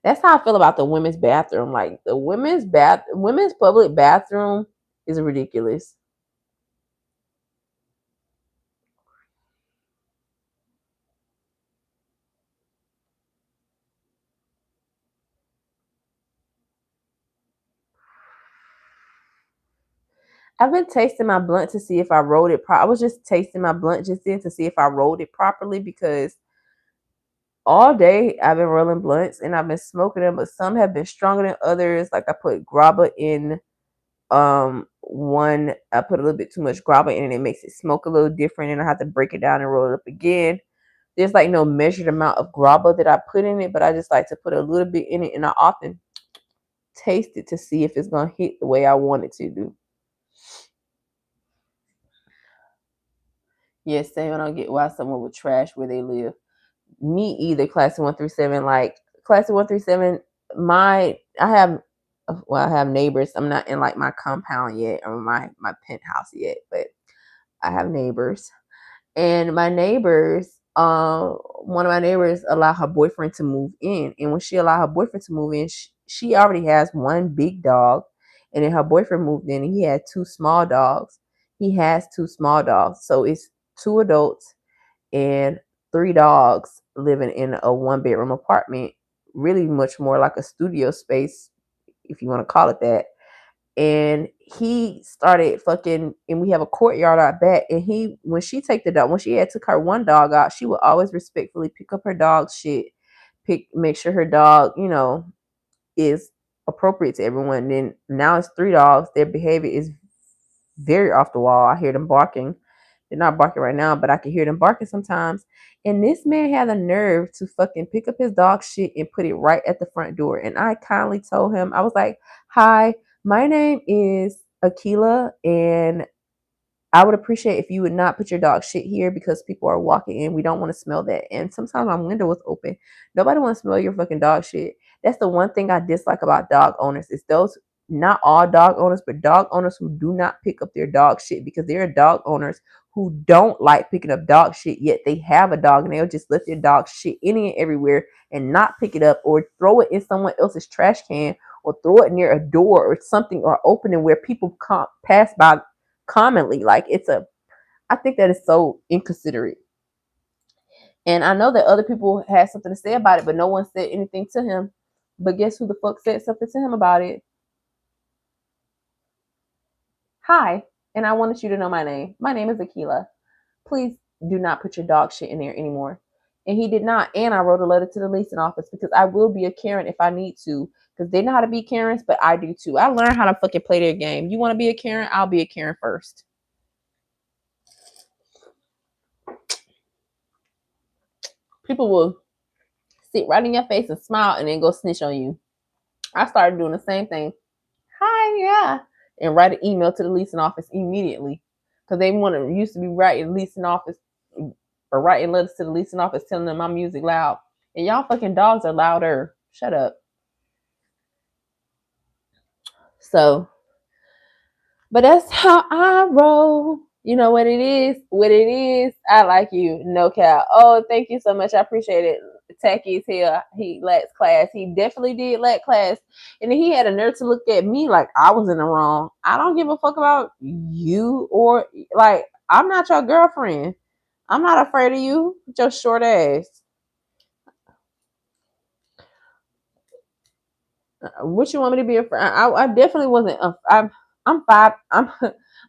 [SPEAKER 2] That's how I feel about the women's bathroom. Like the women's public bathroom is ridiculous. I've been tasting my blunt to see if I rolled it. I was just tasting my blunt just then to see if I rolled it properly, because all day I've been rolling blunts and I've been smoking them, but some have been stronger than others. Like I put grabba in one, I put a little bit too much grabba in and it makes it smoke a little different, and I have to break it down and roll it up again. There's like no measured amount of grabba that I put in it, but I just like to put a little bit in it, and I often taste it to see if it's gonna hit the way I want it to do. Yes, same. I don't get why someone would trash where they live. Me either. Classy 137, like Classy 137. I have neighbors. I'm not in like my compound yet, or my penthouse yet, but I have neighbors, and my neighbors, one of my neighbors allowed her boyfriend to move in, and when she allowed her boyfriend to move in, she already has one big dog, and then her boyfriend moved in and he had two small dogs. He has two small dogs, so it's two adults and three dogs living in a one-bedroom apartment, really much more like a studio space, if you want to call it that. And he started fucking, and we have a courtyard out back, and when she took her one dog out, she would always respectfully pick up her dog's shit, make sure her dog, is appropriate to everyone. And then now it's three dogs. Their behavior is very off the wall. I hear them barking. They're not barking right now, but I can hear them barking sometimes. And this man had the nerve to fucking pick up his dog shit and put it right at the front door. And I kindly told him, I was like, "Hi, my name is Akiela, and I would appreciate if you would not put your dog shit here, because people are walking in. We don't want to smell that. And sometimes my window was open. Nobody wants to smell your fucking dog shit." That's the one thing I dislike about dog owners, is those, not all dog owners, but dog owners who do not pick up their dog shit, because there are dog owners who don't like picking up dog shit, yet they have a dog and they'll just let their dog shit any and everywhere and not pick it up, or throw it in someone else's trash can, or throw it near a door or something, or opening where people pass by commonly. Like, I think that is so inconsiderate. And I know that other people had something to say about it, but no one said anything to him. But guess who the fuck said something to him about it? "Hi, and I wanted you to know my name. My name is Akiela. Please do not put your dog shit in there anymore." And he did not. And I wrote a letter to the leasing office, because I will be a Karen if I need to, because they know how to be Karens, but I do too. I learned how to fucking play their game. You want to be a Karen? I'll be a Karen first. People will sit right in your face and smile and then go snitch on you. I started doing the same thing. "Hi, yeah," and write an email to the leasing office immediately, because they used to be writing leasing office, or writing letters to the leasing office telling them my music loud, and y'all fucking dogs are louder. Shut up. So, but that's how I roll. You know what it is? What it is? I like you. No cap. Oh, thank you so much. I appreciate it. Tacky's here. He lacks class. He definitely did lack class. And then he had a nerve to look at me like I was in the wrong. I don't give a fuck about you, or like, I'm not your girlfriend. I'm not afraid of you with your short ass. What you want me to be afraid? I definitely wasn't. I'm five. I'm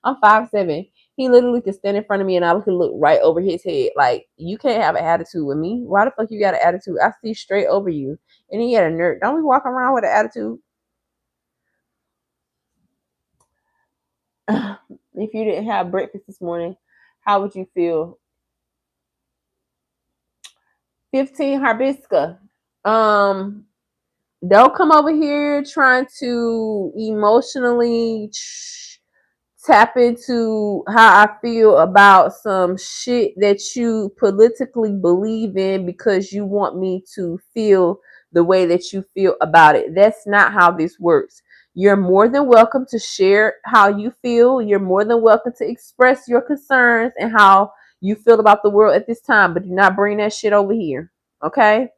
[SPEAKER 2] 5'7". He literally could stand in front of me and I could look right over his head. Like, you can't have an attitude with me. Why the fuck you got an attitude? I see straight over you. And he had a nerve. Don't we walk around with an attitude? If you didn't have breakfast this morning, how would you feel? 15 hibiscus. Um, don't come over here trying to emotionally tap into how I feel about some shit that you politically believe in, because you want me to feel the way that you feel about it. That's not how this works. You're more than welcome to share how you feel. You're more than welcome to express your concerns and how you feel about the world at this time, but do not bring that shit over here. Okay?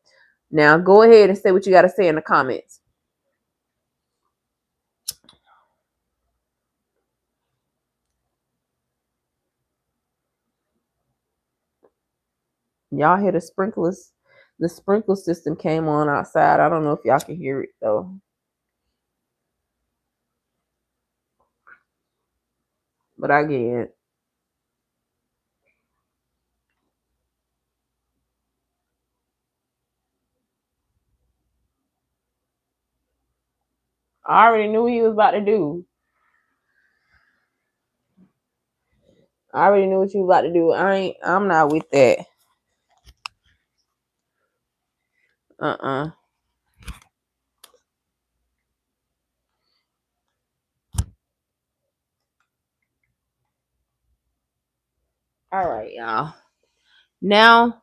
[SPEAKER 2] Now go ahead and say what you got to say in the comments. Y'all hear the sprinklers? The sprinkler system came on outside. I don't know if y'all can hear it though. But I get. I already knew what he was about to do. I already knew what you was about to do. I'm not with that. Uh-uh. All right, y'all. Now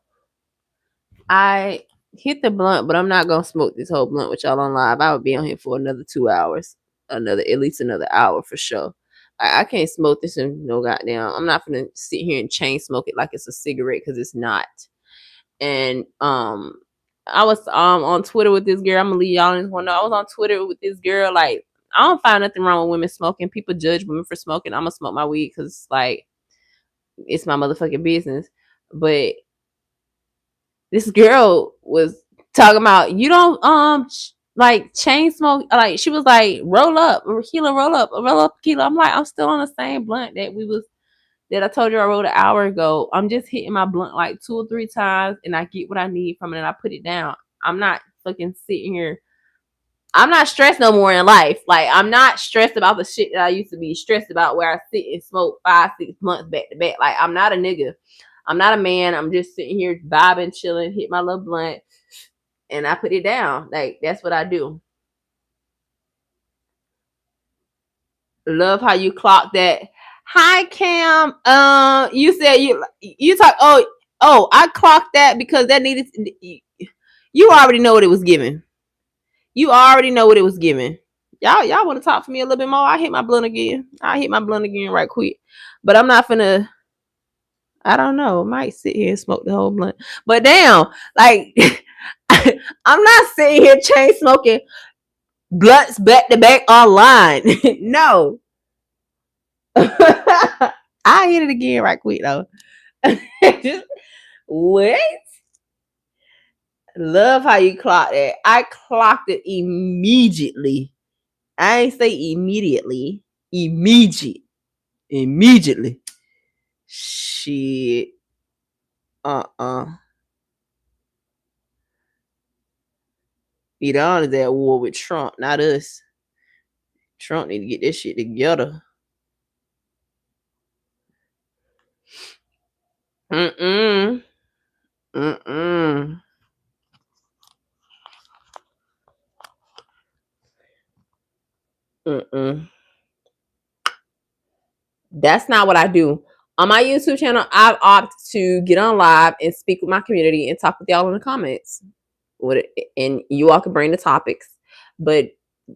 [SPEAKER 2] I hit the blunt, but I'm not gonna smoke this whole blunt with y'all on live. I would be on here for another 2 hours, at least another hour for sure. I can't smoke this and no goddamn. I'm not gonna sit here and chain smoke it like it's a cigarette because it's not. And I was on Twitter with this girl. I'm gonna leave y'all in this one. I was on Twitter with this girl. Like, I don't find nothing wrong with women smoking. People judge women for smoking. I'm gonna smoke my weed because like it's my motherfucking business. But this girl was talking about you don't like chain smoke. Like she was like roll up, Akiela, roll up, Akiela. I'm like I'm still on the same blunt that I told you I wrote an hour ago. I'm just hitting my blunt like 2 or 3 times and I get what I need from it and I put it down. I'm not fucking sitting here. I'm not stressed no more in life. Like, I'm not stressed about the shit that I used to be stressed about where I sit and smoke 5, 6 months back to back. Like, I'm not a nigga. I'm not a man. I'm just sitting here vibing, chilling, hit my little blunt, and I put it down. Like, that's what I do. Love how you clock that. Hi Cam. You said you talk. I clocked that because that needed. You already know what it was given. You already know what it was given. Y'all want to talk for me a little bit more? I hit my blunt again. I hit my blunt again right quick. But I'm not finna. I don't know. I might sit here and smoke the whole blunt. But damn, like I'm not sitting here chain smoking blunts back to back online. No. I hit it again right quick though. What? Love how you clocked that. I clocked it immediately. I ain't say immediately. Immediately. Shit. Iran is at war with Trump, not us. Trump need to get this shit together. Mm-mm. Mm-mm. Mm-mm. That's not what I do. On my YouTube channel, I've opted to get on live and speak with my community and talk with y'all in the comments. And you all can bring the topics, but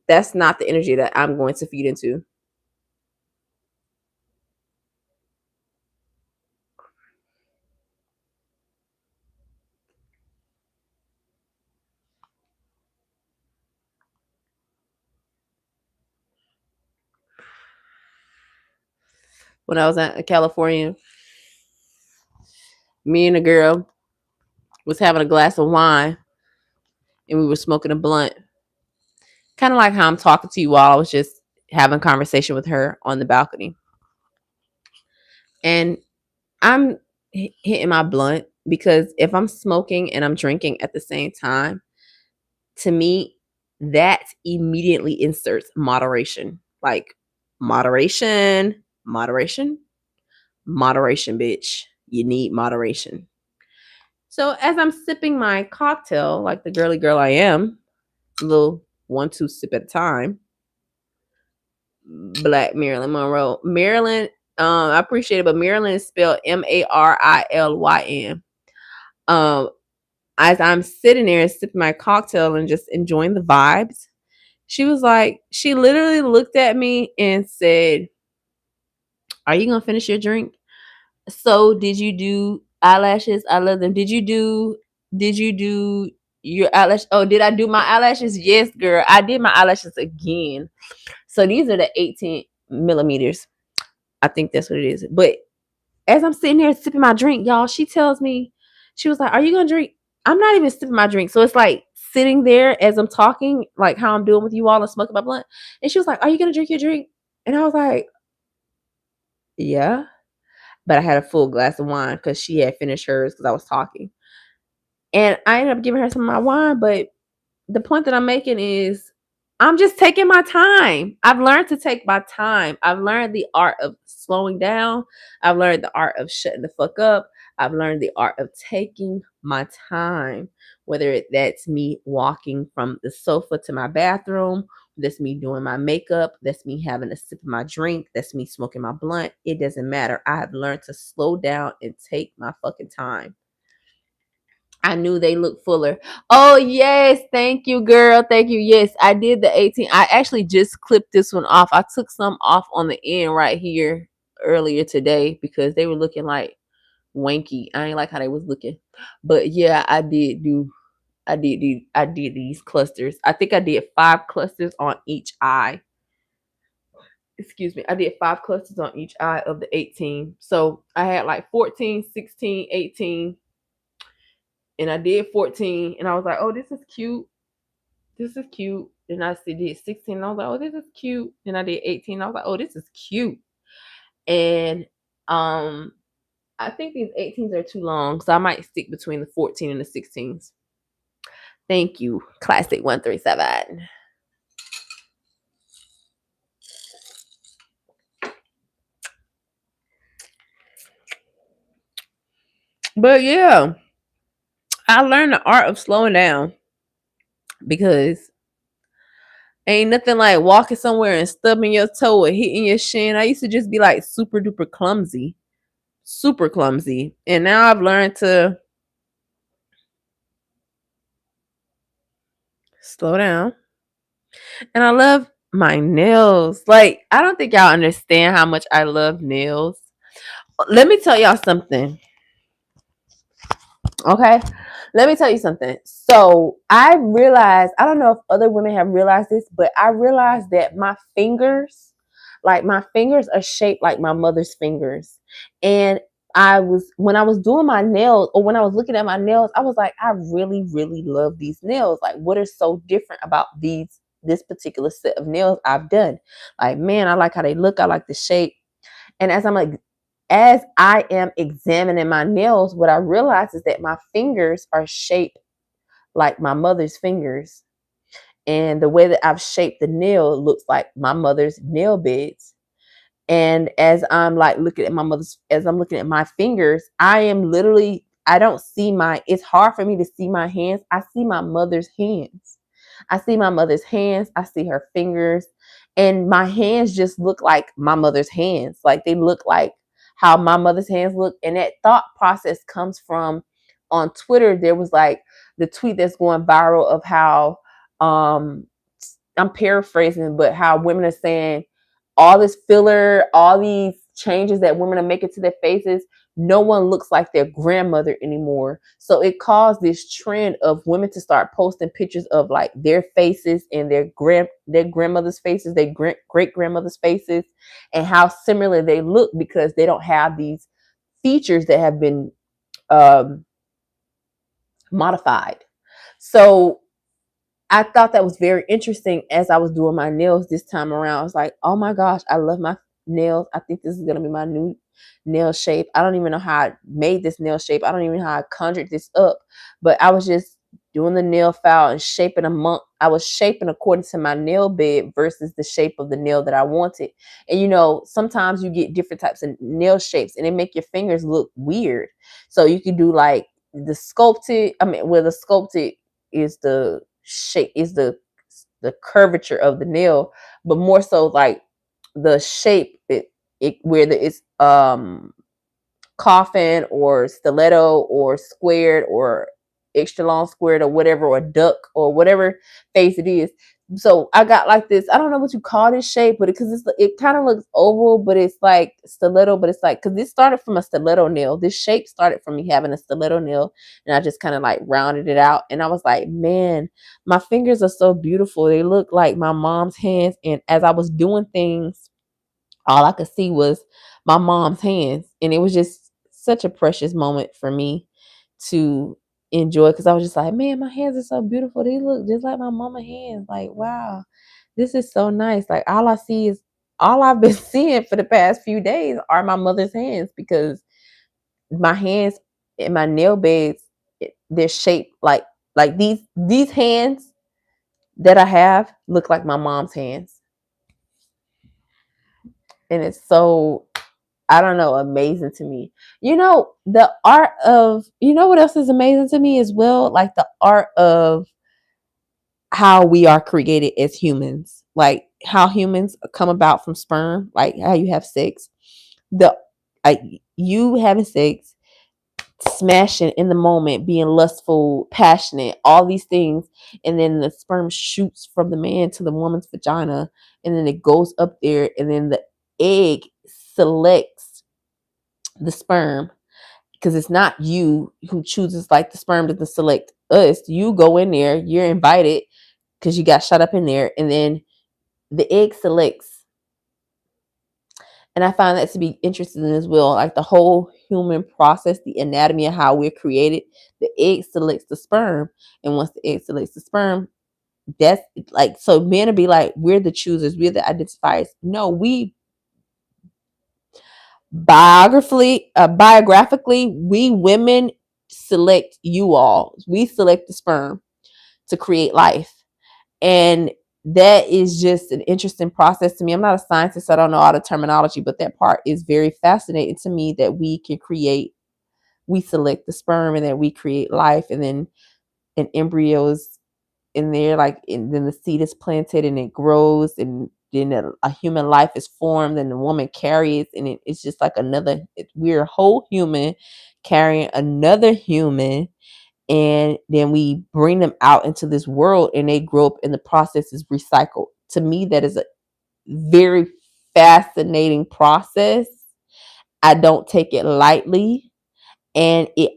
[SPEAKER 2] that's not the energy that I'm going to feed into. When I was in California, me and a girl was having a glass of wine and we were smoking a blunt. Kind of like how I'm talking to you while I was just having a conversation with her on the balcony. And I'm hitting my blunt because if I'm smoking and I'm drinking at the same time, to me, that immediately inserts moderation. Like moderation, moderation, moderation, bitch. You need moderation. So as I'm sipping my cocktail, like the girly girl I am, a little 1-2 sip at a time. Black Marilyn Monroe. Marilyn, I appreciate it, but Marilyn is spelled Marilyn. As I'm sitting there and sipping my cocktail and just enjoying the vibes, she was like, she literally looked at me and said, "Are you gonna finish your drink? So did you do eyelashes? I love them. Did you do your eyelash? Oh, did I do my eyelashes? Yes, girl. I did my eyelashes again. So these are the 18 millimeters. I think that's what it is. But as I'm sitting here sipping my drink, y'all, she tells me, she was like, "Are you gonna drink?" I'm not even sipping my drink. So it's like sitting there as I'm talking, like how I'm doing with you all and smoking my blunt. And she was like, "Are you gonna drink your drink?" And I was like, Yeah. But I had a full glass of wine because she had finished hers because I was talking. And I ended up giving her some of my wine, but the point that I'm making is I'm just taking my time. I've learned to take my time. I've learned the art of slowing down. I've learned the art of shutting the fuck up. I've learned the art of taking my time, whether that's me walking from the sofa to my bathroom, that's me doing my makeup, that's me having a sip of my drink, that's me smoking my blunt. It doesn't matter. I have learned to slow down and take my fucking time. I knew they looked fuller. Oh yes, thank you, girl. Thank you. Yes, I did the 18. I actually just clipped this one off. I took some off on the end right here earlier today because they were looking like wanky. I ain't like how they was looking. But yeah, I did these clusters. I think I did 5 clusters on each eye. Excuse me. I did 5 clusters on each eye of the 18. So I had like 14, 16, 18, and I did 14, and I was like, oh, this is cute. This is cute. And I did 16, and I was like, oh, this is cute. And I did 18, and I was like, oh, this is cute. And I think these 18s are too long, so I might stick between the 14 and the 16s. Thank you, Classic 137. But yeah, I learned the art of slowing down because ain't nothing like walking somewhere and stubbing your toe or hitting your shin. I used to just be like super duper clumsy, super clumsy. And now I've learned to slow down. And I love my nails. Like, I don't think y'all understand how much I love nails. Let me tell y'all something. Okay. Let me tell you something. So I realized, I don't know if other women have realized this, but I realized that my fingers, like my fingers are shaped like my mother's fingers. And when I was doing my nails or when I was looking at my nails, I was like, I really, really love these nails. Like, what is so different about this particular set of nails I've done? Like, man, I like how they look. I like the shape. And as I am examining my nails, what I realize is that my fingers are shaped like my mother's fingers. And the way that I've shaped the nail looks like my mother's nail beds. And as I'm like looking at as I'm looking at my fingers, I don't see it's hard for me to see my hands. I see my mother's hands. I see my mother's hands. I see her fingers. And my hands just look like my mother's hands. Like they look like how my mother's hands look. And that thought process comes from on Twitter. There was like the tweet that's going viral of how, I'm paraphrasing, but how women are saying all this filler, all these changes that women are making to their faces, no one looks like their grandmother anymore. So it caused this trend of women to start posting pictures of like their faces and their grandmother's faces, their great grandmother's faces, and how similar they look because they don't have these features that have been um, modified. So I thought that was very interesting as I was doing my nails this time around. I was like, oh my gosh, I love my nails. I think this is going to be my new nail shape. I don't even know how I made this nail shape. I don't even know how I conjured this up, but I was just doing the nail file and shaping I was shaping according to my nail bed versus the shape of the nail that I wanted. And sometimes you get different types of nail shapes and they make your fingers look weird. So you can do like the sculpted, the sculpted is the shape, is the curvature of the nail, but more so like the shape, whether it's coffin or stiletto or squared or extra long squared or whatever, or duck or whatever face it is. So I got like this, I don't know what you call this shape, but because it kind of looks oval, but it's like stiletto, but it's like, because this started from a stiletto nail. This shape started from me having a stiletto nail, and I just kind of like rounded it out. And I was like, man, my fingers are so beautiful. They look like my mom's hands. And as I was doing things, all I could see was my mom's hands. And it was just such a precious moment for me to enjoy, because I was just like, man, my hands are so beautiful. They look just like my mama's hands. Like, wow, this is so nice. Like, all I see is all I've been seeing for the past few days are my mother's hands, because my hands and my nail beds, they're shaped like these hands that I have look like my mom's hands. And it's so, I don't know, amazing to me. The art of, what else is amazing to me as well? Like the art of how we are created as humans, like how humans come about from sperm, like how you have sex, the like you having sex, smashing in the moment, being lustful, passionate, all these things, and then the sperm shoots from the man to the woman's vagina, and then it goes up there, and then the egg selects the sperm, because it's not you who chooses, like the sperm doesn't select us. You go in there, you're invited because you got shot up in there, and then the egg selects. And I find that to be interesting as well, like the whole human process, the anatomy of how we're created. The egg selects the sperm, and once the egg selects the sperm, that's like, so men will be like, we're the choosers, we're the identifiers. No, we biographically, we women select you all. We select the sperm to create life. And that is just an interesting process to me. I'm not a scientist, so I don't know all the terminology, but that part is very fascinating to me, that we select the sperm, and then we create life, and then an embryo is in there, and then the seed is planted and it grows, and then a human life is formed, and the woman carries, and it's just like we're a whole human carrying another human, and then we bring them out into this world, and they grow up, and the process is recycled. To me, that is a very fascinating process. I don't take it lightly, and it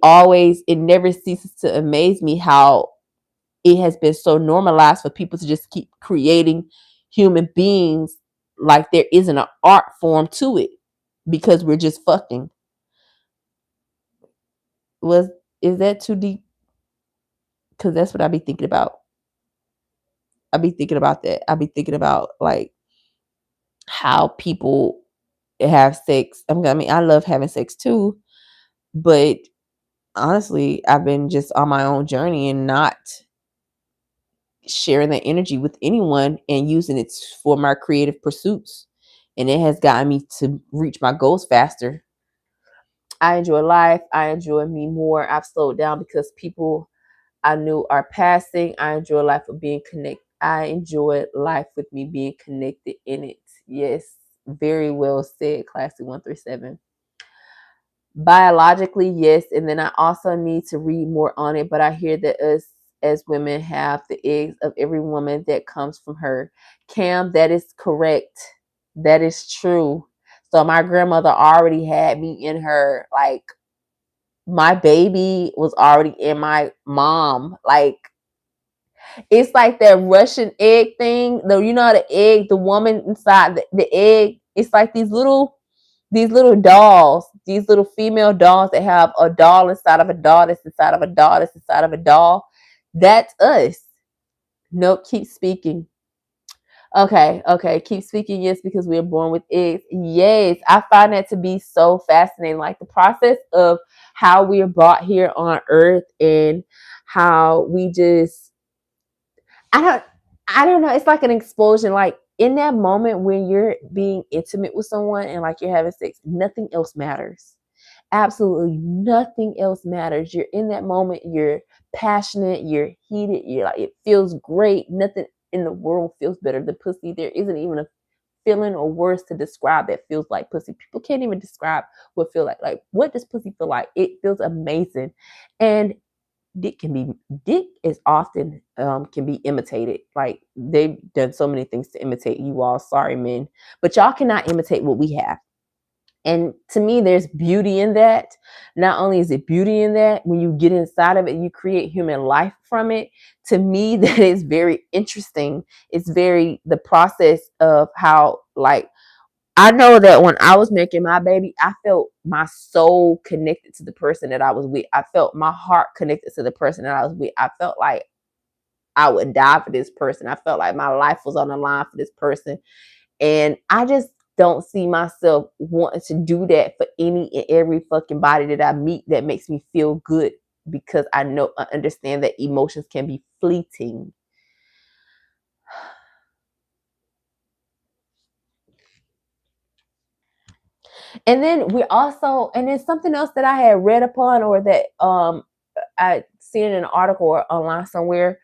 [SPEAKER 2] never ceases to amaze me how it has been so normalized for people to just keep creating human beings, like there isn't an art form to it, because we're just fucking. Was Is that too deep? Because that's what I be thinking about. I be thinking about that. I be thinking about like how people have sex. I mean, I love having sex too, but honestly, I've been just on my own journey and not sharing that energy with anyone, and using it for my creative pursuits. And it has gotten me to reach my goals faster. I enjoy life. I enjoy me more. I've slowed down because people I knew are passing. I enjoy life of being connected. I enjoy life with me being connected in it. Yes, very well said, Classy 137. Biologically, yes, and then I also need to read more on it, but I hear that us as women have the eggs of every woman that comes from her. Cam, that is correct. That is true. So my grandmother already had me in her, like my baby was already in my mom. Like it's like that Russian egg thing. Though the egg, the woman inside the egg, it's like these little dolls, these little female dolls that have a doll inside of a doll that's inside of a doll that's inside of a doll. That's us. Nope, keep speaking. Okay, keep speaking. Yes, because we are born with eggs. Yes, I find that to be so fascinating. Like the process of how we are brought here on earth, and how we just, I don't, I don't know. It's like an explosion. Like in that moment when you're being intimate with someone and like you're having sex, nothing else matters. Absolutely nothing else matters. You're in that moment. You're passionate. You're heated. You're like, it feels great. Nothing in the world feels better than pussy. There isn't even a feeling or words to describe that feels like pussy. People can't even describe what feel like. Like, what does pussy feel like? It feels amazing. And dick is often can be imitated. Like they've done so many things to imitate you all. Sorry, men, but y'all cannot imitate what we have. And to me, there's beauty in that. Not only is it beauty in that, when you get inside of it, you create human life from it. To me, that is very interesting. It's very the process of how, like, I know that when I was making my baby, I felt my soul connected to the person that I was with. I felt my heart connected to the person that I was with. I felt like I would die for this person. I felt like my life was on the line for this person. And I just don't see myself wanting to do that for any and every fucking body that I meet that makes me feel good, because I understand that emotions can be fleeting. And then and then something else that I had read upon, or that I seen in an article or online somewhere,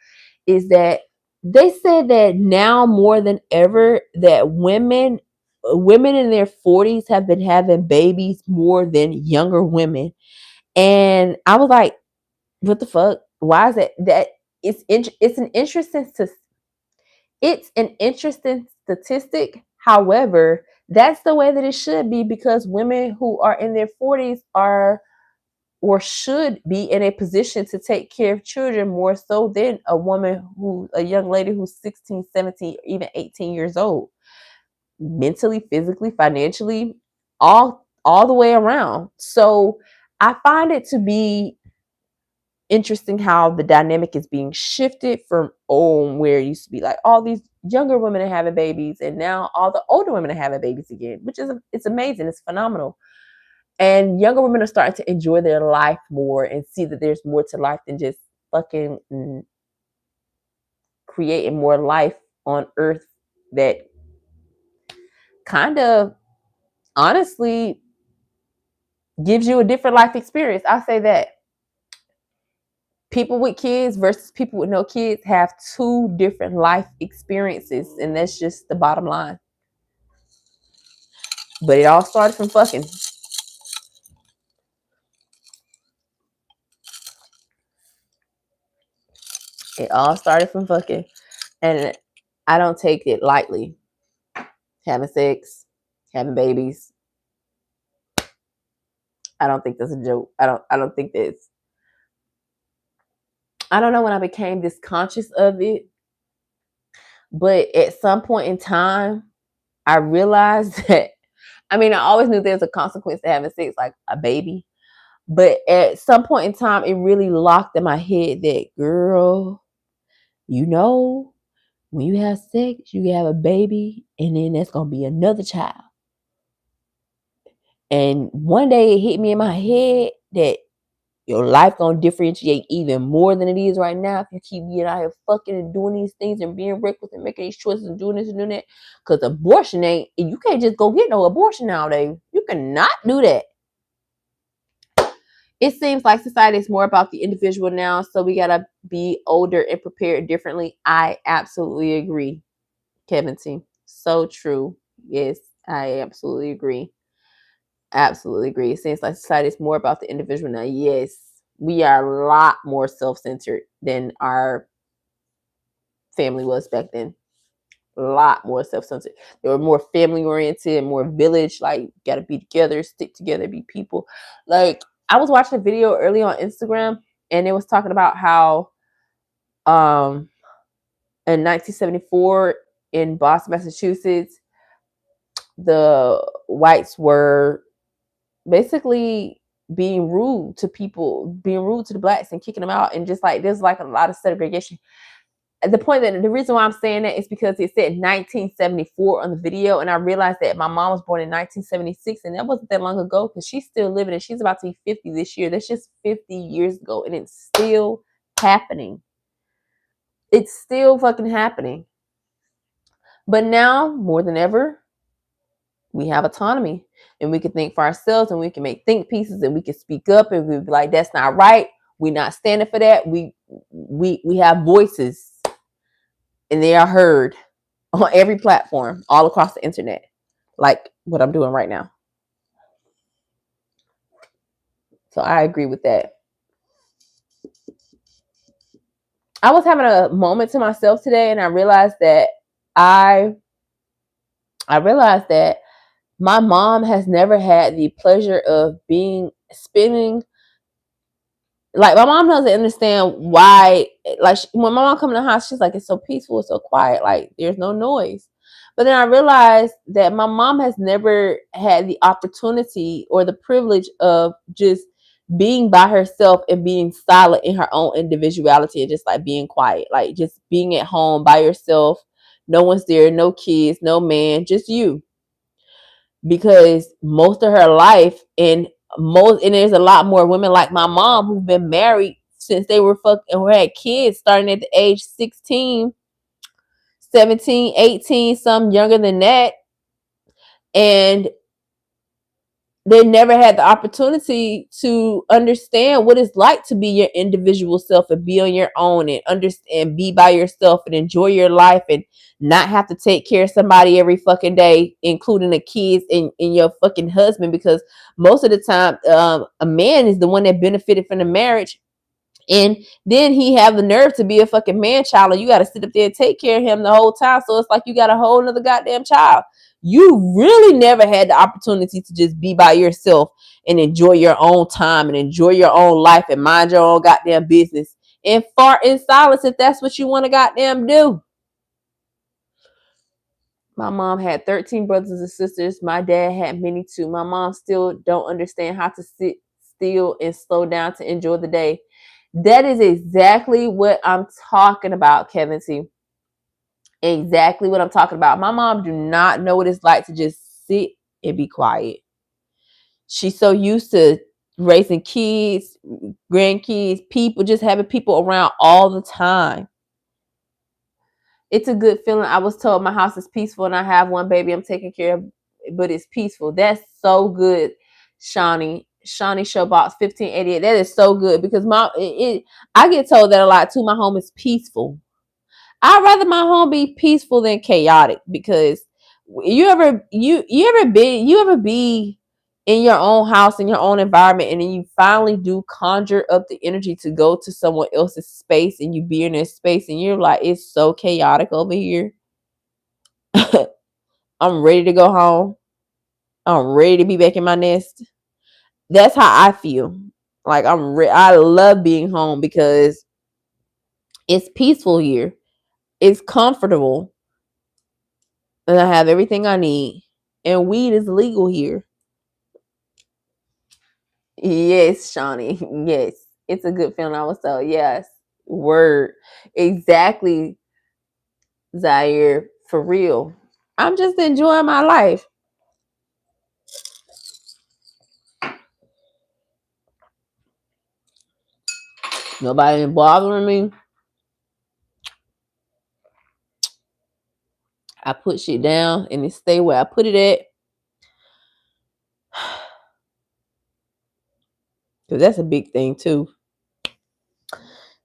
[SPEAKER 2] is that they said that now more than ever that women in their 40s have been having babies more than younger women. And I was like, what the fuck? Why is that it's an interesting statistic. However, that's the way that it should be, because women who are in their 40s are, or should be, in a position to take care of children more so than a young lady who's 16, 17, even 18 years old, mentally, physically, financially, all the way around. So I find it to be interesting how the dynamic is being shifted from where it used to be like all these younger women are having babies, and now all the older women are having babies again, which is it's amazing, it's phenomenal. And younger women are starting to enjoy their life more and see that there's more to life than just fucking creating more life on earth that kind of honestly gives you a different life experience. I say that people with kids versus people with no kids have two different life experiences, and that's just the bottom line. But it all started from fucking. It all started from fucking. And I don't take it lightly. Having sex, having babies. I don't think that's a joke. I don't think that's, I don't know when I became this conscious of it, but at some point in time, I realized that, I mean, I always knew there's a consequence to having sex, like a baby. But at some point in time, it really locked in my head that, girl, you know, when you have sex, you have a baby, and then that's going to be another child. And one day it hit me in my head that your life going to differentiate even more than it is right now if you keep getting out here fucking and doing these things and being reckless and making these choices and doing this and doing that. Because abortion ain't, you can't just go get no abortion nowadays. You cannot do that. It seems like society is more about the individual now, so we gotta be older and prepared differently. I absolutely agree, Kevin T. So true. Yes, I absolutely agree. Absolutely agree. It seems like society is more about the individual now. Yes, we are a lot more self-centered than our family was back then. A lot more self-centered. They were more family-oriented, more village. Like, gotta be together, stick together, be people. Like, I was watching a video early on Instagram, and it was talking about how in 1974 in Boston, Massachusetts, the whites were basically being rude to people, being rude to the blacks and kicking them out, and just like there's like a lot of segregation. The point that the reason why I'm saying that is because it said 1974 on the video, and I realized that my mom was born in 1976, and that wasn't that long ago, because she's still living, and she's about to be 50 this year. That's just 50 years ago, and it's still happening. It's still fucking happening. But now, more than ever, we have autonomy, and we can think for ourselves, and we can make think pieces, and we can speak up, and we be like, that's not right. We're not standing for that. We have voices, and they are heard on every platform all across the internet, like what I'm doing right now. So I agree with that. I was having a moment to myself today, and I realized that I realized that my mom has never had the pleasure of spending, like, my mom doesn't understand why, like, when my mom come to the house, she's like, it's so peaceful, it's so quiet, like there's no noise. But then I realized that my mom has never had the opportunity or the privilege of just being by herself and being silent in her own individuality, and just like being quiet, like just being at home by yourself, No one's there, no kids, no man, just you. Because most of her life and there's a lot more women like my mom who've been married since they were fucking or had kids starting at the age 16, 17, 18, some younger than that. And they never had the opportunity to understand what it's like to be your individual self and be on your own and understand, be by yourself and enjoy your life and not have to take care of somebody every fucking day, including the kids and your fucking husband. Because most of the time, a man is the one that benefited from the marriage. And then he have the nerve to be a fucking man child, and you got to sit up there and take care of him the whole time. So it's like you got a whole nother goddamn child. You really never had the opportunity to just be by yourself and enjoy your own time and enjoy your own life and mind your own goddamn business and fart in silence if that's what you want to goddamn do. My mom had 13 brothers and sisters. My dad had many too. My mom still don't understand how to sit still and slow down to enjoy the day. That is exactly what I'm talking about, Kevin T. Exactly what I'm talking about. My mom do not know what it's like to just sit and be quiet. She's so used to raising kids, grandkids, people, just having people around all the time. It's a good feeling. I was told my house is peaceful and I have one baby I'm taking care of, but it's peaceful. That's so good, Shawnee. Shawnee Showbox 1588. That is so good because I get told that a lot too. My home is peaceful. I'd rather my home be peaceful than chaotic because you ever be in your own house in your own environment and then you finally do conjure up the energy to go to someone else's space and you be in their space and you're like, it's so chaotic over here. I'm ready to go home. I'm ready to be back in my nest. That's how I feel. Like I love being home because it's peaceful here. It's comfortable and I have everything I need. And weed is legal here. Yes, Shawnee. Yes. It's a good feeling. I was told. Yes. Word. Exactly, Zaire. For real. I'm just enjoying my life. Nobody ain't bothering me. I put shit down and it stay where I put it at. Because that's a big thing too.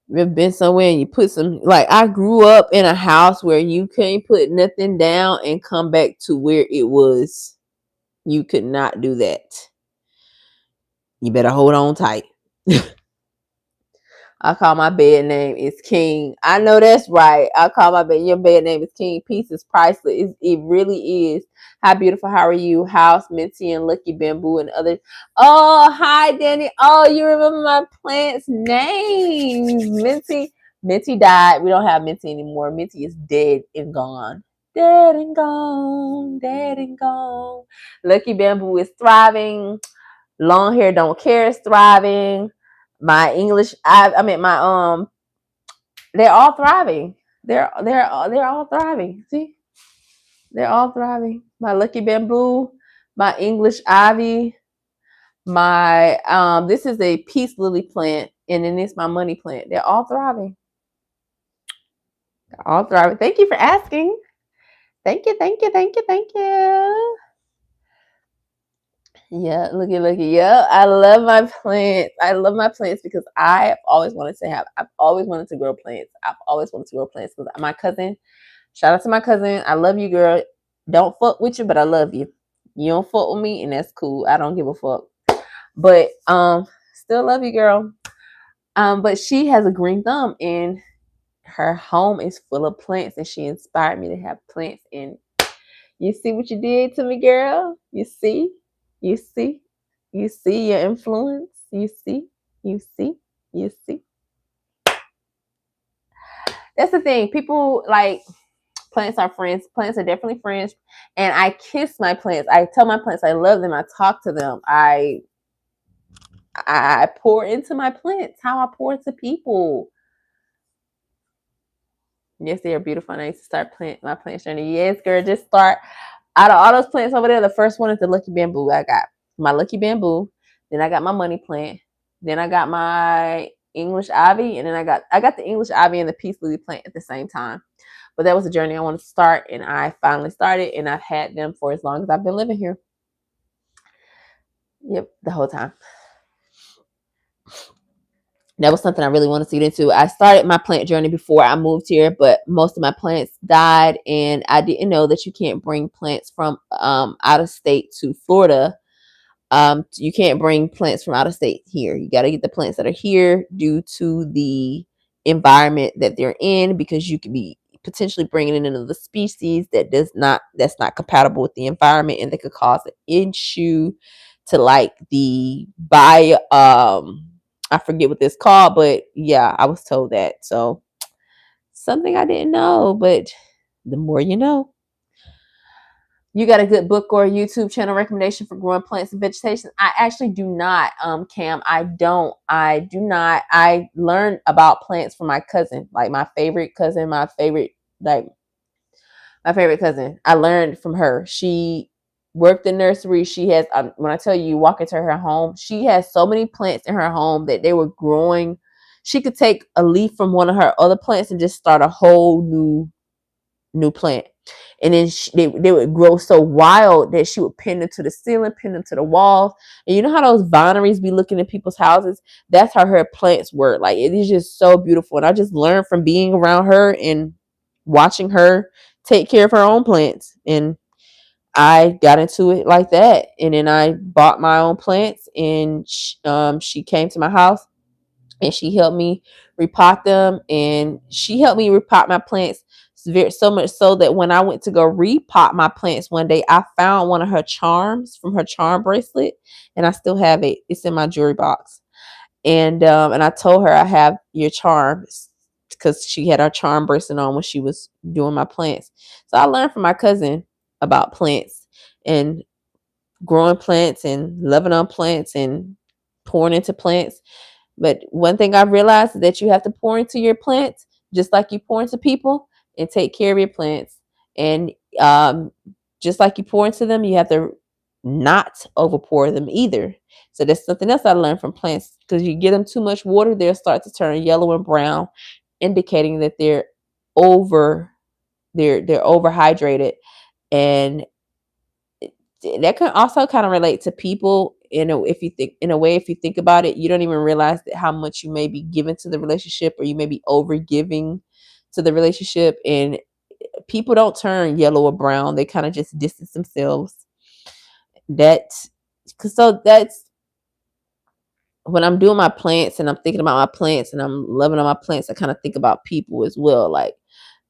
[SPEAKER 2] You've been somewhere and you put some, like I grew up in a house where you can't put nothing down and come back to where it was. You could not do that. You better hold on tight. I call my bed name is King. I know that's right. I call my bed. Your bed name is King. Peace is priceless. It really is. Hi, beautiful. How are you? House, Minty, and Lucky Bamboo, and others. Oh, hi, Danny. Oh, you remember my plant's names? Minty. Minty died. We don't have Minty anymore. Minty is dead and gone. Dead and gone. Dead and gone. Lucky Bamboo is thriving. Long hair don't care is thriving. My English, I mean my they're all thriving. They're all thriving. See, they're all thriving. My Lucky Bamboo, my English Ivy, my this is a peace lily plant, and then it's my money plant. They're all thriving. They're all thriving. Thank you for asking. Thank you, thank you, thank you, thank you. Yeah, looky. Yeah, I love my plants. I love my plants because I've always wanted to grow plants. I've always wanted to grow plants because my cousin, shout out to my cousin. I love you, girl. Don't fuck with you, but I love you. You don't fuck with me, and that's cool. I don't give a fuck. But still love you, girl. But she has a green thumb and her home is full of plants, and she inspired me to have plants. And you see what you did to me, girl? You see? You see? You see your influence? You see? You see? You see? That's the thing. People like plants are friends. Plants are definitely friends. And I kiss my plants. I tell my plants I love them. I talk to them. I pour into my plants how I pour into people. Yes, they are beautiful. And I used to start my plant journey. Yes, girl, just start. Out of all those plants over there, the first one is the lucky bamboo. I got my lucky bamboo. Then I got my money plant. Then I got my English ivy, and then I got the English ivy and the peace lily plant at the same time. But that was a journey I wanted to start, and I finally started, and I've had them for as long as I've been living here. Yep, the whole time. That was something I really wanted to get into. I started my plant journey before I moved here, but most of my plants died, and I didn't know that you can't bring plants from out of state to Florida. You can't bring plants from out of state here. You got to get the plants that are here due to the environment that they're in, because you could be potentially bringing in another species that's not compatible with the environment, and that could cause an issue to like the bio. I forget what it's called, but yeah, I was told that. So something I didn't know, but the more you know. You got a good book or YouTube channel recommendation for growing plants and vegetation? I actually do not, Cam. I don't. I do not. I learned about plants from my cousin, like my favorite cousin, my favorite cousin. I learned from her. She worked in nursery. She has, when I tell you, you walk into her home, she has so many plants in her home that they were growing. She could take a leaf from one of her other plants and just start a whole new plant. And then they would grow so wild that she would pin them to the ceiling, pin them to the walls. And you know how those vineries be looking at people's houses? That's how her plants were. Like, it is just so beautiful. And I just learned from being around her and watching her take care of her own plants. And I got into it like that. And then I bought my own plants, and she came to my house and she helped me repot them, and she helped me repot my plants so much so that when I went to go repot my plants one day, I found one of her charms from her charm bracelet, and I still have it. It's in my jewelry box. And I told her I have your charms, because she had her charm bracelet on when she was doing my plants. So I learned from my cousin about plants and growing plants and loving on plants and pouring into plants. But one thing I've realized is that you have to pour into your plants just like you pour into people, and take care of your plants. And just like you pour into them, you have to not over pour them either. So that's something else I learned from plants, because you give them too much water, they'll start to turn yellow and brown, indicating that over they're overhydrated. And that can also kind of relate to people. If you think in a way, if you think about it, you don't even realize that how much you may be giving to the relationship, or you may be over giving to the relationship. And people don't turn yellow or brown, they kind of just distance themselves. That's when I'm doing my plants and I'm thinking about my plants and I'm loving on my plants, I kind of think about people as well, like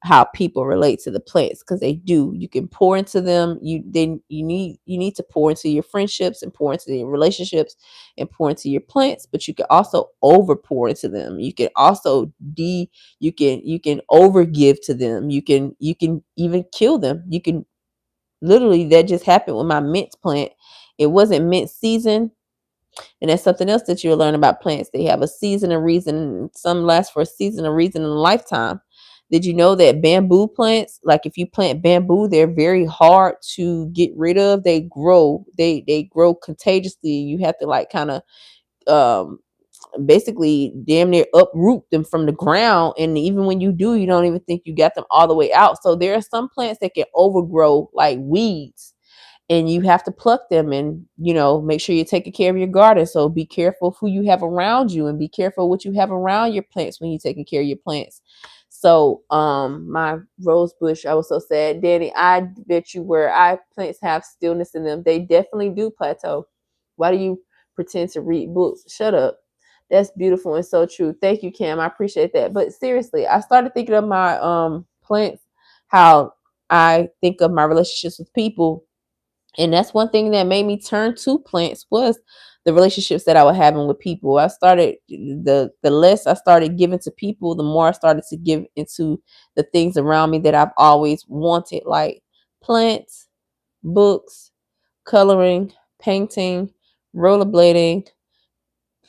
[SPEAKER 2] how people relate to the plants, because they do. You can pour into them. You need to pour into your friendships and pour into your relationships and pour into your plants, but you can also over pour into them. You can also you can over give to them. You can even kill them. You can literally, that just happened with my mint plant. It wasn't mint season, and that's something else that you'll learn about plants. They have a season, a reason. Some last for a season, a reason, and a lifetime. Did you know that bamboo plants, like if you plant bamboo, they're very hard to get rid of. They grow, they grow contagiously. You have to like kind of um basically damn near uproot them from the ground. And even when you do, you don't even think you got them all the way out. So there are some plants that can overgrow like weeds, and you have to pluck them, and make sure you're taking care of your garden. So be careful who you have around you, and be careful what you have around your plants when you're taking care of your plants. So my rose bush, I was so sad, Danny. I bet you where I plants have stillness in them, they definitely do plateau. Why do you pretend to read books? Shut up. That's beautiful and so true. Thank you, Cam. I appreciate that. But seriously, I started thinking of my plants, how I think of my relationships with people. And that's one thing that made me turn to plants, was the relationships that I was having with people. I started the less I started giving to people, the more I started to give into the things around me that I've always wanted, like plants, books, coloring, painting, rollerblading,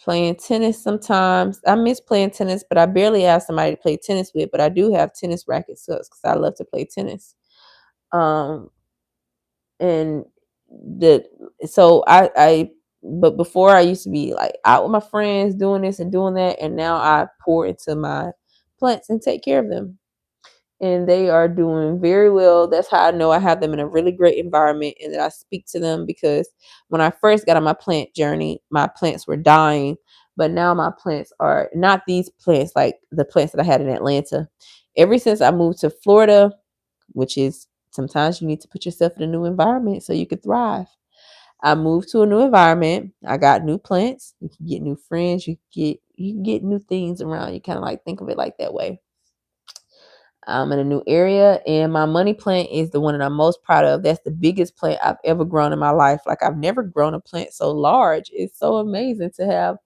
[SPEAKER 2] playing tennis sometimes. I miss playing tennis, but I barely have somebody to play tennis with. But I do have tennis rackets because I love to play tennis. Um, and the so I but before I used to be like out with my friends doing this and doing that, and now I pour into my plants and take care of them, and they are doing very well. That's how I know I have them in a really great environment and that I speak to them, because when I first got on my plant journey, my plants were dying, but now my plants are not these plants like the plants that I had in Atlanta. Ever since I moved to Florida, which is sometimes you need to put yourself in a new environment so you can thrive. I moved to a new environment. I got new plants. You can get new friends. You can get new things around. You kind of like think of it like that way. I'm in a new area, and my money plant is the one that I'm most proud of. That's the biggest plant I've ever grown in my life. Like I've never grown a plant so large. It's so amazing to have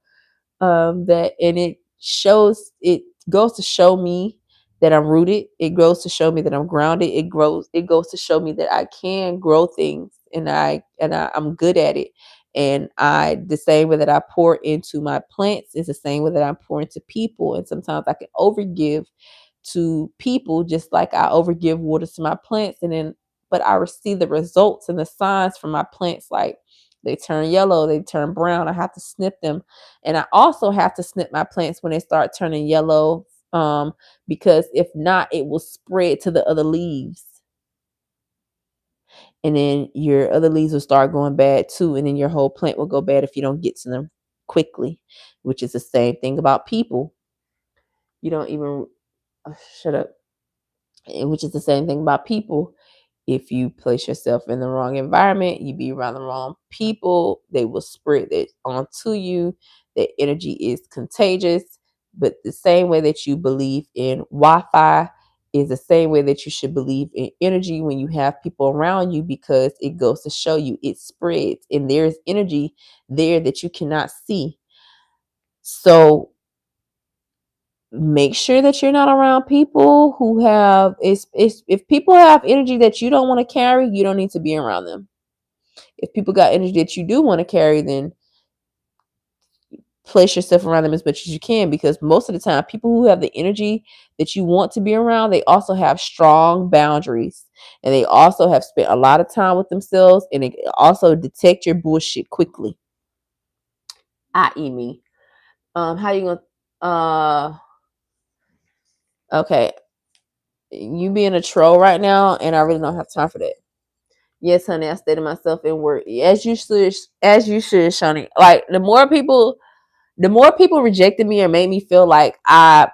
[SPEAKER 2] that, and it goes to show me that I'm rooted. It goes to show me that I'm grounded. It goes to show me that I can grow things, and I'm good at it. And I the same way that I pour into my plants is the same way that I pour into people. And sometimes I can overgive to people just like I overgive water to my plants, and then but I receive the results and the signs from my plants, like they turn yellow, they turn brown. I have to snip them. And I also have to snip my plants when they start turning yellow, because if not, it will spread to the other leaves. And then your other leaves will start going bad too. And then your whole plant will go bad if you don't get to them quickly, which is the same thing about people. You don't even, shut up. Which is the same thing about people. If you place yourself in the wrong environment, you be around the wrong people, they will spread it onto you. That energy is contagious. But the same way that you believe in Wi-Fi is the same way that you should believe in energy when you have people around you, because it goes to show you it spreads, and there's energy there that you cannot see. So make sure that you're not around people who have if people have energy that you don't want to carry, you don't need to be around them. If people got energy that you do want to carry, then place yourself around them as much as you can, because most of the time people who have the energy that you want to be around, they also have strong boundaries, and they also have spent a lot of time with themselves, and they also detect your bullshit quickly, i.e. me. How you gonna okay, you being a troll right now, and I really don't have time for that. Yes, honey, I stay to myself and work. As you should, Shawnee. Like the more people rejected me or made me feel like I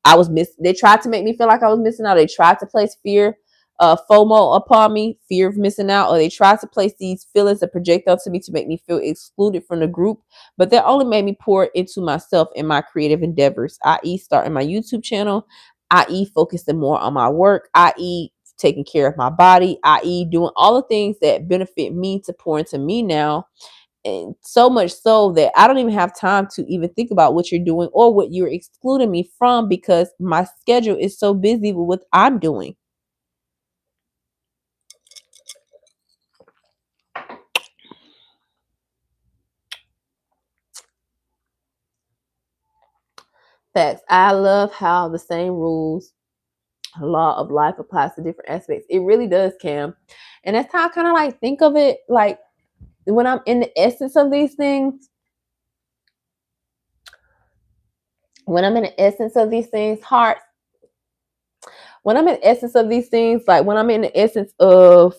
[SPEAKER 2] was they tried to make me feel like I was missing out. They tried to place fear, FOMO upon me, fear of missing out, or they tried to place these feelings that project onto me to make me feel excluded from the group. But that only made me pour into myself and my creative endeavors, i.e. starting my YouTube channel, i.e. focusing more on my work, i.e. taking care of my body, i.e. doing all the things that benefit me to pour into me now. And so much so that I don't even have time to even think about what you're doing or what you're excluding me from, because my schedule is so busy with what I'm doing. Facts. I love how the same rules, law of life applies to different aspects. It really does, Cam. And that's how I kind of like think of it. Like when I'm in the essence of these things, when I'm in the essence of these things, heart, when I'm in the essence of these things, like when I'm in the essence of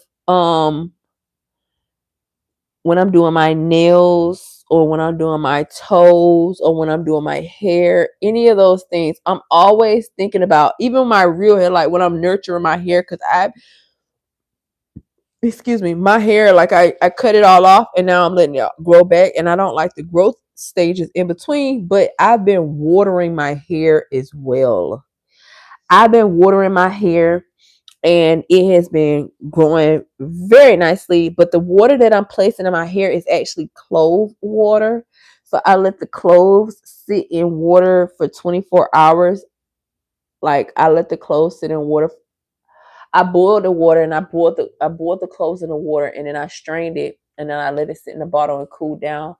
[SPEAKER 2] when I'm doing my nails, or when I'm doing my toes, or when I'm doing my hair, any of those things, I'm always thinking about even my real hair, like when I'm nurturing my hair, because excuse me, my hair, like I cut it all off and now I'm letting it grow back, and I don't like the growth stages in between, but I've been watering my hair as well. I've been watering my hair, and it has been growing very nicely. But the water that I'm placing in my hair is actually clove water. So I let the cloves sit in water for 24 hours. Like I let the cloves sit in water. I boiled the water, and I boiled the cloves in the water, and then I strained it, and then I let it sit in the bottle and cool down.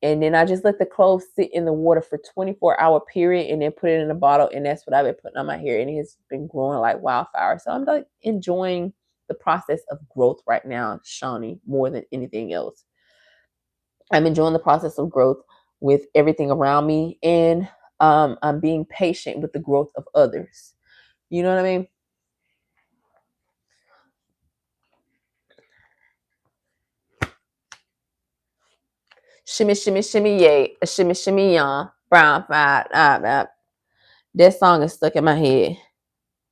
[SPEAKER 2] And then I just let the clothes sit in the water for 24-hour period and then put it in a bottle. And that's what I've been putting on my hair. And it's been growing like wildfire. So I'm like enjoying the process of growth right now, Shawnee, more than anything else. I'm enjoying the process of growth with everything around me. And I'm being patient with the growth of others. You know what I mean? Shimmy, shimmy, shimmy, yay. Shimmy, shimmy, yawn. Brown, fried. That song is stuck in my head.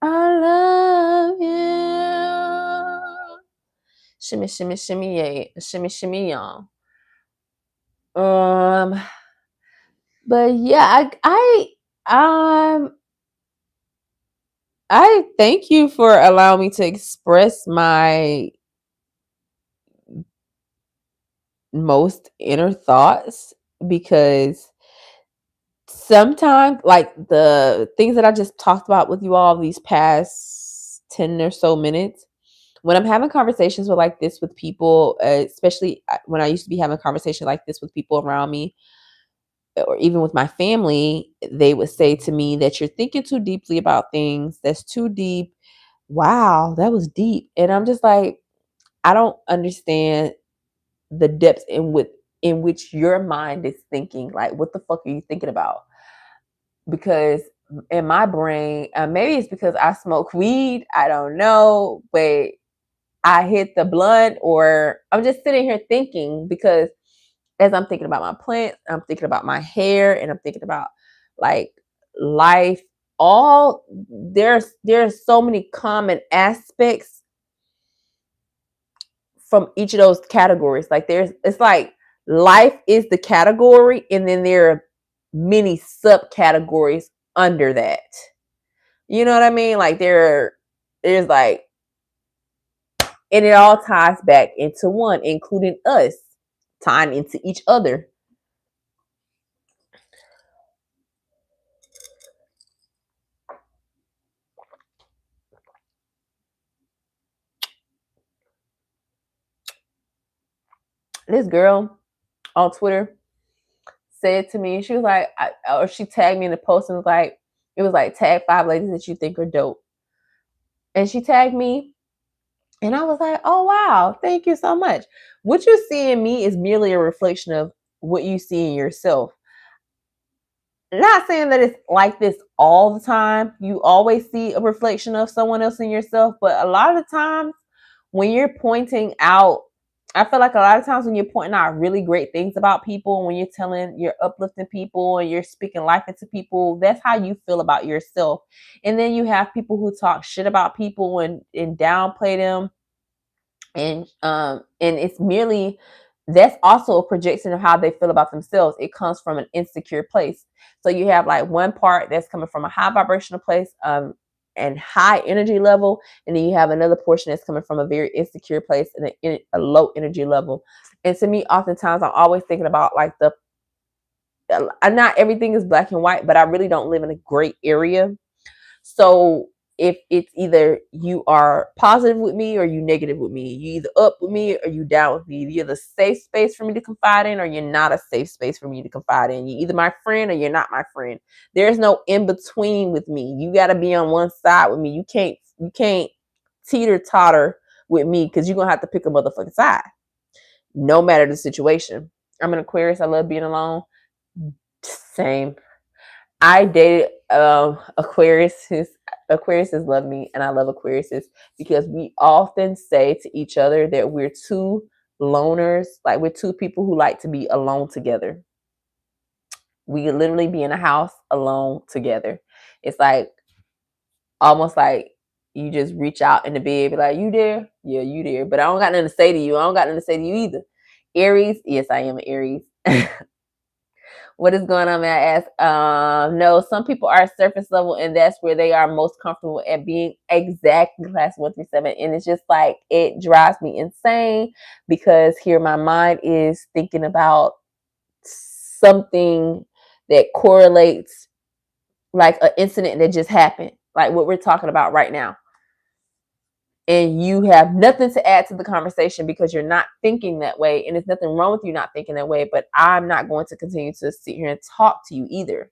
[SPEAKER 2] I love you. Shimmy, shimmy, shimmy, yay. Shimmy, shimmy, yawn. Um, but yeah, I thank you for allowing me to express my most inner thoughts, because sometimes, like the things that I just talked about with you all these past 10 or so minutes, when I'm having conversations with like this with people, especially when I used to be having conversations like this with people around me, or even with my family, they would say to me that you're thinking too deeply about things. That's too deep. Wow, that was deep. And I'm just like, I don't understand the depths in which your mind is thinking. Like, what the fuck are you thinking about? Because in my brain, maybe it's because I smoke weed. I don't know, but I hit the blunt, or I'm just sitting here thinking, because as I'm thinking about my plants, I'm thinking about my hair, and I'm thinking about like life. All there's so many common aspects from each of those categories. Like it's like life is the category, and then there are many subcategories under that. You know what I mean? Like there's like, and it all ties back into one, including us, tying into each other. This girl on Twitter said to me, she was like, or she tagged me in the post and was like, it was like, tag 5 ladies that you think are dope. And she tagged me, and I was like, oh, wow, thank you so much. What you see in me is merely a reflection of what you see in yourself. Not saying that it's like this all the time. You always see a reflection of someone else in yourself, but a lot of the times when you're pointing out, I feel like a lot of times when you're pointing out really great things about people, when you're uplifting people and you're speaking life into people, that's how you feel about yourself. And then you have people who talk shit about people and downplay them, and it's merely, that's also a projection of how they feel about themselves. It comes from an insecure place. So you have like one part that's coming from a high vibrational place, and high energy level, and then you have another portion that's coming from a very insecure place and a low energy level. And to me, oftentimes I'm always thinking about like not everything is black and white, but I really don't live in a gray area. So if it's either you are positive with me or you negative with me, you either up with me or you down with me. You're the safe space for me to confide in, or you're not a safe space for me to confide in. You're either my friend or you're not my friend. There's no in between with me. You got to be on one side with me. You can't teeter totter with me, because you're gonna have to pick a motherfucking side, no matter the situation. I'm an Aquarius. I love being alone. Same. I dated Aquariuses. Aquariuses love me, and I love Aquariuses, because we often say to each other that we're two loners, like we're two people who like to be alone together. We could literally be in a house alone together. It's like almost like you just reach out in the bed, be like, "You there? Yeah, you there." But I don't got nothing to say to you. I don't got nothing to say to you either. Aries, yes, I am an Aries. What is going on, may I ask? No, some people are surface level, and that's where they are most comfortable at being. Exactly, class 137. And it's just like, it drives me insane, because here my mind is thinking about something that correlates, like an incident that just happened, like what we're talking about right now. and you have nothing to add to the conversation because you're not thinking that way, and there's nothing wrong with you not thinking that way, but I'm not going to continue to sit here and talk to you either.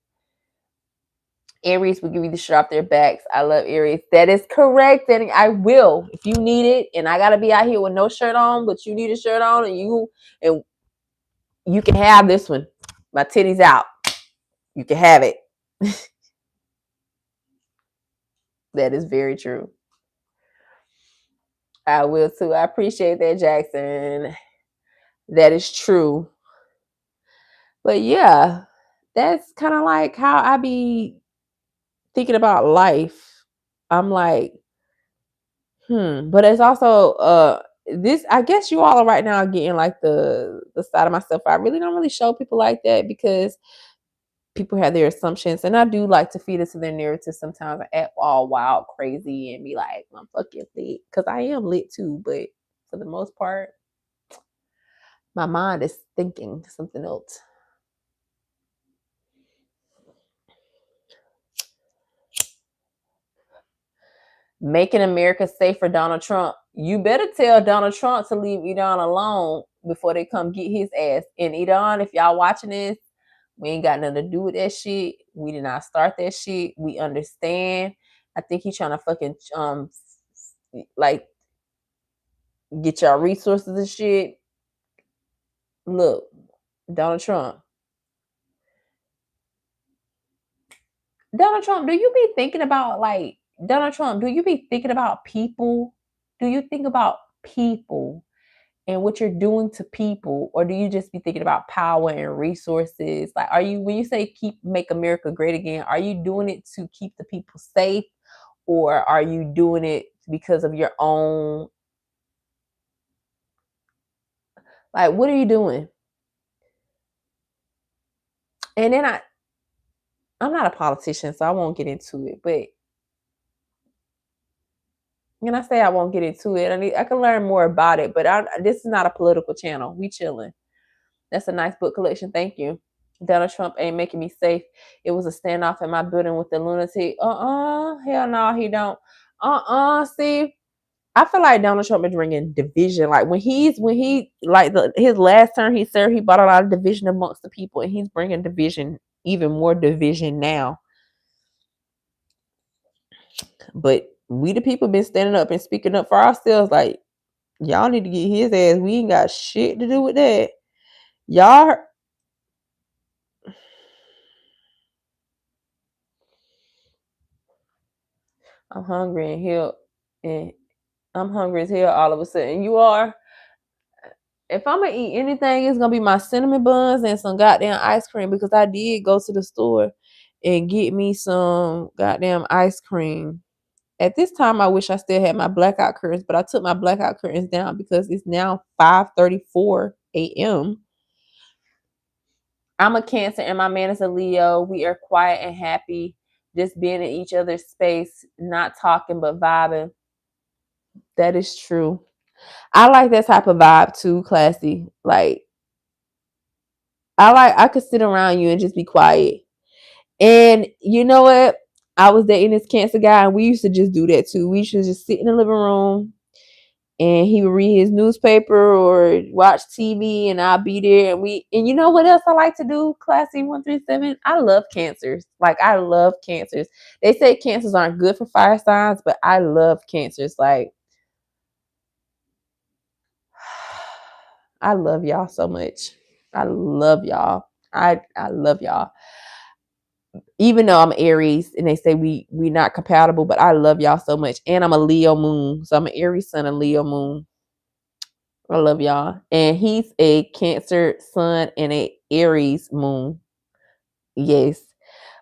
[SPEAKER 2] Aries will give you the shirt off their backs. I love Aries. That is correct. And I will. If you need it, and I gotta be out here with no shirt on, but you need a shirt on, and you can have this one. My titties out. You can have it. That is very true. I will too. I appreciate that, Jackson. That is true. But yeah, that's kind of like how I be thinking about life. I'm like, but it's also this, I guess you all are right now getting like the side of myself. I really don't really show people like that because people have their assumptions, and I do like to feed into their narrative sometimes. I act all wild crazy and be like, I'm fucking lit, because I am lit too, but for the most part my mind is thinking something else. Making America safe for Donald Trump. You better tell Donald Trump to leave Iran alone before they come get his ass. And Iran, if y'all watching this, we ain't got nothing to do with that shit. We did not start that shit. We understand. I think he's trying to fucking like get y'all resources and shit. Look, Donald Trump. Donald Trump, do you be thinking about like Donald Trump, do you be thinking about people? Do you think about people and what you're doing to people, or do you just be thinking about power and resources? Like, are you, when you say make America great again, are you doing it to keep the people safe, or are you doing it because of your own, like, what are you doing? And then I'm not a politician, so I won't get into it, but when I say I won't get into it, I can learn more about it, but this is not a political channel. We chilling. That's a nice book collection. Thank you. Donald Trump ain't making me safe. It was a standoff in my building with the lunatic. Hell no, he don't. See, I feel like Donald Trump is bringing division. Like when he like his last term he served, he brought a lot of division amongst the people, and he's bringing division, even more division now. But we the people been standing up and speaking up for ourselves. Like, y'all need to get his ass. We ain't got shit to do with that. Y'all. I'm hungry and hell, and I'm hungry as hell all of a sudden. You are. If I'm gonna eat anything, it's gonna be my cinnamon buns and some goddamn ice cream, because I did go to the store and get me some goddamn ice cream. At this time, I wish I still had my blackout curtains, but I took my blackout curtains down because it's now 5:34 a.m. I'm a Cancer and my man is a Leo. We are quiet and happy, just being in each other's space, not talking but vibing. That is true. I like that type of vibe too, Classy. Like, I could sit around you and just be quiet. And you know what? I was dating this Cancer guy, and we used to just do that too. We used to just sit in the living room, and he would read his newspaper or watch TV, and I'll be there. And you know what else I like to do, Classy 137? I love cancers. Like, I love cancers. They say cancers aren't good for fire signs, but I love cancers. Like, I love y'all so much. I love y'all. I love y'all. Even though I'm Aries and they say we not compatible, but I love y'all so much. And I'm a Leo moon. So I'm an Aries sun and Leo moon. I love y'all. And he's a Cancer sun and a Aries moon. Yes.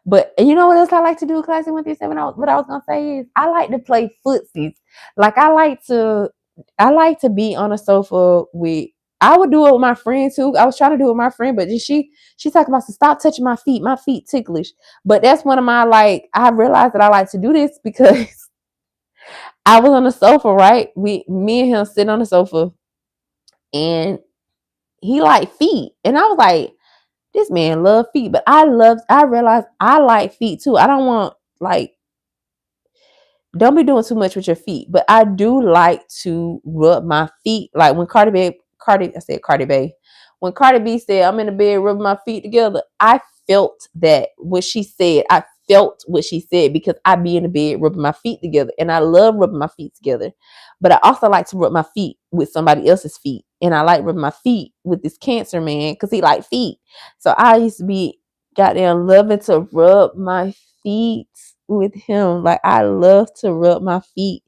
[SPEAKER 2] But you know what else I like to do, Classy 137? What I was gonna say is I like to play footsies. Like, I like to be on a sofa with. I would do it with my friend too. I was trying to do it with my friend, but she talking about, stop touching my feet. My feet ticklish. But that's one of my, like, I realized that I like to do this because I was on the sofa, right? Me and him sitting on the sofa, and he like feet, and I was like, this man love feet, but I realized I like feet too. I don't want, like, don't be doing too much with your feet. But I do like to rub my feet. Like when Cardi B. When Cardi B said, I'm in the bed rubbing my feet together, I felt that what she said. I felt what she said because I be in the bed rubbing my feet together. And I love rubbing my feet together. But I also like to rub my feet with somebody else's feet. And I like rubbing my feet with this cancer man because he like feet. So I used to be goddamn loving to rub my feet with him. Like I love to rub my feet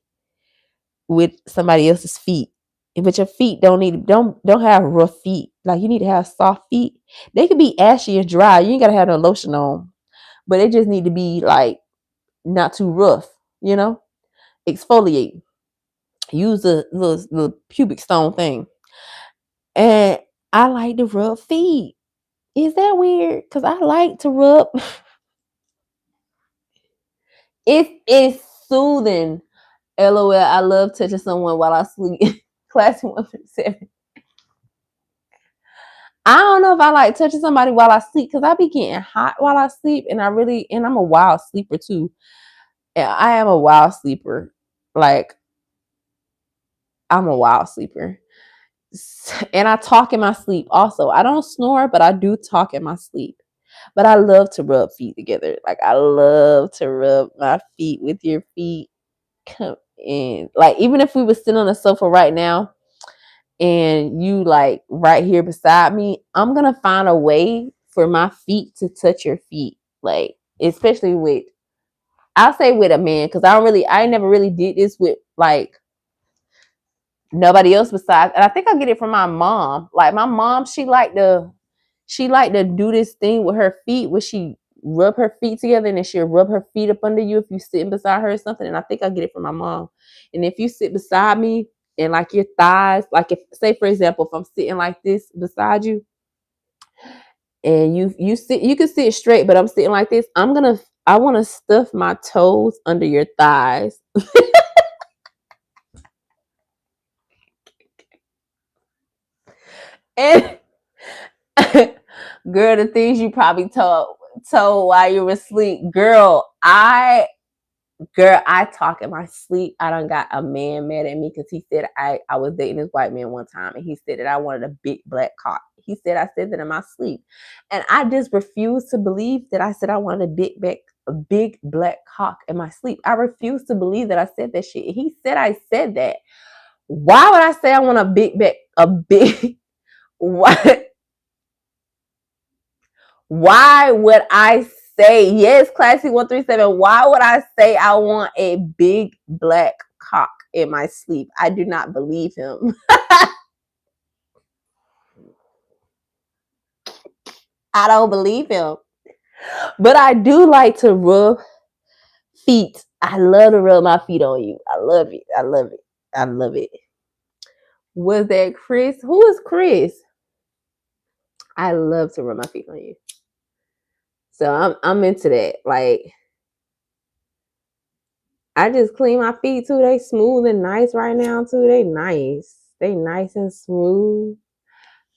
[SPEAKER 2] with somebody else's feet. But your feet don't have rough feet. Like you need to have soft feet. They could be ashy and dry. You ain't gotta have no lotion on. But they just need to be like not too rough, you know? Exfoliate. Use the pubic stone thing. And I like to rub feet. Is that weird? Because I like to rub. It is soothing. LOL, I love touching someone while I sleep. Class 157. I don't know if I like touching somebody while I sleep because I be getting hot while I sleep, and I'm a wild sleeper too. And I am a wild sleeper. Like I'm a wild sleeper. And I talk in my sleep also. I don't snore, but I do talk in my sleep. But I love to rub feet together. Like I love to rub my feet with your feet. Come in. Like even if we were sitting on the sofa right now and you like right here beside me, I'm gonna find a way for my feet to touch your feet. Like especially with I'll say with a man, because I never really did this with like nobody else besides, and I think I get it from my mom. Like my mom, she liked to do this thing with her feet where she rub her feet together and then she'll rub her feet up under you if you sitting beside her or something. And I think I get it from my mom. And if you sit beside me and like your thighs, like if say for example, if I'm sitting like this beside you and you can sit straight, but I'm sitting like this, I want to stuff my toes under your thighs. And girl, the things you probably told while you were asleep, girl, I talk in my sleep. I done got a man mad at me because he said I was dating this white man one time and he said that I wanted a big black cock. He said I said that in my sleep. And I just refused to believe that I said I wanted a big black cock in my sleep. I refused to believe that I said that shit. He said I said that. Why would I say I want a big what? Why would I say, yes, Classy 137, why would I say I want a big black cock in my sleep? I do not believe him. I don't believe him. But I do like to rub feet. I love to rub my feet on you. I love it. I love it. I love it. Was that Chris? Who is Chris? I love to rub my feet on you. So I'm into that. Like I just clean my feet too. They smooth and nice right now too. They nice. They nice and smooth.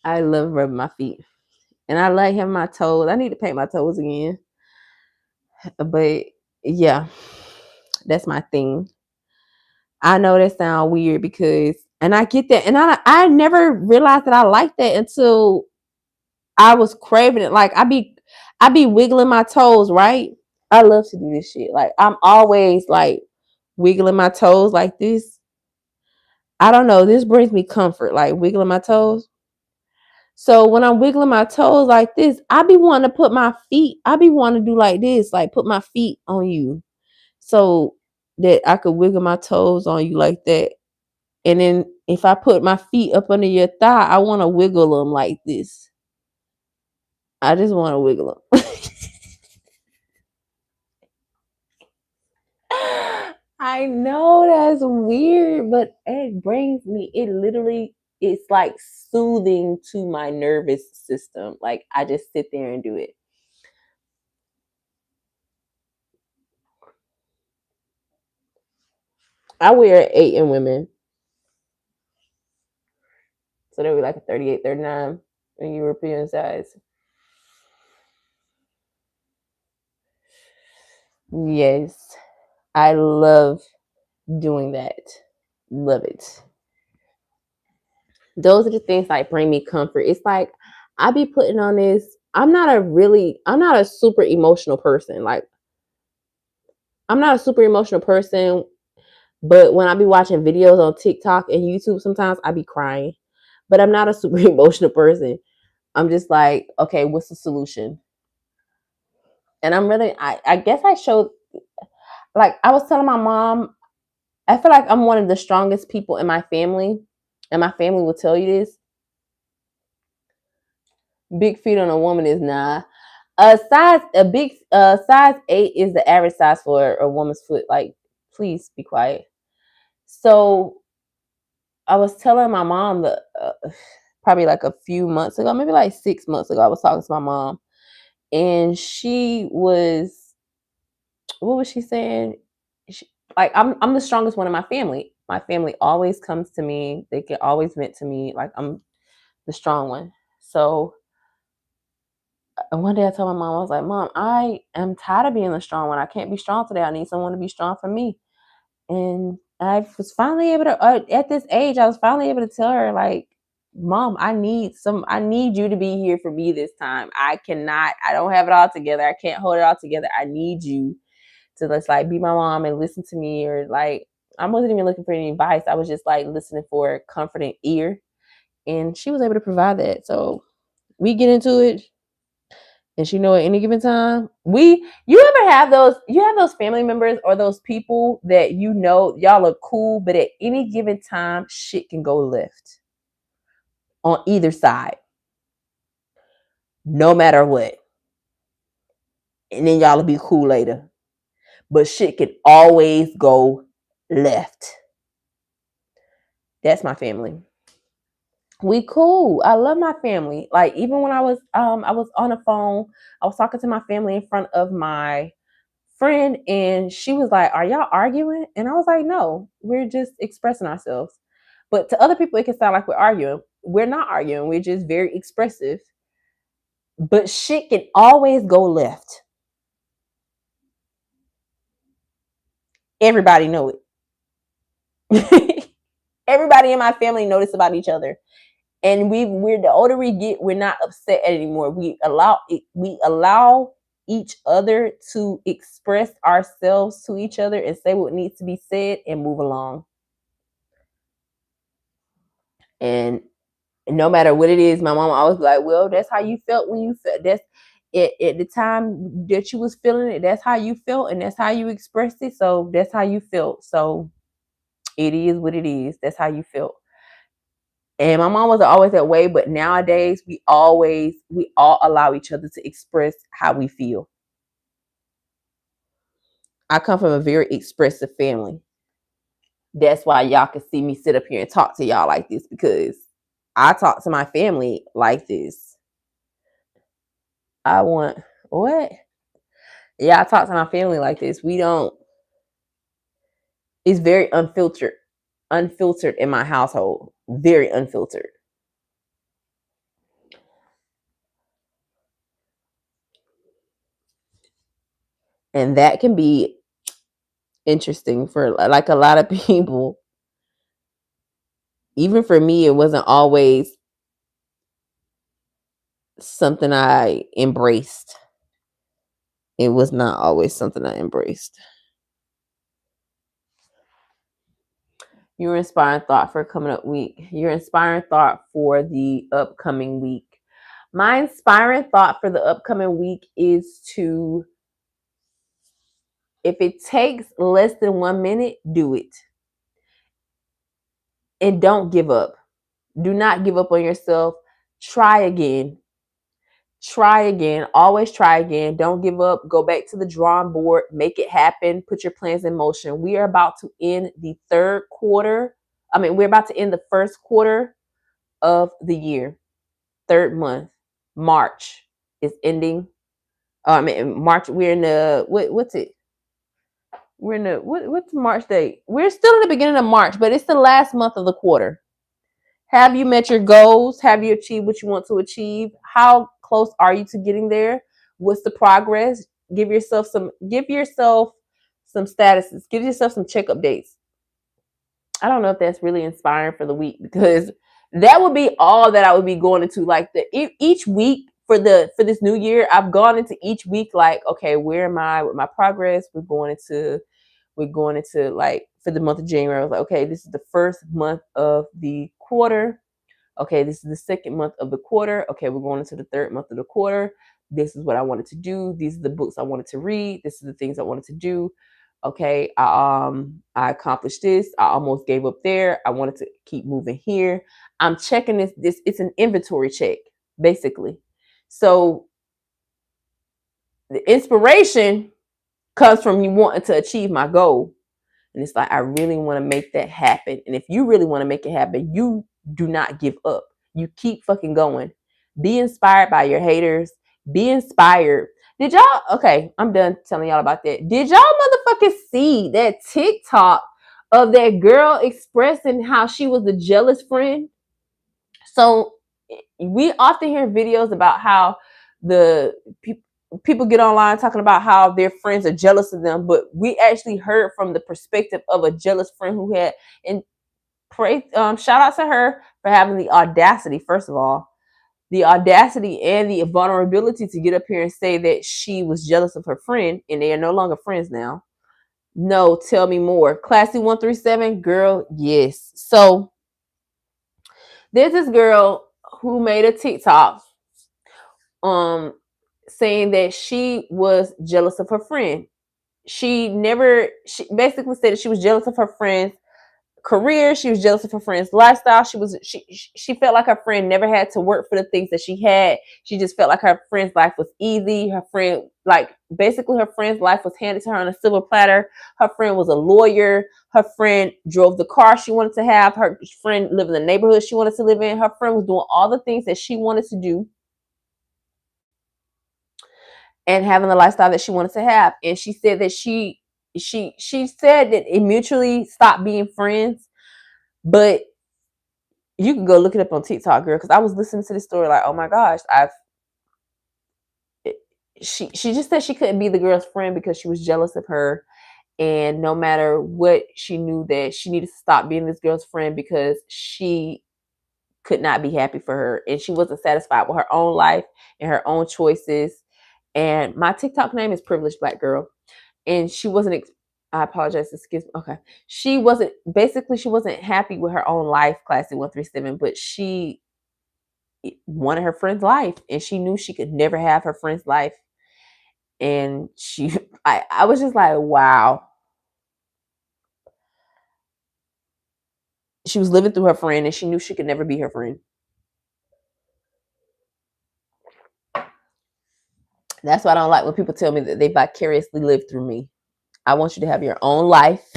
[SPEAKER 2] I love rubbing my feet. And I like having my toes. I need to paint my toes again. But yeah, that's my thing. I know that sounds weird because and I get that. And I never realized that I liked that until I was craving it. Like I be wiggling my toes, right? I love to do this shit. Like I'm always like wiggling my toes like this. I don't know. This brings me comfort, like wiggling my toes. So when I'm wiggling my toes like this, I be wanting to put my feet, I be wanting to do like this, like put my feet on you so that I could wiggle my toes on you like that. And then if I put my feet up under your thigh, I want to wiggle them like this. I just want to wiggle them. I know that's weird, but it literally, it's like soothing to my nervous system. Like I just sit there and do it. I wear an 8 in women. So they were like a 38, 39 in European size. Yes. I love doing that. Love it. Those are the things like bring me comfort. It's like I be putting on this. I'm not a super emotional person. Like I'm not a super emotional person, but when I be watching videos on TikTok and YouTube, sometimes I be crying. But I'm not a super emotional person. I'm just like, okay, what's the solution? And I guess I showed, like, I was telling my mom, I feel like I'm one of the strongest people in my family. And my family will tell you this. Big feet on a woman is not. Size 8 is the average size for a woman's foot. Like, please be quiet. So I was telling my mom that probably like a few months ago, maybe like 6 months ago, I was talking to my mom, and she was, what was she saying? Like I'm the strongest one in my family. My family always comes to me. They can always vent to me. Like I'm the strong one. So one day I told my mom, I was like, Mom, I am tired of being the strong one. I can't be strong today. I need someone to be strong for me. And I was finally able to, at this age, I was finally able to tell her, like, Mom, I need you to be here for me this time. I don't have it all together. I can't hold it all together. I need you to just like be my mom and listen to me, or like, I wasn't even looking for any advice. I was just like listening for a comforting ear. And she was able to provide that. So we get into it. And she know at any given time, you ever have those family members or those people that you know y'all are cool, but at any given time shit can go left on either side, no matter what. And then y'all will be cool later. But shit can always go left. That's my family. We cool. I love my family. Like even when I was on the phone, I was talking to my family in front of my friend, and she was like, "Are y'all arguing?" And I was like, "No, we're just expressing ourselves." But to other people, it can sound like we're arguing. We're not arguing. We're just very expressive. But shit can always go left. Everybody know it. Everybody in my family notice about each other. And we're the older we get, we're not upset anymore. We allow each other to express ourselves to each other and say what needs to be said and move along. And no matter what it is, my mom always be like, well, that's how you felt when you felt. That's it at the time that you was feeling it. That's how you felt, and that's how you expressed it. So that's how you felt. So it is what it is. That's how you felt. And my mom was always that way, but nowadays we all allow each other to express how we feel. I come from a very expressive family. That's why y'all can see me sit up here and talk to y'all like this, because I talk to my family like this. I want what? Yeah, I talk to my family like this. We don't. It's very unfiltered in my household. Very unfiltered, and that can be interesting for like a lot of people. Even for me, it wasn't always something I embraced. It was not always something I embraced. Your inspiring thought for coming up week. Your inspiring thought for the upcoming week. My inspiring thought for the upcoming week is to, if it takes less than 1 minute, do it. And don't give up. Do not give up on yourself. Try again. Try again. Always try again. Don't give up. Go back to the drawing board. Make it happen. Put your plans in motion. We are about to end the third quarter. We're about to end the first quarter of the year. Third month. March is ending. March. We're in the what's it? We're in the what's March date? We're still in the beginning of March, but it's the last month of the quarter. Have you met your goals? Have you achieved what you want to achieve? How close are you to getting there? What's the progress? Give yourself some statuses. Give yourself some checkup dates. I don't know if that's really inspiring for the week, because that would be all that I would be going into. Like each week for this new year, I've gone into each week like, okay, where am I with my progress? We're going into like for the month of January. I was like, okay, this is the first month of the quarter. Okay, this is the second month of the quarter. Okay, we're going into the third month of the quarter. This is what I wanted to do. These are the books I wanted to read. This is the things I wanted to do. Okay, I accomplished this. I almost gave up there. I wanted to keep moving here. I'm checking this it's an inventory check, basically. So the inspiration comes from you wanting to achieve my goal. And it's like, I really want to make that happen. And if you really want to make it happen, you do not give up. You keep fucking going. Be inspired by your haters. Be inspired. Did y'all, okay, I'm done telling y'all about that. Did y'all motherfuckers see that TikTok of that girl expressing how she was a jealous friend? So we often hear videos about how the people get online talking about how their friends are jealous of them, but we actually heard from the perspective of a jealous friend who had, and pray, shout out to her for having the audacity, first of all, the audacity and the vulnerability to get up here and say that she was jealous of her friend, and they are no longer friends now. No, tell me more. Classy 137, girl, yes. So there's this girl who made a TikTok saying that she was jealous of her friend. She basically said that she was jealous of her friend's career. She was jealous of her friend's lifestyle. She felt like her friend never had to work for the things that she had. She just felt like her friend's life was easy. Her friend, like, basically her friend's life was handed to her on a silver platter. Her friend was a lawyer. Her friend drove the car she wanted to have. Her friend lived in the neighborhood she wanted to live in. Her friend was doing all the things that she wanted to do and having the lifestyle that she wanted to have. And she said that she said that it mutually stopped being friends. But you can go look it up on TikTok, girl, because I was listening to this story like, oh my gosh, she just said she couldn't be the girl's friend because she was jealous of her. And no matter what, she knew that she needed to stop being this girl's friend because she could not be happy for her. And she wasn't satisfied with her own life and her own choices. And my TikTok name is Privileged Black Girl. And she wasn't, I apologize, excuse me. Okay. She wasn't happy with her own life, Classy 137, but she wanted her friend's life. And she knew she could never have her friend's life. And I was just like, wow. She was living through her friend and she knew she could never be her friend. That's why I don't like when people tell me that they vicariously live through me. I want you to have your own life.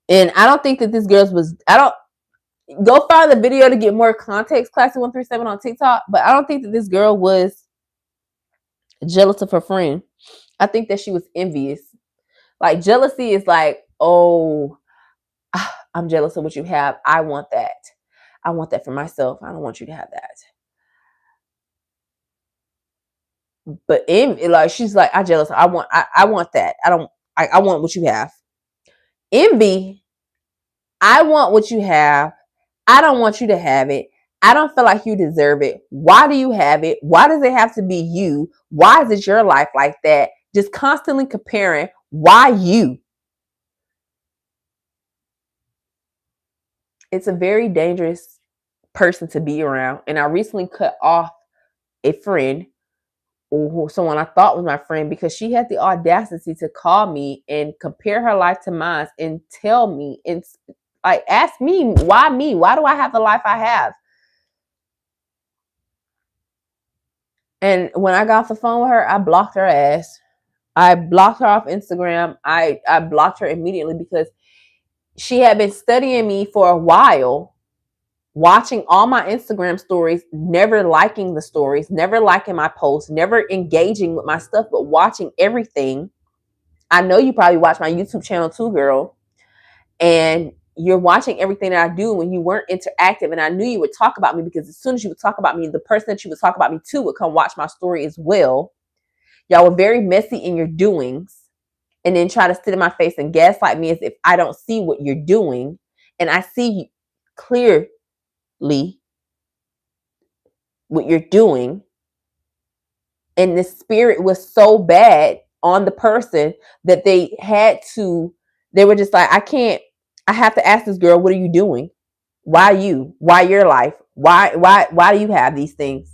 [SPEAKER 2] And I don't think that this girl's was, I don't, go find the video to get more context, Classy 137 on TikTok, but I don't think that this girl was jealous of her friend. I think that she was envious. Like, jealousy is like, oh, I'm jealous of what you have. I want that. I want that for myself. I don't want you to have that. But like, she's like, I'm jealous. I want that. I want what you have. Envy, I want what you have. I don't want you to have it. I don't feel like you deserve it. Why do you have it? Why does it have to be you? Why is it your life like that? Just constantly comparing. Why you? It's a very dangerous person to be around. And I recently cut off a friend, or someone I thought was my friend, because she had the audacity to call me and compare her life to mine and tell me and like ask me, why me? Why do I have the life I have? And when I got off the phone with her, I blocked her ass. I blocked her off Instagram. I blocked her immediately because she had been studying me for a while, watching all my Instagram stories, never liking the stories, never liking my posts, never engaging with my stuff, but watching everything. I know you probably watch my YouTube channel too, girl. And you're watching everything that I do when you weren't interactive. And I knew you would talk about me because as soon as you would talk about me, the person that you would talk about me to would come watch my story as well. Y'all were very messy in your doings and then try to sit in my face and gaslight me as if I don't see what you're doing. and I see clearly what you're doing. And the spirit was so bad on the person that they were just like, I have to ask this girl, what are you doing? Why you? Why your life? Why do you have these things?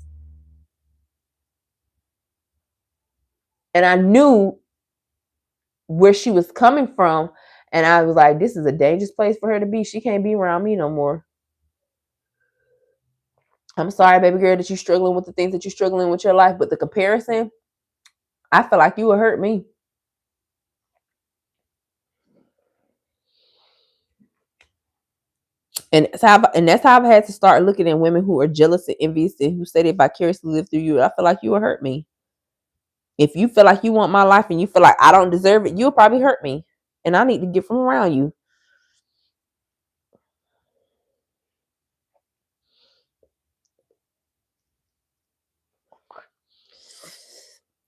[SPEAKER 2] And I knew where she was coming from. And I was like, this is a dangerous place for her to be. She can't be around me no more. I'm sorry, baby girl, that you're struggling with the things that you're struggling with your life. But the comparison, I feel like you would hurt me. And that's how I've had to start looking at women who are jealous and envious and who say they vicariously live through you. I feel like you will hurt me. If you feel like you want my life and you feel like I don't deserve it, you'll probably hurt me. And I need to get from around you.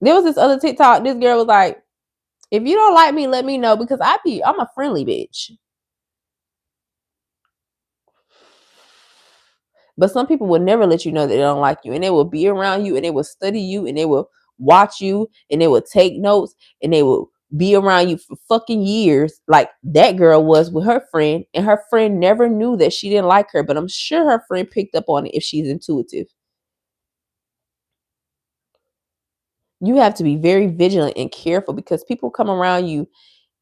[SPEAKER 2] There was this other TikTok. This girl was like, if you don't like me, let me know, because I'm a friendly bitch. But some people will never let you know that they don't like you, and they will be around you, and they will study you, and they will watch you, and they will take notes, and they will be around you for fucking years, like that girl was with her friend, and her friend never knew that she didn't like her, but I'm sure her friend picked up on it if she's intuitive. You have to be very vigilant and careful, because people come around you.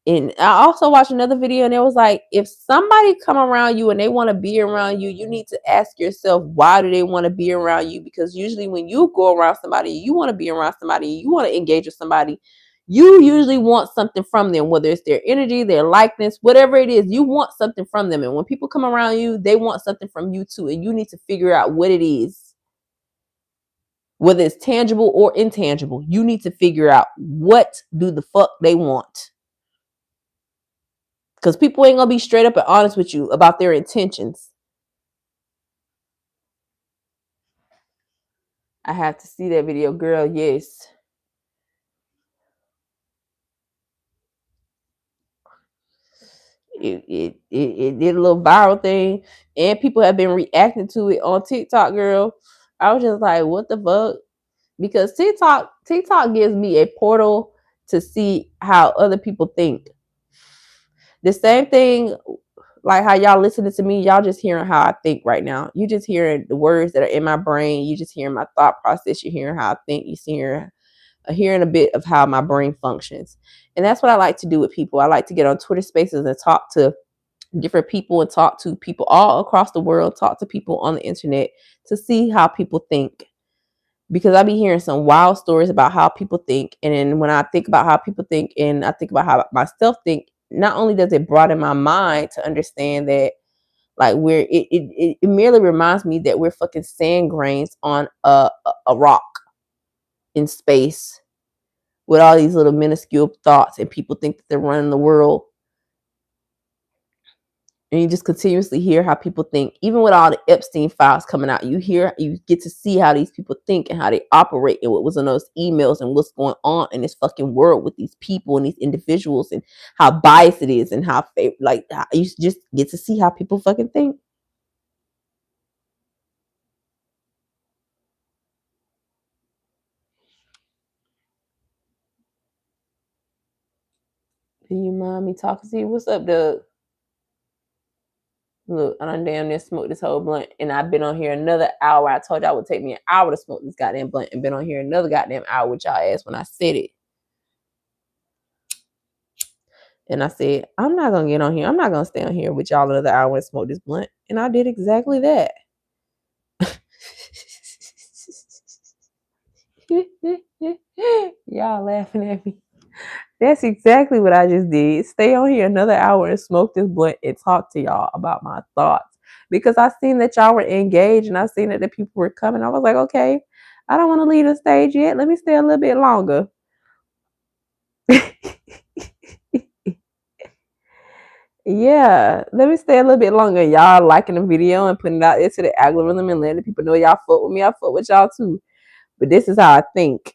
[SPEAKER 2] And I also watched another video, and it was like, if somebody come around you and they want to be around you, you need to ask yourself, why do they want to be around you? Because usually when you go around somebody, you want to be around somebody, you want to engage with somebody, you usually want something from them, whether it's their energy, their likeness, whatever it is, you want something from them. And when people come around you, they want something from you too. And you need to figure out what it is, whether it's tangible or intangible. You need to figure out what do the fuck they want. Because people ain't going to be straight up and honest with you about their intentions. I have to see that video, girl. Yes. It did a little viral thing, and people have been reacting to it on TikTok, girl. I was just like, what the fuck? Because TikTok gives me a portal to see how other people think. The same thing, like how y'all listening to me, y'all just hearing how I think right now. You just hearing the words that are in my brain. You just hearing my thought process. You're hearing how I think. You're hearing a bit of how my brain functions. And that's what I like to do with people. I like to get on Twitter Spaces and talk to different people and talk to people all across the world, talk to people on the internet to see how people think. Because I be hearing some wild stories about how people think. And then when I think about how people think and I think about how myself think, not only does it broaden my mind to understand that, like, it merely reminds me that we're fucking sand grains on a rock in space with all these little minuscule thoughts, and people think that they're running the world. And you just continuously hear how people think. Even with all the Epstein files coming out, you get to see how these people think and how they operate and what was in those emails and what's going on in this fucking world with these people and these individuals and how biased it is and how you just get to see how people fucking think. Do you mind me talking to you? What's up, Doug? Look, I done damn near smoked this whole blunt, and I've been on here another hour. I told y'all it would take me an hour to smoke this goddamn blunt, and been on here another goddamn hour with y'all ass when I said it. And I said, I'm not gonna get on here. I'm not gonna stay on here with y'all another hour and smoke this blunt. And I did exactly that. Y'all laughing at me. That's exactly what I just did. Stay on here another hour and smoke this blunt and talk to y'all about my thoughts. Because I seen that y'all were engaged and I seen that the people were coming. I was like, okay, I don't want to leave the stage yet. Let me stay a little bit longer. Yeah, let me stay a little bit longer. Y'all liking the video and putting it out into the algorithm and letting people know y'all fuck with me. I fuck with y'all too. But this is how I think.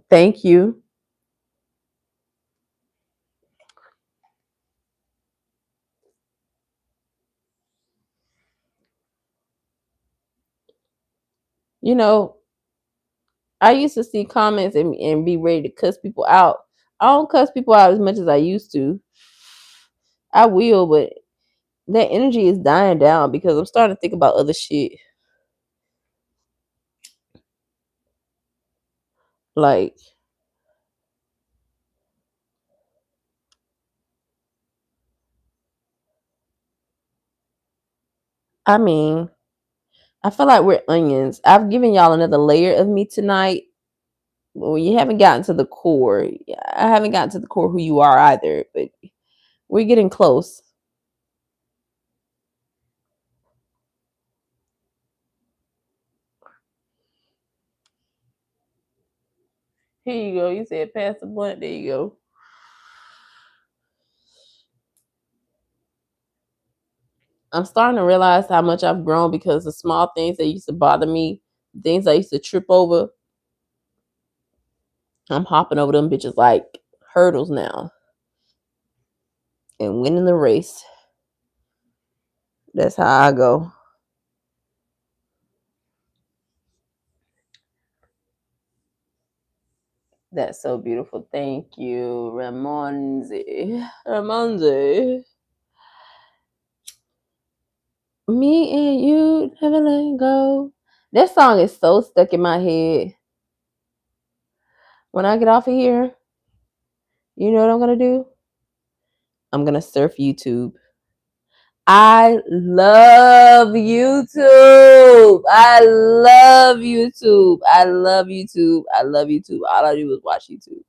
[SPEAKER 2] Thank you. You know, I used to see comments and be ready to cuss people out. I don't cuss people out as much as I used to. I will, but that energy is dying down because I'm starting to think about other shit. Like, I mean, I feel like we're onions. I've given y'all another layer of me tonight. Well, you haven't gotten to the core. I haven't gotten to the core who you are either, but we're getting close. Here you go. You said pass the blunt. There you go. I'm starting to realize how much I've grown because the small things that used to bother me, things I used to trip over, I'm hopping over them bitches like hurdles now and winning the race. That's how I go. That's so beautiful. Thank you, Ramonzi. Ramonzi. Me and you never let go. That song is so stuck in my head. When I get off of here, you know what I'm gonna do? I'm gonna surf YouTube. I love YouTube. I love YouTube. I love YouTube. I love YouTube. All I do is watch YouTube.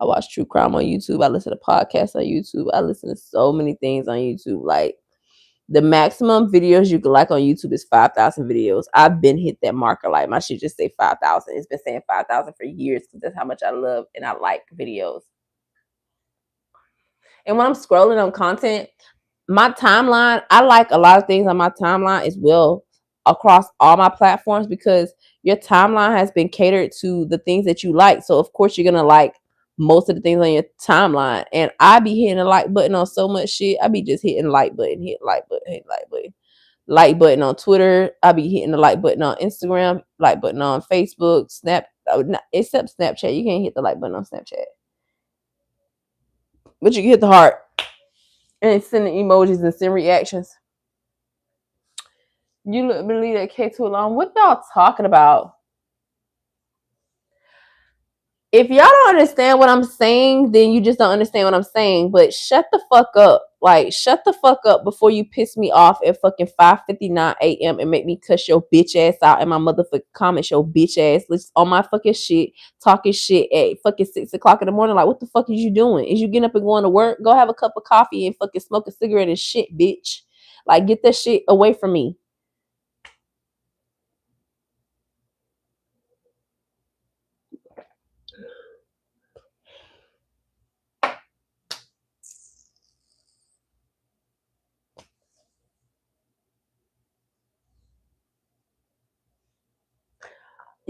[SPEAKER 2] I watch true crime on YouTube. I listen to podcasts on YouTube. I listen to so many things on YouTube. Like the maximum videos you can like on YouTube is 5,000 videos. I've been hit that marker. Like my shit just say 5,000. It's been saying 5,000 for years because that's how much I love and I like videos. And when I'm scrolling on content, my timeline, I like a lot of things on my timeline as well across all my platforms because your timeline has been catered to the things that you like. So of course you're gonna like most of the things on your timeline. And I be hitting the like button on so much shit. I be just hitting like button, hit like button, hit like button. Like button on Twitter. I be hitting the like button on Instagram, like button on Facebook, except Snapchat. You can't hit the like button on Snapchat. But you can hit the heart and send the emojis and send reactions. You believe that K2 alone? What y'all talking about? If y'all don't understand what I'm saying, then you just don't understand what I'm saying. But shut the fuck up. Like, shut the fuck up before you piss me off at fucking 5:59 a.m. and make me cuss your bitch ass out in my motherfucking comments, your bitch ass list on my fucking shit, talking shit at fucking 6 o'clock in the morning. Like, what the fuck is you doing? Is you getting up and going to work? Go have a cup of coffee and fucking smoke a cigarette and shit, bitch. Like, get that shit away from me.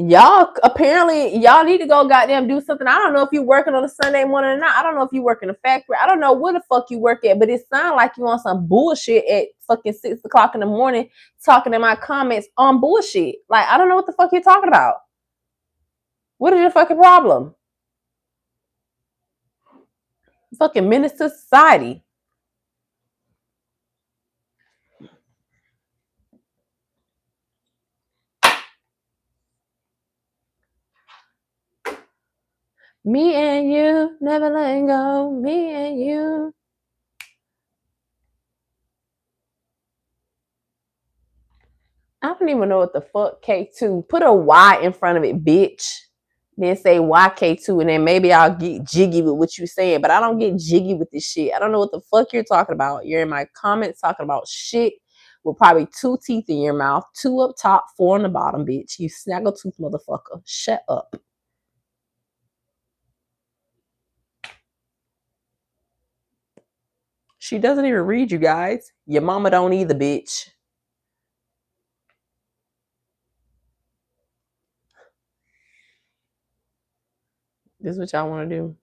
[SPEAKER 2] Y'all apparently y'all need to go goddamn do something. I don't know if you working on a Sunday morning or not. I don't know if you work in a factory. I don't know where the fuck you work at, but it sounds like you on some bullshit at fucking 6 o'clock in the morning talking in my comments on bullshit. Like I don't know what the fuck you're talking about. What is your fucking problem? Fucking minister society. Me and you never letting go. Me and you. I don't even know what the fuck K2. Put a Y in front of it, bitch. Then say YK2, and then maybe I'll get jiggy with what you're saying. But I don't get jiggy with this shit. I don't know what the fuck you're talking about. You're in my comments talking about shit with probably 2 teeth in your mouth, 2 up top, 4 on the bottom, bitch. You snaggletooth motherfucker. Shut up. She doesn't even read you guys. Your mama don't either, bitch. This is what y'all want to do.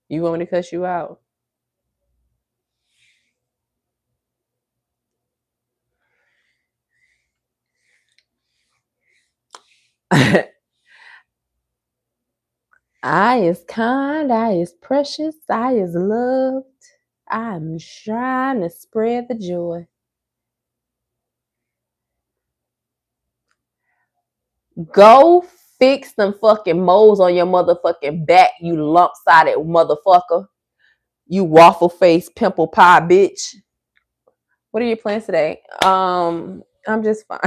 [SPEAKER 2] You want me to cuss you out? I is kind, I is precious, I is loved. I'm trying to spread the joy. Go fix them fucking moles on your motherfucking back, you lump-sided motherfucker. You waffle face pimple pie bitch. What are your plans today? I'm just fine.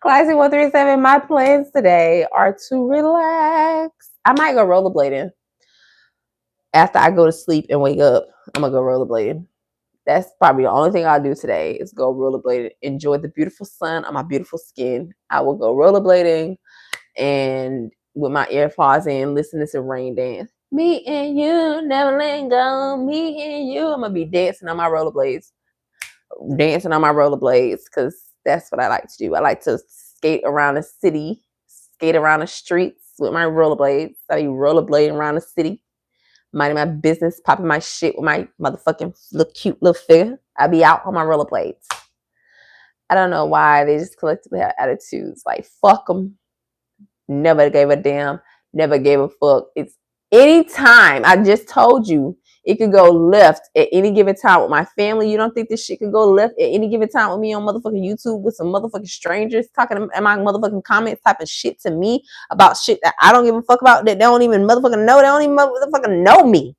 [SPEAKER 2] Classy 137, my plans today are to relax. I might go rollerblading. After I go to sleep and wake up, I'm gonna go rollerblading. That's probably the only thing I'll do today is go rollerblading. Enjoy the beautiful sun on my beautiful skin. I will go rollerblading and with my AirPods in, listening to rain dance. Me and you, never let go. Me and you. I'm gonna be dancing on my rollerblades. Dancing on my rollerblades because that's what I like to do. I like to skate around the city, skate around the streets with my rollerblades. I be rollerblading around the city, minding my business, popping my shit with my motherfucking little cute little figure. I be out on my rollerblades. I don't know why they just collectively have attitudes like fuck them. Never gave a damn. Never gave a fuck. It's anytime. I just told you it could go left at any given time with my family. You don't think this shit could go left at any given time with me on motherfucking YouTube with some motherfucking strangers talking in my motherfucking comments, typing shit to me about shit that I don't give a fuck about, that they don't even motherfucking know. They don't even motherfucking know me.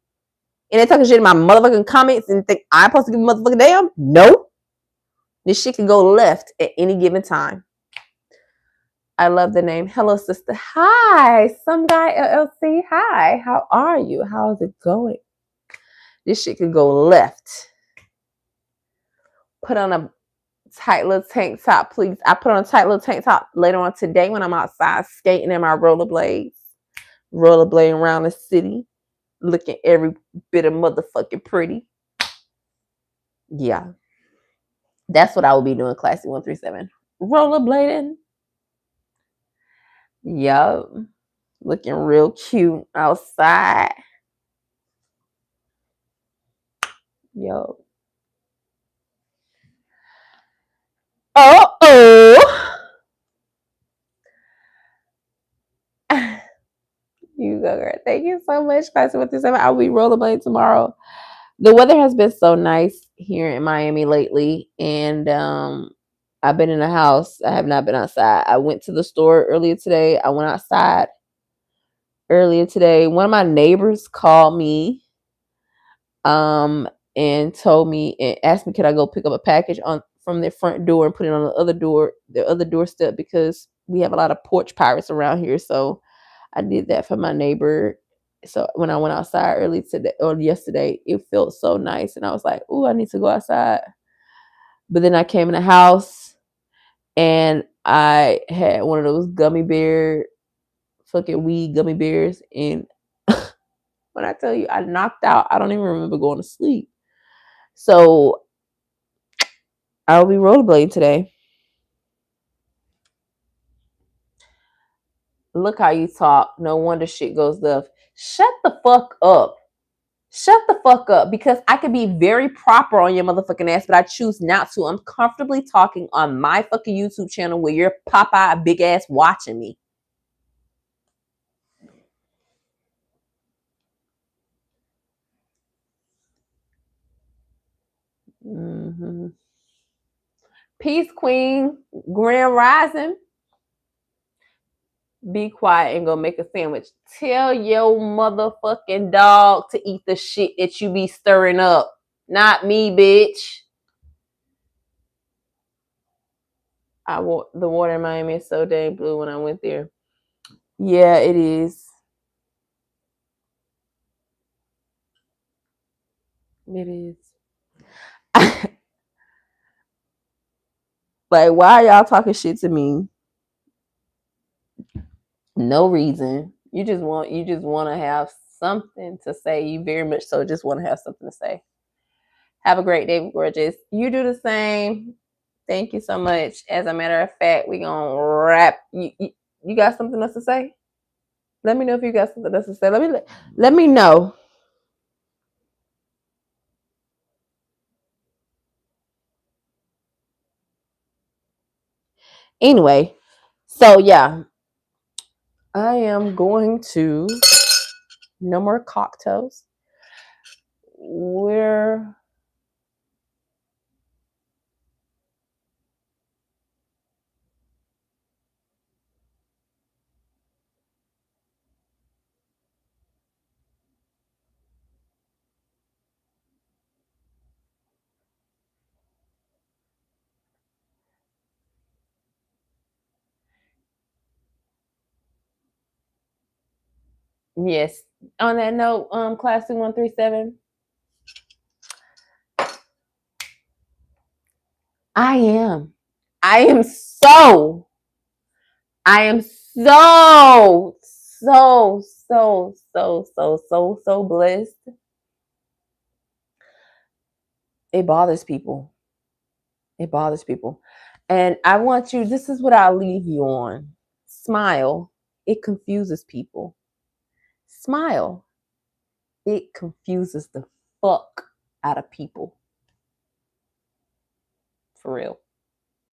[SPEAKER 2] And they talking shit in my motherfucking comments and think I'm supposed to give a motherfucking damn? No. This shit can go left at any given time. I love the name. Hello, sister. Hi, some guy LLC. Hi, how are you? How's it going? This shit could go left. Put on a tight little tank top, please. I put on a tight little tank top later on today when I'm outside skating in my rollerblades, rollerblading around the city, looking every bit of motherfucking pretty. Yeah, that's what I will be doing. Classy 137, rollerblading. Yup, looking real cute outside. Yo. Oh. You go, girl. Thank you so much, Classy 137. I'll be rollerblading tomorrow. The weather has been so nice here in Miami lately, and I've been in the house. I have not been outside. I went to the store earlier today. I went outside earlier today. One of my neighbors called me and told me and asked me could I go pick up a package on from their front door and put it on the other doorstep because we have a lot of porch pirates around here. So I did that for my neighbor. So when I went outside early today or yesterday, it felt so nice, and I was like, "Ooh, I need to go outside." But then I came in the house and I had one of those gummy bear, fucking weed gummy bears, and when I tell you I knocked out, I don't even remember going to sleep. So I'll be rollerblading today. Look how you talk. No wonder shit goes left. Shut the fuck up. Shut the fuck up because I could be very proper on your motherfucking ass, but I choose not to. I'm comfortably talking on my fucking YouTube channel where you're Popeye big ass watching me. Mm-hmm. Peace, Queen. Grand Rising. Be quiet and go make a sandwich. Tell your motherfucking dog to eat the shit that you be stirring up. Not me, bitch. The water in Miami is so dang blue when I went there. Yeah, it is. It is. Like, why are y'all talking shit to me? No reason. You just want to have something to say. You very much so just want to have something to say. Have a great day, gorgeous. You do the same. Thank you so much. As a matter of fact, we gonna wrap. You got something else to say? Let me know if you got something else to say. Let me know. Anyway, So yeah, I am going to no more cocktails. We're yes. On that note, class 2137, I am. I am so. I am so blessed. It bothers people. It bothers people. And I want you, this is what I'll leave you on. Smile. It confuses people. Smile. It confuses the fuck out of people. For real.